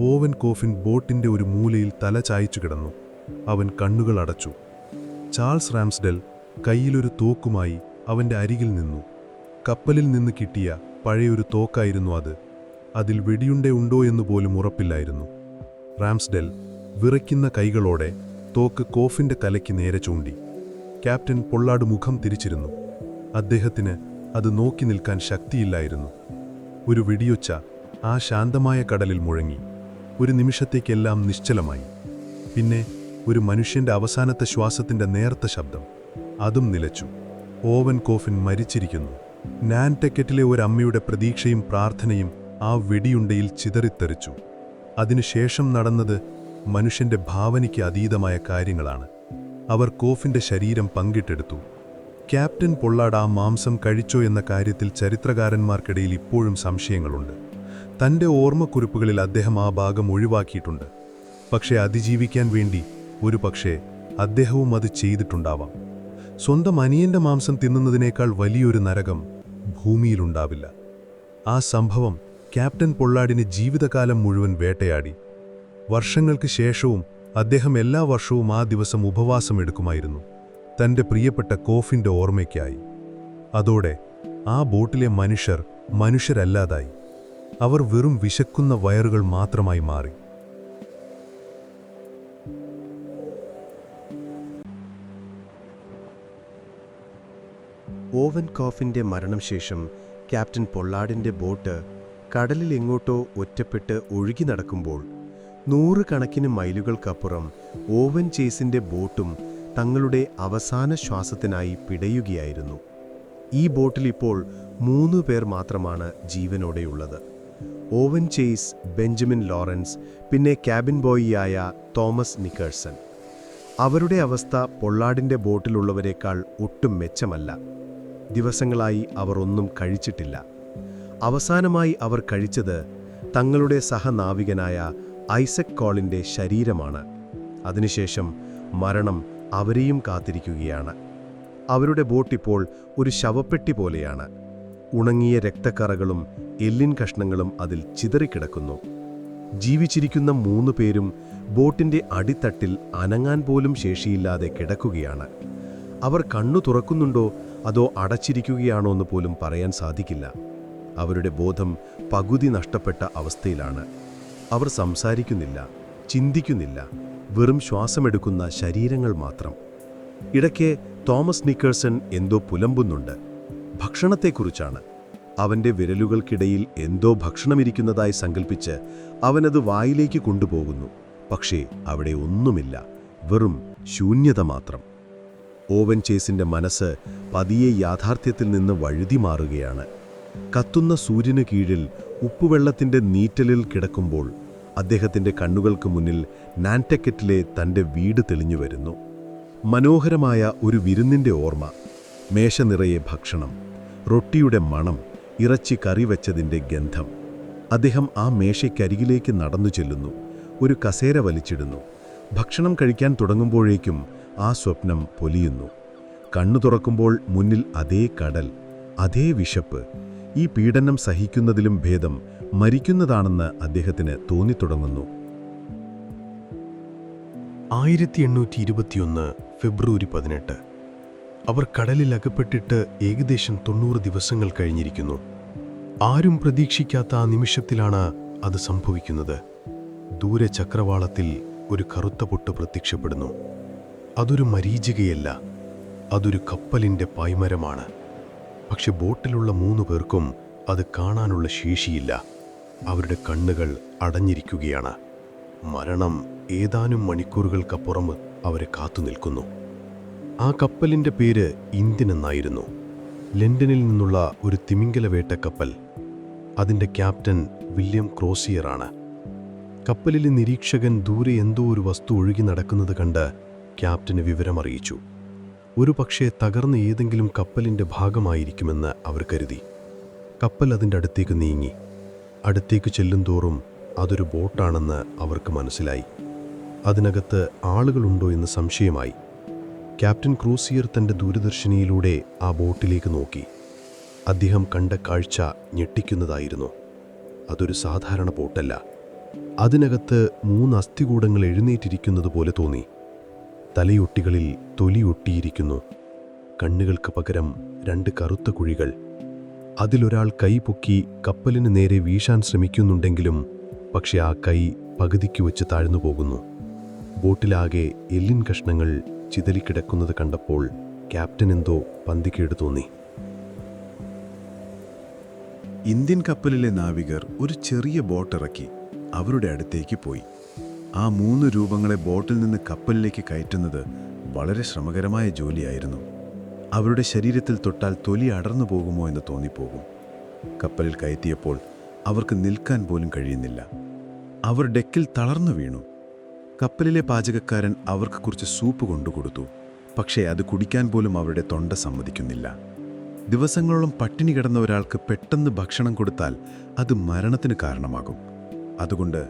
ഓവൻ കോഫിൻ ബോട്ടിൻ്റെ ഒരു മൂലയിൽ തല ചായ്ച്ചു കിടന്നു. അവൻ കണ്ണുകൾ അടച്ചു. ചാൾസ് റാംസ്ഡെൽ കയ്യിലൊരു തോക്കുമായി അവൻ്റെ അരികിൽ നിന്നു. കപ്പലിൽ നിന്ന് കിട്ടിയ പഴയൊരു തോക്കായിരുന്നു അത്. അതിൽ വെടിയുണ്ടോ എന്ന് പോലും ഉറപ്പില്ലായിരുന്നു. റാംസ്ഡെൽ വിറയ്ക്കുന്ന കൈകളോടെ തോക്ക് കോഫിൻ്റെ തലയ്ക്ക് നേരെ ചൂണ്ടി. ക്യാപ്റ്റൻ പൊള്ളാർഡ് മുഖം തിരിച്ചിരുന്നു. അദ്ദേഹത്തിന് അത് നോക്കി നിൽക്കാൻ ശക്തിയില്ലായിരുന്നു. ഒരു വെടിയൊച്ച ആ ശാന്തമായ കടലിൽ മുഴങ്ങി. ഒരു നിമിഷത്തേക്കെല്ലാം നിശ്ചലമായി. പിന്നെ ഒരു മനുഷ്യന്റെ അവസാനത്തെ ശ്വാസത്തിന്റെ നേർത്ത ശബ്ദം. അതും നിലച്ചു. Oven coffin മരിച്ചിരിക്കുന്നു. നാൻടെക്കറ്റിലെ ഒരു അമ്മയുടെ പ്രതീക്ഷയും പ്രാർത്ഥനയും ആ വെടിയുണ്ടയിൽ ചിതറിത്തെറിച്ചു. അതിനുശേഷം നടന്നത് മനുഷ്യന്റെ ഭാവനയ്ക്ക് അതീതമായ കാര്യങ്ങളാണ്. അവർ കോഫിന്റെ ശരീരം പങ്കിട്ടെടുത്തു. ക്യാപ്റ്റൻ പൊള്ളാഡ് ആ മാംസം കഴിച്ചോ എന്ന കാര്യത്തിൽ ചരിത്രകാരന്മാർക്കിടയിൽ ഇപ്പോഴും സംശയങ്ങളുണ്ട്. തന്റെ ഓർമ്മക്കുറിപ്പുകളിൽ അദ്ദേഹം ആ ഭാഗം ഒഴിവാക്കിയിട്ടുണ്ട്. പക്ഷേ അതിജീവിക്കാൻ വേണ്ടി ഒരുപക്ഷേ അദ്ദേഹവും അത് ചെയ്തിട്ടുണ്ടാവാം. സ്വന്തം അനിയന്റെ മാംസം തിന്നുന്നതിനേക്കാൾ വലിയൊരു നരകം ഭൂമിയിലുണ്ടാവില്ല. ആ സംഭവം ക്യാപ്റ്റൻ പൊള്ളാഡിനെ ജീവിതകാലം മുഴുവൻ വേട്ടയാടി. വർഷങ്ങൾക്ക് ശേഷവും അദ്ദേഹം എല്ലാ വർഷവും ആ ദിവസം ഉപവാസം എടുക്കുമായിരുന്നു, തന്റെ പ്രിയപ്പെട്ട കോഫിന്റെ ഓർമ്മയ്ക്കായി. അതോടെ ആ ബോട്ടിലെ മനുഷ്യർ മനുഷ്യരല്ലാതായി. അവർ വെറും വിശക്കുന്ന വയറുകൾ മാത്രമായി മാറി. ഓവൻ കോഫിന്റെ മരണശേഷം ക്യാപ്റ്റൻ പൊള്ളാഡിന്റെ ബോട്ട് കടലിൽ എങ്ങോട്ടോ ഒറ്റപ്പെട്ട് ഒഴുകി നടക്കുമ്പോൾ 100 കണക്കിന് മൈലുകൾക്കപ്പുറം ഓവൻ ചേസിന്റെ ബോട്ടും തങ്ങളുടെ അവസാന ശ്വാസത്തിനായി പിടയുകയായിരുന്നു. ഈ ബോട്ടിൽ ഇപ്പോൾ 3 പേർ മാത്രമാണ് ജീവനോടെയുള്ളത്. ഓവൻ ചേസ്, ബെഞ്ചമിൻ ലോറൻസ്, പിന്നെ ക്യാബിൻ ബോയിയായ തോമസ് നിക്കേഴ്സൺ. അവരുടെ അവസ്ഥ പൊള്ളാഡിന്റെ ബോട്ടിലുള്ളവരെക്കാൾ ഒട്ടും മെച്ചമല്ല. ദിവസങ്ങളായി അവർ ഒന്നും കഴിച്ചിട്ടില്ല. അവസാനമായി അവർ കഴിച്ചത് തങ്ങളുടെ സഹനാവികനായ ഐസക് കോളിന്റെ ശരീരമാണ്. അതിനുശേഷം മരണം അവരെയും കാത്തിരിക്കുകയാണ്. അവരുടെ ബോട്ടിപ്പോൾ ഒരു ശവപ്പെട്ടി പോലെയാണ്. ഉണങ്ങിയ രക്തക്കറകളും എല്ലിൻ കഷ്ണങ്ങളും അതിൽ ചിതറിക്കിടക്കുന്നു. ജീവിച്ചിരിക്കുന്ന 3 പേരും ബോട്ടിന്റെ അടിത്തട്ടിൽ അനങ്ങാൻ പോലും ശേഷിയില്ലാതെ കിടക്കുകയാണ്. അവർ കണ്ണു തുറക്കുന്നുണ്ടോ അതോ അടച്ചിരിക്കുകയാണോ എന്ന് പോലും പറയാൻ സാധിക്കില്ല. അവരുടെ ബോധം പകുതി നഷ്ടപ്പെട്ട അവസ്ഥയിലാണ്. അവർ സംസാരിക്കുന്നില്ല, ചിന്തിക്കുന്നില്ല, വെറും ശ്വാസമെടുക്കുന്ന ശരീരങ്ങൾ മാത്രം. ഇടയ്ക്ക് തോമസ് നിക്കേഴ്സൺ എന്തോ പുലമ്പുന്നുണ്ട്. ഭക്ഷണത്തെക്കുറിച്ചാണ്. അവന്റെ വിരലുകൾക്കിടയിൽ എന്തോ ഭക്ഷണമിരിക്കുന്നതായി സങ്കൽപ്പിച്ച് അവനത് വായിലേക്ക് കൊണ്ടുപോകുന്നു. പക്ഷേ അവിടെ ഒന്നുമില്ല, വെറും ശൂന്യത മാത്രം. ഓവൻ ചേസിന്റെ മനസ്സ് പതിയെ യാഥാർത്ഥ്യത്തിൽ നിന്ന് വഴുതി മാറുകയാണ്. കത്തുന്ന സൂര്യനു കീഴിൽ ഉപ്പുവെള്ളത്തിന്റെ നീറ്റലിൽ കിടക്കുമ്പോൾ അദ്ദേഹത്തിന്റെ കണ്ണുകൾക്ക് മുന്നിൽ നാൻടെക്കറ്റിലെ തന്റെ വീട് തെളിഞ്ഞു വരുന്നു. മനോഹരമായ ഒരു വിരുന്നിന്റെ ഓർമ്മ. മേശ നിറയെ ഭക്ഷണം, റൊട്ടിയുടെ മണം, ഇറച്ചി കറി വെച്ചതിന്റെ ഗന്ധം. അദ്ദേഹം ആ മേശയ്ക്കരികിലേക്ക് നടന്നു ചെല്ലുന്നു, ഒരു കസേര വലിച്ചിടുന്നു. ഭക്ഷണം കഴിക്കാൻ തുടങ്ങുമ്പോഴേക്കും ആ സ്വപ്നം പൊലിയുന്നു. കണ്ണു തുറക്കുമ്പോൾ മുന്നിൽ അതേ കടൽ, അതേ വിശപ്പ്. ഈ പീഡനം സഹിക്കുന്നതിലും ഭേദം മരിക്കുന്നതാണെന്ന് അദ്ദേഹത്തിന് തോന്നിത്തുടങ്ങുന്നു. 1821 ഫെബ്രുവരി 18. അവർ കടലിൽ അകപ്പെട്ടിട്ട് ഏകദേശം 90 ദിവസങ്ങൾ കഴിഞ്ഞിരിക്കുന്നു. ആരും പ്രതീക്ഷിക്കാത്ത ആ നിമിഷത്തിലാണ് അത് സംഭവിക്കുന്നത്. ദൂരെ ചക്രവാളത്തിൽ ഒരു കറുത്ത പൊട്ട് പ്രത്യക്ഷപ്പെടുന്നു. അതൊരു മരീചികയല്ല, അതൊരു കപ്പലിന്റെ പായ്മരമാണ്. പക്ഷെ ബോട്ടിലുള്ള 3 പേർക്കും അത് കാണാനുള്ള ശേഷിയില്ല. അവരുടെ കണ്ണുകൾ അടഞ്ഞിരിക്കുകയാണ്. മരണം ഏതാനും മണിക്കൂറുകൾക്കപ്പുറം അവരെ കാത്തുനിൽക്കുന്നു. ആ കപ്പലിന്റെ പേര് ഇന്ത്യൻ എന്നായിരുന്നു. ലണ്ടനിൽ നിന്നുള്ള ഒരു തിമിംഗലവേട്ട കപ്പൽ. അതിന്റെ ക്യാപ്റ്റൻ വില്യം ക്രോസിയറാണ്. കപ്പലിലെ നിരീക്ഷകൻ ദൂരെ എന്തോ ഒരു വസ്തു ഒഴുകി നടക്കുന്നത് കണ്ട് ക്യാപ്റ്റന് വിവരമറിയിച്ചു. ഒരു പക്ഷേ തകർന്ന ഏതെങ്കിലും കപ്പലിന്റെ ഭാഗമായിരിക്കുമെന്ന് അവർ കരുതി. കപ്പൽ അതിൻ്റെ അടുത്തേക്ക് നീങ്ങി. അടുത്തേക്ക് ചെല്ലുംതോറും അതൊരു ബോട്ടാണെന്ന് അവർക്ക് മനസ്സിലായി. അതിനകത്ത് ആളുകളുണ്ടോ എന്ന് സംശയമായി. ക്യാപ്റ്റൻ ക്രൂസിയർ തൻ്റെ ദൂരദർശിനിയിലൂടെ ആ ബോട്ടിലേക്ക് നോക്കി. അദ്ദേഹം കണ്ട കാഴ്ച ഞെട്ടിക്കുന്നതായിരുന്നു. അതൊരു സാധാരണ ബോട്ടല്ല. അതിനകത്ത് 3 അസ്ഥികൂടങ്ങൾ എഴുന്നേറ്റിരിക്കുന്നത് പോലെ തോന്നി. തലയൊട്ടികളിൽ തൊലിയൊട്ടിയിരിക്കുന്നു. കണ്ണുകൾക്ക് പകരം 2 കറുത്ത കുഴികൾ. അതിലൊരാൾ കൈ പൊക്കി കപ്പലിന് നേരെ വീശാൻ ശ്രമിക്കുന്നുണ്ടെങ്കിലും പക്ഷെ ആ കൈ പകുതിക്ക് വെച്ച് താഴ്ന്നു പോകുന്നു. ബോട്ടിലാകെ എല്ലിൻ കഷ്ണങ്ങൾ ചിതലിക്കിടക്കുന്നത് കണ്ടപ്പോൾ ക്യാപ്റ്റൻ എന്തോ പന്തികേട് തോന്നി. ഇന്ത്യൻ കപ്പലിലെ നാവികർ ഒരു ചെറിയ ബോട്ടിറക്കി അവരുടെ അടുത്തേക്ക് പോയി. ആ 3 രൂപങ്ങളെ ബോട്ടിൽ നിന്ന് കപ്പലിലേക്ക് കയറ്റുന്നത് വളരെ ശ്രമകരമായ ജോലിയായിരുന്നു. അവരുടെ ശരീരത്തിൽ തൊട്ടാൽ തൊലി അടർന്നു പോകുമോ എന്ന് തോന്നിപ്പോകും. കപ്പലിൽ കയറ്റിയപ്പോൾ അവർക്ക് നിൽക്കാൻ പോലും കഴിയുന്നില്ല. അവർ ഡെക്കിൽ തളർന്നു വീണു. കപ്പലിലെ പാചകക്കാരൻ അവർക്ക് കുറച്ച് സൂപ്പ് കൊണ്ടുകൊടുത്തു. പക്ഷേ അത് കുടിക്കാൻ പോലും അവരുടെ തൊണ്ട സമ്മതിക്കുന്നില്ല. ദിവസങ്ങളോളം പട്ടിണി കിടന്ന ഒരാൾക്ക് പെട്ടെന്ന് ഭക്ഷണം കൊടുത്താൽ അത് മരണത്തിന് കാരണമാകും. അതുകൊണ്ട്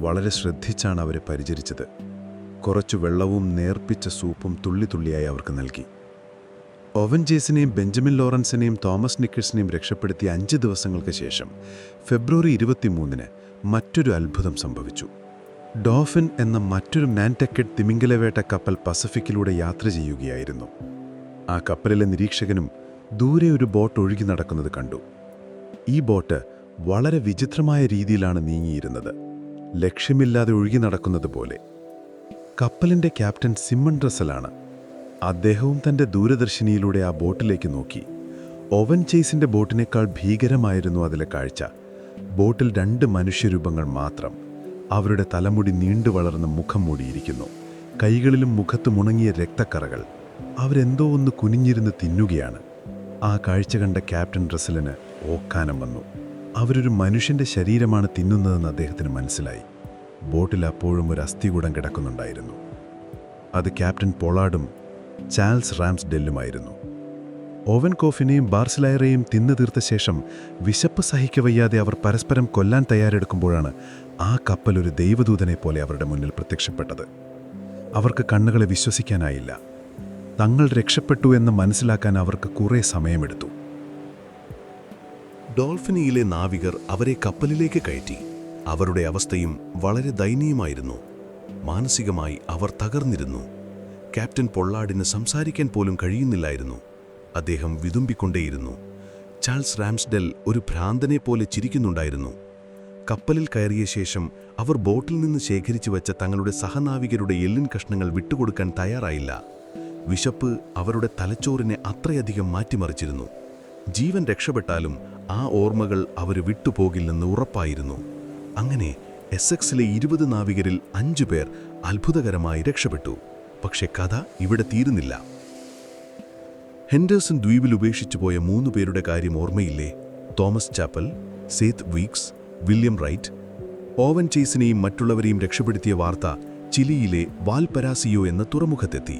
വളരെ ശ്രദ്ധിച്ചാണ് അവരെ പരിചരിച്ചത്. കുറച്ചു വെള്ളവും നേർപ്പിച്ച സൂപ്പും തുള്ളി തുള്ളിയായി അവർക്ക് നൽകി. ഓവൻ ജേസിനെയും ബെഞ്ചമിൻ ലോറൻസിനെയും തോമസ് നിക്കിൾസിനെയും രക്ഷപ്പെടുത്തിയ 5 ദിവസങ്ങൾക്ക് ശേഷം ഫെബ്രുവരി 23-ന് മറ്റൊരു അത്ഭുതം സംഭവിച്ചു. ഡോഫിൻ എന്ന മറ്റൊരു നാൻടെക്കറ്റ് തിമിംഗലവേട്ട കപ്പൽ പസഫിക്കിലൂടെ യാത്ര ചെയ്യുകയായിരുന്നു. ആ കപ്പലിലെ നിരീക്ഷകനും ദൂരെ ഒരു ബോട്ട് ഒഴുകി നടക്കുന്നത് കണ്ടു. ഈ ബോട്ട് വളരെ വിചിത്രമായ രീതിയിലാണ് നീങ്ങിയിരുന്നത്, ലക്ഷ്യമില്ലാതെ ഒഴുകി നടക്കുന്നത് പോലെ. കപ്പലിൻ്റെ ക്യാപ്റ്റൻ സിമ്മൺ റസലാണ്. അദ്ദേഹവും തൻ്റെ ദൂരദർശിനിയിലൂടെ ആ ബോട്ടിലേക്ക് നോക്കി. ഓവൻ ചേസിൻ്റെ ബോട്ടിനേക്കാൾ ഭീകരമായിരുന്നു അതിലെ കാഴ്ച. ബോട്ടിൽ 2 മനുഷ്യരൂപങ്ങൾ മാത്രം. അവരുടെ തലമുടി നീണ്ടു വളർന്ന് മുഖം മൂടിയിരിക്കുന്നു. കൈകളിലും മുഖത്തും ഉണങ്ങിയ രക്തക്കറകൾ. അവരെന്തോ ഒന്ന് കുനിഞ്ഞിരുന്ന് തിന്നുകയാണ്. ആ കാഴ്ച കണ്ട ക്യാപ്റ്റൻ റസലിന് ഓക്കാനം വന്നു. അവരൊരു മനുഷ്യൻ്റെ ശരീരമാണ് തിന്നുന്നതെന്ന് അദ്ദേഹത്തിന് മനസ്സിലായി. ബോട്ടിൽ അപ്പോഴും ഒരു അസ്ഥികൂടം കിടക്കുന്നുണ്ടായിരുന്നു. അത് ക്യാപ്റ്റൻ പൊള്ളാർഡും ചാൾസ് റാംസ്ഡെല്ലുമായിരുന്നു. ഓവൻ കോഫിനെയും ബാർസിലയറേയും തിന്നു തീർത്ത ശേഷം വിശപ്പ് സഹിക്കവയ്യാതെ അവർ പരസ്പരം കൊല്ലാൻ തയ്യാറെടുക്കുമ്പോഴാണ് ആ കപ്പൽ ഒരു ദൈവദൂതനെ പോലെ അവരുടെ മുന്നിൽ പ്രത്യക്ഷപ്പെട്ടത്. അവർക്ക് കണ്ണുകളെ വിശ്വസിക്കാനായില്ല. തങ്ങൾ രക്ഷപ്പെട്ടു എന്ന് മനസ്സിലാക്കാൻ അവർക്ക് കുറേ സമയമെടുത്തു. ഡോൾഫിനിയിലെ നാവികർ അവരെ കപ്പലിലേക്ക് കയറ്റി. അവരുടെ അവസ്ഥയും വളരെ ദയനീയമായിരുന്നു. മാനസികമായി അവർ തകർന്നിരുന്നു. ക്യാപ്റ്റൻ പൊള്ളാർഡിന് സംസാരിക്കാൻ പോലും കഴിയുന്നില്ലായിരുന്നു. അദ്ദേഹം വിതുമ്പിക്കൊണ്ടേയിരുന്നു. ചാൾസ് റാംസ്ഡെൽ ഒരു ഭ്രാന്തനെ പോലെ ചിരിക്കുന്നുണ്ടായിരുന്നു. കപ്പലിൽ കയറിയ ശേഷം അവർ ബോട്ടിൽ നിന്ന് ശേഖരിച്ചു വച്ച തങ്ങളുടെ സഹനാവികരുടെ എല്ലിൻ കഷ്ണങ്ങൾ വിട്ടുകൊടുക്കാൻ തയ്യാറായില്ല. വിശപ്പ് അവരുടെ തലച്ചോറിനെ അത്രയധികം മാറ്റിമറിച്ചിരുന്നു. ജീവൻ രക്ഷപ്പെട്ടാലും ആ ഓർമ്മകൾ അവർ വിട്ടുപോകില്ലെന്ന് ഉറപ്പായിരുന്നു. അങ്ങനെ എസ്സെക്സിലെ 20 നാവികരിൽ 5 പേർ അത്ഭുതകരമായി രക്ഷപ്പെട്ടു. പക്ഷെ കഥ ഇവിടെ തീരുന്നില്ല. ഹെൻഡേഴ്സൺ ദ്വീപിൽ ഉപേക്ഷിച്ചു പോയ 3 പേരുടെ കാര്യം ഓർമ്മയില്ലേ? Thomas Chappel, Seth Weeks, William Wright. ഓവൻ ചേസിനെയും മറ്റുള്ളവരെയും രക്ഷപ്പെടുത്തിയ വാർത്ത ചിലിയിലെ വാൽപരാസിയോ എന്ന തുറമുഖത്തെത്തി.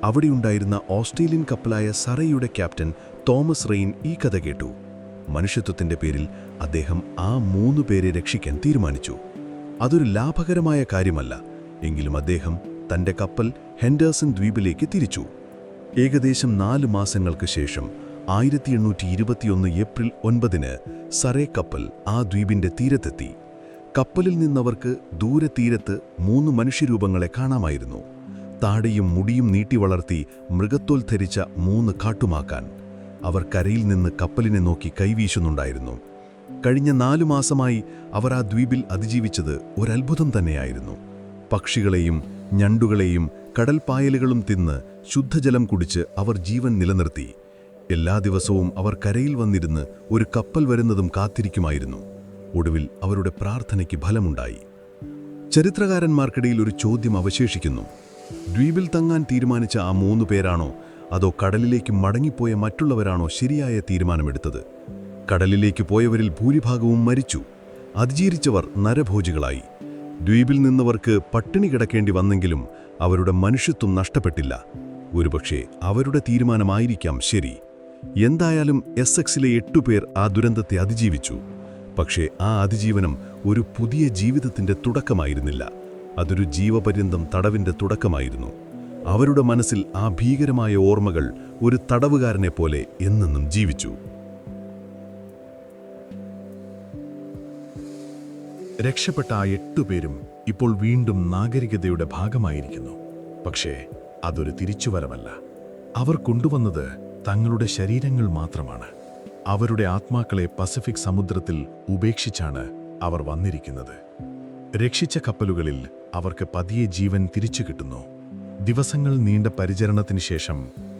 അവിടെയുണ്ടായിരുന്ന ഓസ്ട്രേലിയൻ കപ്പലായ സറയുടെ ക്യാപ്റ്റൻ തോമസ് റെയിൻ ഈ കഥ കേട്ടു. മനുഷ്യത്വത്തിൻ്റെ പേരിൽ അദ്ദേഹം ആ 3 പേരെ രക്ഷിക്കാൻ തീരുമാനിച്ചു. അതൊരു ലാഭകരമായ കാര്യമല്ല. എങ്കിലും അദ്ദേഹം തൻ്റെ കപ്പൽ ഹെൻഡേഴ്സൺ ദ്വീപിലേക്ക് തിരിച്ചു. ഏകദേശം 4 മാസങ്ങൾക്ക് ശേഷം 1821 ഏപ്രിൽ 9-ന് സറേ കപ്പൽ ആ ദ്വീപിൻ്റെ തീരത്തെത്തി. കപ്പലിൽ നിന്നവർക്ക് ദൂരെ തീരത്ത് 3 മനുഷ്യരൂപങ്ങളെ കാണാമായിരുന്നു. താടിയും മുടിയും നീട്ടി വളർത്തി മൃഗത്തോൽ ധരിച്ച 3 കാട്ടുമാക്കാൻ. അവർ കരയിൽ നിന്ന് കപ്പലിനെ നോക്കി കൈവീശുന്നുണ്ടായിരുന്നു. കഴിഞ്ഞ 4 മാസമായി അവർ ആ ദ്വീപിൽ അതിജീവിച്ചത് ഒരത്ഭുതം തന്നെയായിരുന്നു. പക്ഷികളെയും ഞണ്ടുകളെയും കടൽപ്പായലുകളും തിന്ന് ശുദ്ധജലം കുടിച്ച് അവർ ജീവൻ നിലനിർത്തി. എല്ലാ ദിവസവും അവർ കരയിൽ വന്നിരുന്ന് ഒരു കപ്പൽ വരുന്നതും കാത്തിരിക്കുമായിരുന്നു. ഒടുവിൽ അവരുടെ പ്രാർത്ഥനയ്ക്ക് ഫലമുണ്ടായി. ചരിത്രകാരന്മാർക്കിടയിൽ ഒരു ചോദ്യം അവശേഷിക്കുന്നു. ദ്വീപിൽ തങ്ങാൻ തീരുമാനിച്ച ആ 3 പേരാണോ അതോ കടലിലേക്ക് മടങ്ങിപ്പോയ മറ്റുള്ളവരാണോ ശരിയായ തീരുമാനമെടുത്തത്? കടലിലേക്ക് പോയവരിൽ ഭൂരിഭാഗവും മരിച്ചു. അതിജീവിച്ചവർ നരഭോജികളായി. ദ്വീപിൽ നിന്നവർക്ക് പട്ടിണി കിടക്കേണ്ടി വന്നെങ്കിലും അവരുടെ മനുഷ്യത്വം നഷ്ടപ്പെട്ടില്ല. ഒരുപക്ഷെ അവരുടെ തീരുമാനമായിരിക്കാം ശരി. എന്തായാലും എസ്സെക്സിലെ 8 പേർ ആ ദുരന്തത്തെ അതിജീവിച്ചു. പക്ഷേ ആ അതിജീവനം ഒരു പുതിയ ജീവിതത്തിൻ്റെ തുടക്കമായിരുന്നില്ല. അതൊരു ജീവപര്യന്തം തടവിൻ്റെ തുടക്കമായിരുന്നു. അവരുടെ മനസ്സിൽ ആ ഭീകരമായ ഓർമ്മകൾ ഒരു തടവുകാരനെ പോലെ എന്നെന്നും ജീവിച്ചു. രക്ഷപ്പെട്ട ആ 8 പേരും ഇപ്പോൾ വീണ്ടും നാഗരികതയുടെ ഭാഗമായിരിക്കുന്നു. പക്ഷേ അതൊരു തിരിച്ചുവരവല്ല. അവർ കൊണ്ടുവന്നത് തങ്ങളുടെ ശരീരങ്ങൾ മാത്രമാണ്. അവരുടെ ആത്മാക്കളെ പസഫിക് സമുദ്രത്തിൽ ഉപേക്ഷിച്ചാണ് അവർ വന്നിരിക്കുന്നത്. രക്ഷിച്ച കപ്പലുകളിൽ അവർക്ക് പതിയെ ജീവൻ തിരിച്ചു കിട്ടുന്നു. ദിവസങ്ങൾ നീണ്ട പരിചരണത്തിന് ശേഷം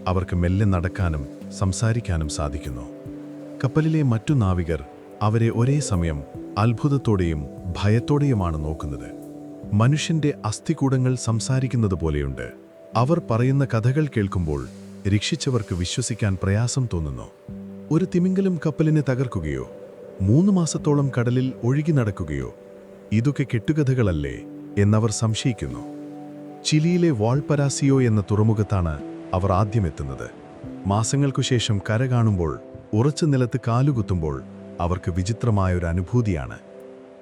അവർക്ക് മെല്ലെ നടക്കാനും സംസാരിക്കാനും സാധിക്കുന്നു. കപ്പലിലെ മറ്റു നാവികർ അവരെ ഒരേ സമയം അത്ഭുതത്തോടെയും ഭയത്തോടെയുമാണ് നോക്കുന്നത്. മനുഷ്യന്റെ അസ്ഥികൂടങ്ങൾ സംസാരിക്കുന്നത് പോലെയുണ്ട്. അവർ പറയുന്ന കഥകൾ കേൾക്കുമ്പോൾ രക്ഷിച്ചവർക്ക് വിശ്വസിക്കാൻ പ്രയാസം തോന്നുന്നു. ഒരു തിമിംഗലം കപ്പലിനെ തകർക്കുകയോ 3 മാസത്തോളം കടലിൽ ഒഴുകി നടക്കുകയോ ഇതൊക്കെ കെട്ടുകഥകളല്ലേ എന്നവർ സംശയിക്കുന്നു. ചിലിയിലെ വാൾപരാസിയോ എന്ന തുറമുഖത്താണ് അവർ ആദ്യമെത്തുന്നത്. മാസങ്ങൾക്കുശേഷം കര കാണുമ്പോൾ, ഉറച്ച നിലത്ത് കാലുകുത്തുമ്പോൾ അവർക്ക് വിചിത്രമായൊരു അനുഭൂതിയാണ്.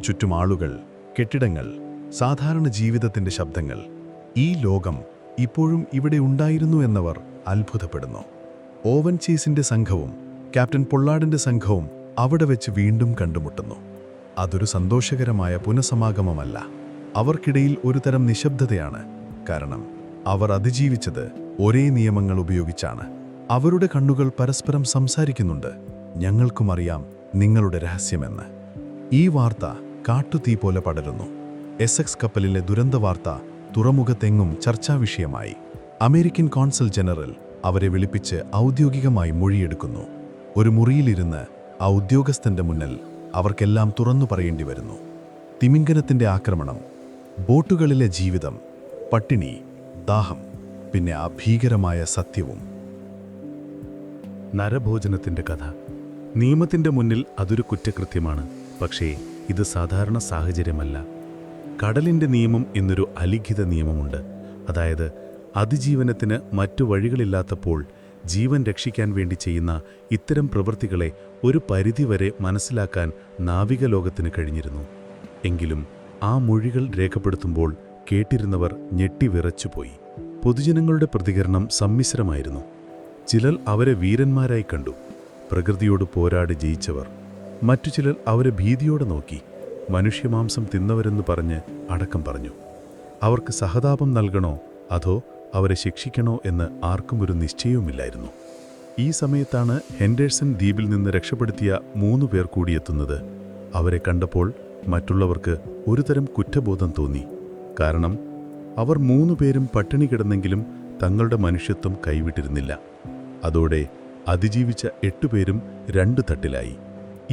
ചുറ്റും ആളുകൾ, കെട്ടിടങ്ങൾ, സാധാരണ ജീവിതത്തിന്റെ ശബ്ദങ്ങൾ. ഈ ലോകം ഇപ്പോഴും ഇവിടെ ഉണ്ടായിരുന്നു എന്നവർ അത്ഭുതപ്പെടുന്നു. ഓവൻ ചീസിന്റെ സംഘവും ക്യാപ്റ്റൻ പൊള്ളാഡിന്റെ സംഘവും അവിടെ വെച്ച് വീണ്ടും കണ്ടുമുട്ടുന്നു. അതൊരു സന്തോഷകരമായ പുനഃസമാഗമമല്ല. അവർക്കിടയിൽ ഒരുതരം നിശബ്ദതയാണ്. കാരണം അവർ അതിജീവിച്ചത് ഒരേ നിയമങ്ങൾ ഉപയോഗിച്ചാണ്. അവരുടെ കണ്ണുകൾ പരസ്പരം സംസാരിക്കുന്നുണ്ട്. ഞങ്ങൾക്കുമറിയാം നിങ്ങളുടെ രഹസ്യമെന്ന്. ഈ വാർത്ത കാട്ടുതീ പോലെ പടരുന്നു. എസെക്സ് കപ്പലിലെ ദുരന്തവാർത്ത തുറമുഖത്തെങ്ങും ചർച്ചാവിഷയമായി. അമേരിക്കൻ കോൺസൽ ജനറൽ അവരെ വിളിപ്പിച്ച് ഔദ്യോഗികമായി മൊഴിയെടുക്കുന്നു. ഒരു മുറിയിലിരുന്ന് ആ ഉദ്യോഗസ്ഥന്റെ മുന്നിൽ അവർക്കെല്ലാം തുറന്നു പറയേണ്ടി വരുന്നു. തിമിംഗലത്തിന്റെ ആക്രമണം, ബോട്ടുകളിലെ ജീവിതം, പട്ടിണി, ദാഹം, പിന്നെ ആ ഭീകരമായ സത്യവും. നരഭോജനത്തിന്റെ കഥ. നിയമത്തിന്റെ മുന്നിൽ അതൊരു കുറ്റകൃത്യമാണ്. പക്ഷേ ഇത് സാധാരണ സാഹചര്യമല്ല. കടലിന്റെ നിയമം എന്നൊരു അലിഖിത നിയമമുണ്ട്. അതായത് അതിജീവനത്തിന് മറ്റു വഴികളില്ലാത്തപ്പോൾ ജീവൻ രക്ഷിക്കാൻ വേണ്ടി ചെയ്യുന്ന ഇത്തരം പ്രവൃത്തികളെ ഒരു പരിധിവരെ മനസ്സിലാക്കാൻ നാവികലോകത്തിന് കഴിഞ്ഞിരുന്നു. എങ്കിലും ആ മൊഴികൾ രേഖപ്പെടുത്തുമ്പോൾ കേട്ടിരുന്നവർ ഞെട്ടിവിറച്ചുപോയി. പൊതുജനങ്ങളുടെ പ്രതികരണം സമ്മിശ്രമായിരുന്നു. ചിലർ അവരെ വീരന്മാരായി കണ്ടു, പ്രകൃതിയോട് പോരാടി ജയിച്ചവർ. മറ്റു ചിലർ അവരെ ഭീതിയോടെ നോക്കി, മനുഷ്യമാംസം തിന്നവരെന്ന് പറഞ്ഞ് അടക്കം പറഞ്ഞു. അവർക്ക് സഹതാപം നൽകണോ അതോ അവരെ ശിക്ഷിക്കണോ എന്ന് ആർക്കും ഒരു നിശ്ചയവുമില്ലായിരുന്നു. ഈ സമയത്താണ് ഹെൻഡേഴ്സൺ ദ്വീപിൽ നിന്ന് രക്ഷപ്പെടുത്തിയ 3 പേർ കൂടിയെത്തുന്നത്. അവരെ കണ്ടപ്പോൾ മറ്റുള്ളവർക്ക് ഒരുതരം കുറ്റബോധം തോന്നി. കാരണം അവർ 3 പേരും പട്ടിണി കിടന്നെങ്കിലും തങ്ങളുടെ മനുഷ്യത്വം കൈവിട്ടിരുന്നില്ല. അതോടെ അതിജീവിച്ച 8 പേരും 2 തട്ടിലായി.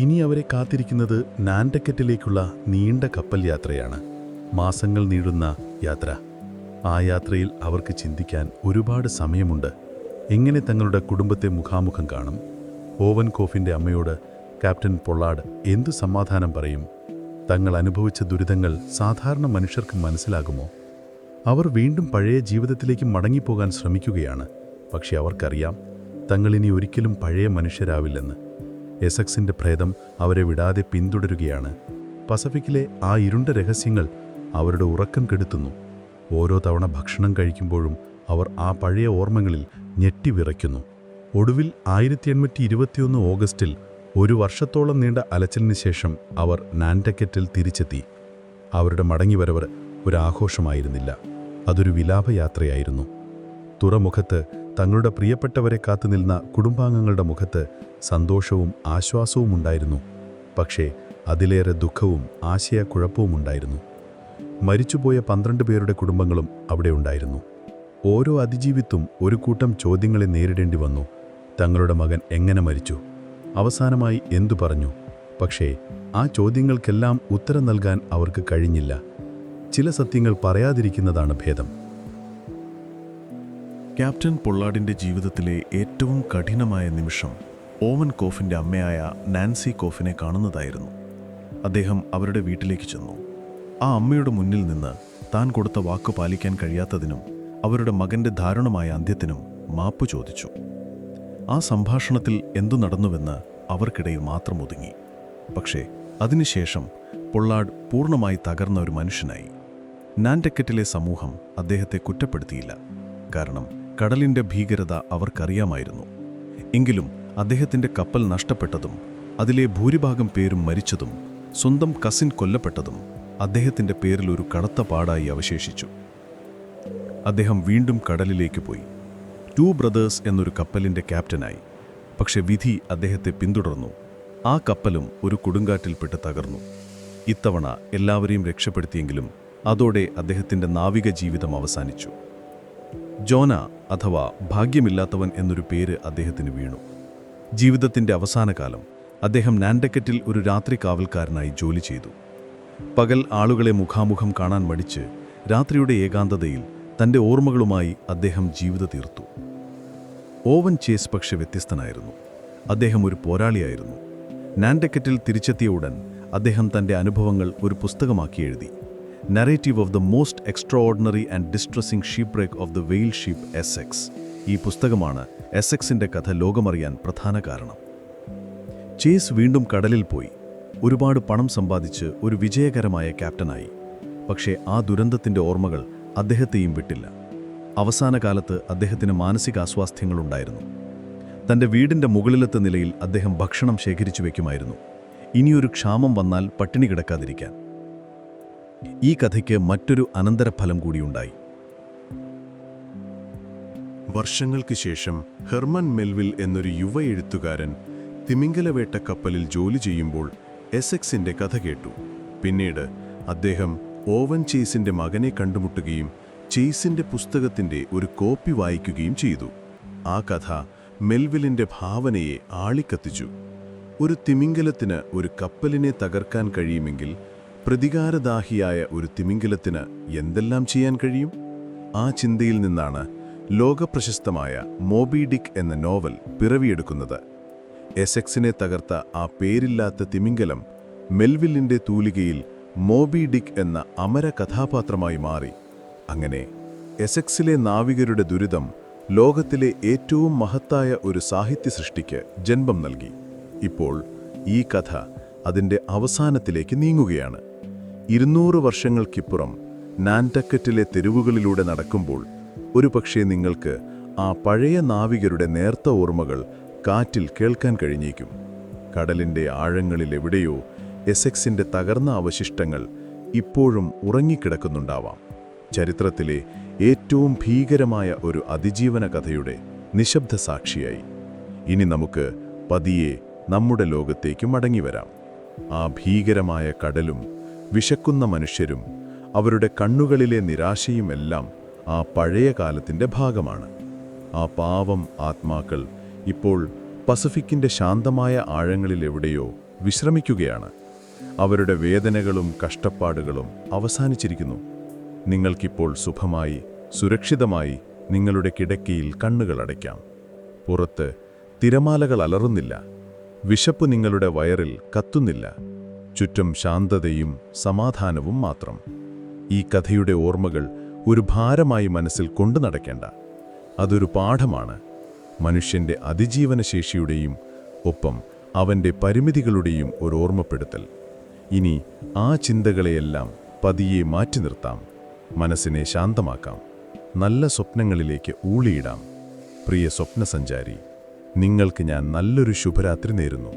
ഇനി അവരെ കാത്തിരിക്കുന്നത് നാൻഡക്കറ്റിലേക്കുള്ള നീണ്ട കപ്പൽ യാത്രയാണ്. മാസങ്ങൾ നീളുന്ന യാത്ര. ആ യാത്രയിൽ അവർക്ക് ചിന്തിക്കാൻ ഒരുപാട് സമയമുണ്ട്. എങ്ങനെ തങ്ങളുടെ കുടുംബത്തെ മുഖാമുഖം കാണും? ഓവൻ കോഫിൻ്റെ അമ്മയോട് ക്യാപ്റ്റൻ പൊള്ളാഡ് എന്തു സമാധാനം പറയും? തങ്ങൾ അനുഭവിച്ച ദുരിതങ്ങൾ സാധാരണ മനുഷ്യർക്ക് മനസ്സിലാകുമോ? അവർ വീണ്ടും പഴയ ജീവിതത്തിലേക്ക് മടങ്ങിപ്പോകാൻ ശ്രമിക്കുകയാണ്. പക്ഷെ അവർക്കറിയാം തങ്ങളിനി ഒരിക്കലും പഴയ മനുഷ്യരാവില്ലെന്ന്. എസെക്സിൻ്റെ പ്രേതം അവരെ വിടാതെ പിന്തുടരുകയാണ്. പസഫിക്കിലെ ആ ഇരുണ്ട രഹസ്യങ്ങൾ അവരുടെ ഉറക്കം കെടുത്തുന്നു. ഓരോ തവണ ഭക്ഷണം കഴിക്കുമ്പോഴും അവർ ആ പഴയ ഓർമ്മകളിൽ ഞെട്ടിവിറയ്ക്കുന്നു. ഒടുവിൽ 1821 ഓഗസ്റ്റിൽ 1 വർഷത്തോളം നീണ്ട അലച്ചിലിന് ശേഷം അവർ നാൻഡക്കറ്റിൽ തിരിച്ചെത്തി. അവരുടെ മടങ്ങിവരവ് ഒരു ആഘോഷമായിരുന്നില്ല, അതൊരു വിലാപയാത്രയായിരുന്നു. തുറമുഖത്ത് തങ്ങളുടെ പ്രിയപ്പെട്ടവരെ കാത്തുനിന്ന കുടുംബാംഗങ്ങളുടെ മുഖത്ത് സന്തോഷവും ആശ്വാസവും ഉണ്ടായിരുന്നു. പക്ഷേ അതിലേറെ ദുഃഖവും ആശയക്കുഴപ്പവും ഉണ്ടായിരുന്നു. മരിച്ചുപോയ 12 പേരുടെ കുടുംബങ്ങളും അവിടെ ഉണ്ടായിരുന്നു. ഓരോ അതിജീവിത്വം ഒരു കൂട്ടം ചോദ്യങ്ങളെ നേരിടേണ്ടി വന്നു. തങ്ങളുടെ മകൻ എങ്ങനെ മരിച്ചു? അവസാനമായി എന്തു പറഞ്ഞു? പക്ഷേ ആ ചോദ്യങ്ങൾക്കെല്ലാം ഉത്തരം നൽകാൻ അവർക്ക് കഴിഞ്ഞില്ല. ചില സത്യങ്ങൾ പറയാതിരിക്കുന്നതാണ് ഭേദം. ക്യാപ്റ്റൻ പൊള്ളാഡിന്റെ ജീവിതത്തിലെ ഏറ്റവും കഠിനമായ നിമിഷം ഓവൻ കോഫിന്റെ അമ്മയായ നാൻസി കോഫിനെ കാണുന്നതായിരുന്നു. അദ്ദേഹം അവരുടെ വീട്ടിലേക്ക് ചെന്നു. ആ അമ്മയുടെ മുന്നിൽ നിന്ന് താൻ കൊടുത്ത വാക്ക് പാലിക്കാൻ കഴിയാത്തതിനും അവരുടെ മകന്റെ ദാരുണമായ അന്ത്യത്തിനും മാപ്പ് ചോദിച്ചു. ആ സംഭാഷണത്തിൽ എന്തു നടന്നുവെന്ന് അവർക്കിടയിൽ മാത്രം ഒതുങ്ങി. പക്ഷേ അതിനുശേഷം പൊള്ളാഡ് പൂർണ്ണമായി തകർന്ന ഒരു മനുഷ്യനായി. നാൻഡക്കറ്റിലെ സമൂഹം അദ്ദേഹത്തെ കുറ്റപ്പെടുത്തിയില്ല, കാരണം കടലിന്റെ ഭീകരത അവർക്കറിയാമായിരുന്നു. എങ്കിലും അദ്ദേഹത്തിന്റെ കപ്പൽ നഷ്ടപ്പെട്ടതും അതിലെ ഭൂരിഭാഗം പേരും മരിച്ചതും സ്വന്തം കസിൻ കൊല്ലപ്പെട്ടതും അദ്ദേഹത്തിന്റെ പേരിൽ ഒരു കടത്ത പാടായി അവശേഷിച്ചു. അദ്ദേഹം വീണ്ടും കടലിലേക്ക് പോയി. 2 ബ്രദേഴ്സ് എന്നൊരു കപ്പലിന്റെ ക്യാപ്റ്റനായി. പക്ഷെ വിധി അദ്ദേഹത്തെ പിന്തുടർന്നു. ആ കപ്പലും ഒരു കൊടുങ്കാറ്റിൽപ്പെട്ട് തകർന്നു. ഇത്തവണ എല്ലാവരെയും രക്ഷപ്പെടുത്തിയെങ്കിലും അതോടെ അദ്ദേഹത്തിന്റെ നാവിക ജീവിതം അവസാനിച്ചു. ജോന അഥവാ ഭാഗ്യമില്ലാത്തവൻ എന്നൊരു പേര് അദ്ദേഹത്തിന് വീണു. ജീവിതത്തിന്റെ അവസാനകാലം അദ്ദേഹം നാൻഡക്കറ്റിൽ ഒരു രാത്രി കാവൽക്കാരനായി ജോലി ചെയ്തു. പകൽ ആളുകളെ മുഖാമുഖം കാണാൻ മടിച്ച് രാത്രിയുടെ ഏകാന്തതയിൽ തൻ്റെ ഓർമ്മകളുമായി അദ്ദേഹം ജീവിത തീർത്തു. ഓവൻ ചേസ് പക്ഷെ വ്യത്യസ്തനായിരുന്നു. അദ്ദേഹം ഒരു പോരാളിയായിരുന്നു. നാൻഡക്കറ്റിൽ തിരിച്ചെത്തിയ ഉടൻ അദ്ദേഹം തൻ്റെ അനുഭവങ്ങൾ ഒരു പുസ്തകമാക്കി എഴുതി. Narrative of the most extraordinary and distressing shipwreck of the whale ship Essex. ഈ പുസ്തകമാണ് എസെക്സിൻ്റെ കഥ ലോകമറിയാൻ പ്രധാന കാരണം. ചേസ് വീണ്ടും കടലിൽ പോയി ഒരുപാട് പണം സമ്പാദിച്ച് ഒരു വിജയകരമായ ക്യാപ്റ്റനായി. പക്ഷേ ആ ദുരന്തത്തിൻ്റെ ഓർമ്മകൾ അദ്ദേഹത്തെയും വിട്ടില്ല. അവസാന കാലത്ത് അദ്ദേഹത്തിന് മാനസികാസ്വാസ്ഥ്യങ്ങളുണ്ടായിരുന്നു. തൻ്റെ വീടിൻ്റെ മുകളിലത്തെ നിലയിൽ അദ്ദേഹം ഭക്ഷണം ശേഖരിച്ചു വയ്ക്കുമായിരുന്നു, ഇനിയൊരു ക്ഷാമം വന്നാൽ പട്ടിണി കിടക്കാതിരിക്കാൻ. ഈ കഥയ്ക്ക് മറ്റൊരു അനന്തരഫലം കൂടിയുണ്ടായി. വർഷങ്ങൾക്ക് ശേഷം ഹെർമൻ മെൽവിൽ എന്നൊരു യുവ എഴുത്തുകാരൻ തിമിംഗലവേട്ട കപ്പലിൽ ജോലി ചെയ്യുമ്പോൾ എസെക്സിന്റെ കഥ കേട്ടു. പിന്നീട് അദ്ദേഹം ഓവൻ ചേസിന്റെ മകനെ കണ്ടുമുട്ടുകയും ചേസിന്റെ പുസ്തകത്തിന്റെ ഒരു കോപ്പി വായിക്കുകയും ചെയ്തു. ആ കഥ മെൽവിലിന്റെ ഭാവനയെ ആളിക്കത്തിച്ചു. ഒരു തിമിംഗലത്തിന് ഒരു കപ്പലിനെ തകർക്കാൻ കഴിയുമെങ്കിൽ പ്രതികാരദാഹിയായ ഒരു തിമിംഗലത്തിന് എന്തെല്ലാം ചെയ്യാൻ കഴിയും? ആ ചിന്തയിൽ നിന്നാണ് ലോകപ്രശസ്തമായ മോബി ഡിക്ക് എന്ന നോവൽ പിറവിയെടുക്കുന്നത്. എസെക്സിനെ തകർത്ത ആ പേരില്ലാത്ത തിമിംഗലം മെൽവിലിന്റെ തൂലികയിൽ മോബി ഡിക്ക് എന്ന അമര കഥാപാത്രമായി മാറി. അങ്ങനെ എസെക്സിലെ നാവികരുടെ ദുരിതം ലോകത്തിലെ ഏറ്റവും മഹത്തായ ഒരു സാഹിത്യ സൃഷ്ടിക്ക് ജന്മം നൽകി. ഇപ്പോൾ ഈ കഥ അതിൻ്റെ അവസാനത്തിലേക്ക് നീങ്ങുകയാണ്. 200 വർഷങ്ങൾക്കിപ്പുറം നാൻഡക്കറ്റിലെ തെരുവുകളിലൂടെ നടക്കുമ്പോൾ ഒരുപക്ഷേ നിങ്ങൾക്ക് ആ പഴയ നാവികരുടെ നേർത്ത ഓർമ്മകൾ കാറ്റിൽ കേൾക്കാൻ കഴിഞ്ഞേക്കും. കടലിൻ്റെ ആഴങ്ങളിൽ എവിടെയോ എസെക്സിൻ്റെ തകർന്ന അവശിഷ്ടങ്ങൾ ഇപ്പോഴും ഉറങ്ങിക്കിടക്കുന്നുണ്ടാവാം. ചരിത്രത്തിലെ ഏറ്റവും ഭീകരമായ ഒരു അതിജീവന കഥയുടെ നിശബ്ദ സാക്ഷിയായി. ഇനി നമുക്ക് പതിയെ നമ്മുടെ ലോകത്തേക്ക് മടങ്ങിവരാം. ആ ഭീകരമായ കടലും വിശക്കുന്ന മനുഷ്യരും അവരുടെ കണ്ണുകളിലെ നിരാശയുമെല്ലാം ആ പഴയ കാലത്തിൻ്റെ ഭാഗമാണ്. ആ പാവം ആത്മാക്കൾ ഇപ്പോൾ പസഫിക്കിൻ്റെ ശാന്തമായ ആഴങ്ങളിൽ എവിടെയോ വിശ്രമിക്കുകയാണ്. അവരുടെ വേദനകളും കഷ്ടപ്പാടുകളും അവസാനിച്ചിരിക്കുന്നു. നിങ്ങൾക്കിപ്പോൾ സുഖമായി സുരക്ഷിതമായി നിങ്ങളുടെ കിടക്കയിൽ കണ്ണുകളടയ്ക്കാം. പുറത്ത് തിരമാലകൾ അലറുന്നില്ല. വിശപ്പ് നിങ്ങളുടെ വയറിൽ കത്തുന്നില്ല. ചുറ്റും ശാന്തതയും സമാധാനവും മാത്രം. ഈ കഥയുടെ ഓർമ്മകൾ ഒരു ഭാരമായി മനസ്സിൽ കൊണ്ടു നടക്കേണ്ട. അതൊരു പാഠമാണ്. മനുഷ്യൻ്റെ അതിജീവനശേഷിയുടെയും ഒപ്പം അവൻ്റെ പരിമിതികളുടെയും ഒരു ഓർമ്മപ്പെടുത്തൽ. ഇനി ആ ചിന്തകളെയെല്ലാം പതിയെ മാറ്റി നിർത്താം. മനസ്സിനെ ശാന്തമാക്കാം. നല്ല സ്വപ്നങ്ങളിലേക്ക് ഊളിയിടാം. പ്രിയ സ്വപ്നസഞ്ചാരി, നിങ്ങൾക്ക് ഞാൻ നല്ലൊരു ശുഭരാത്രി നേരുന്നു.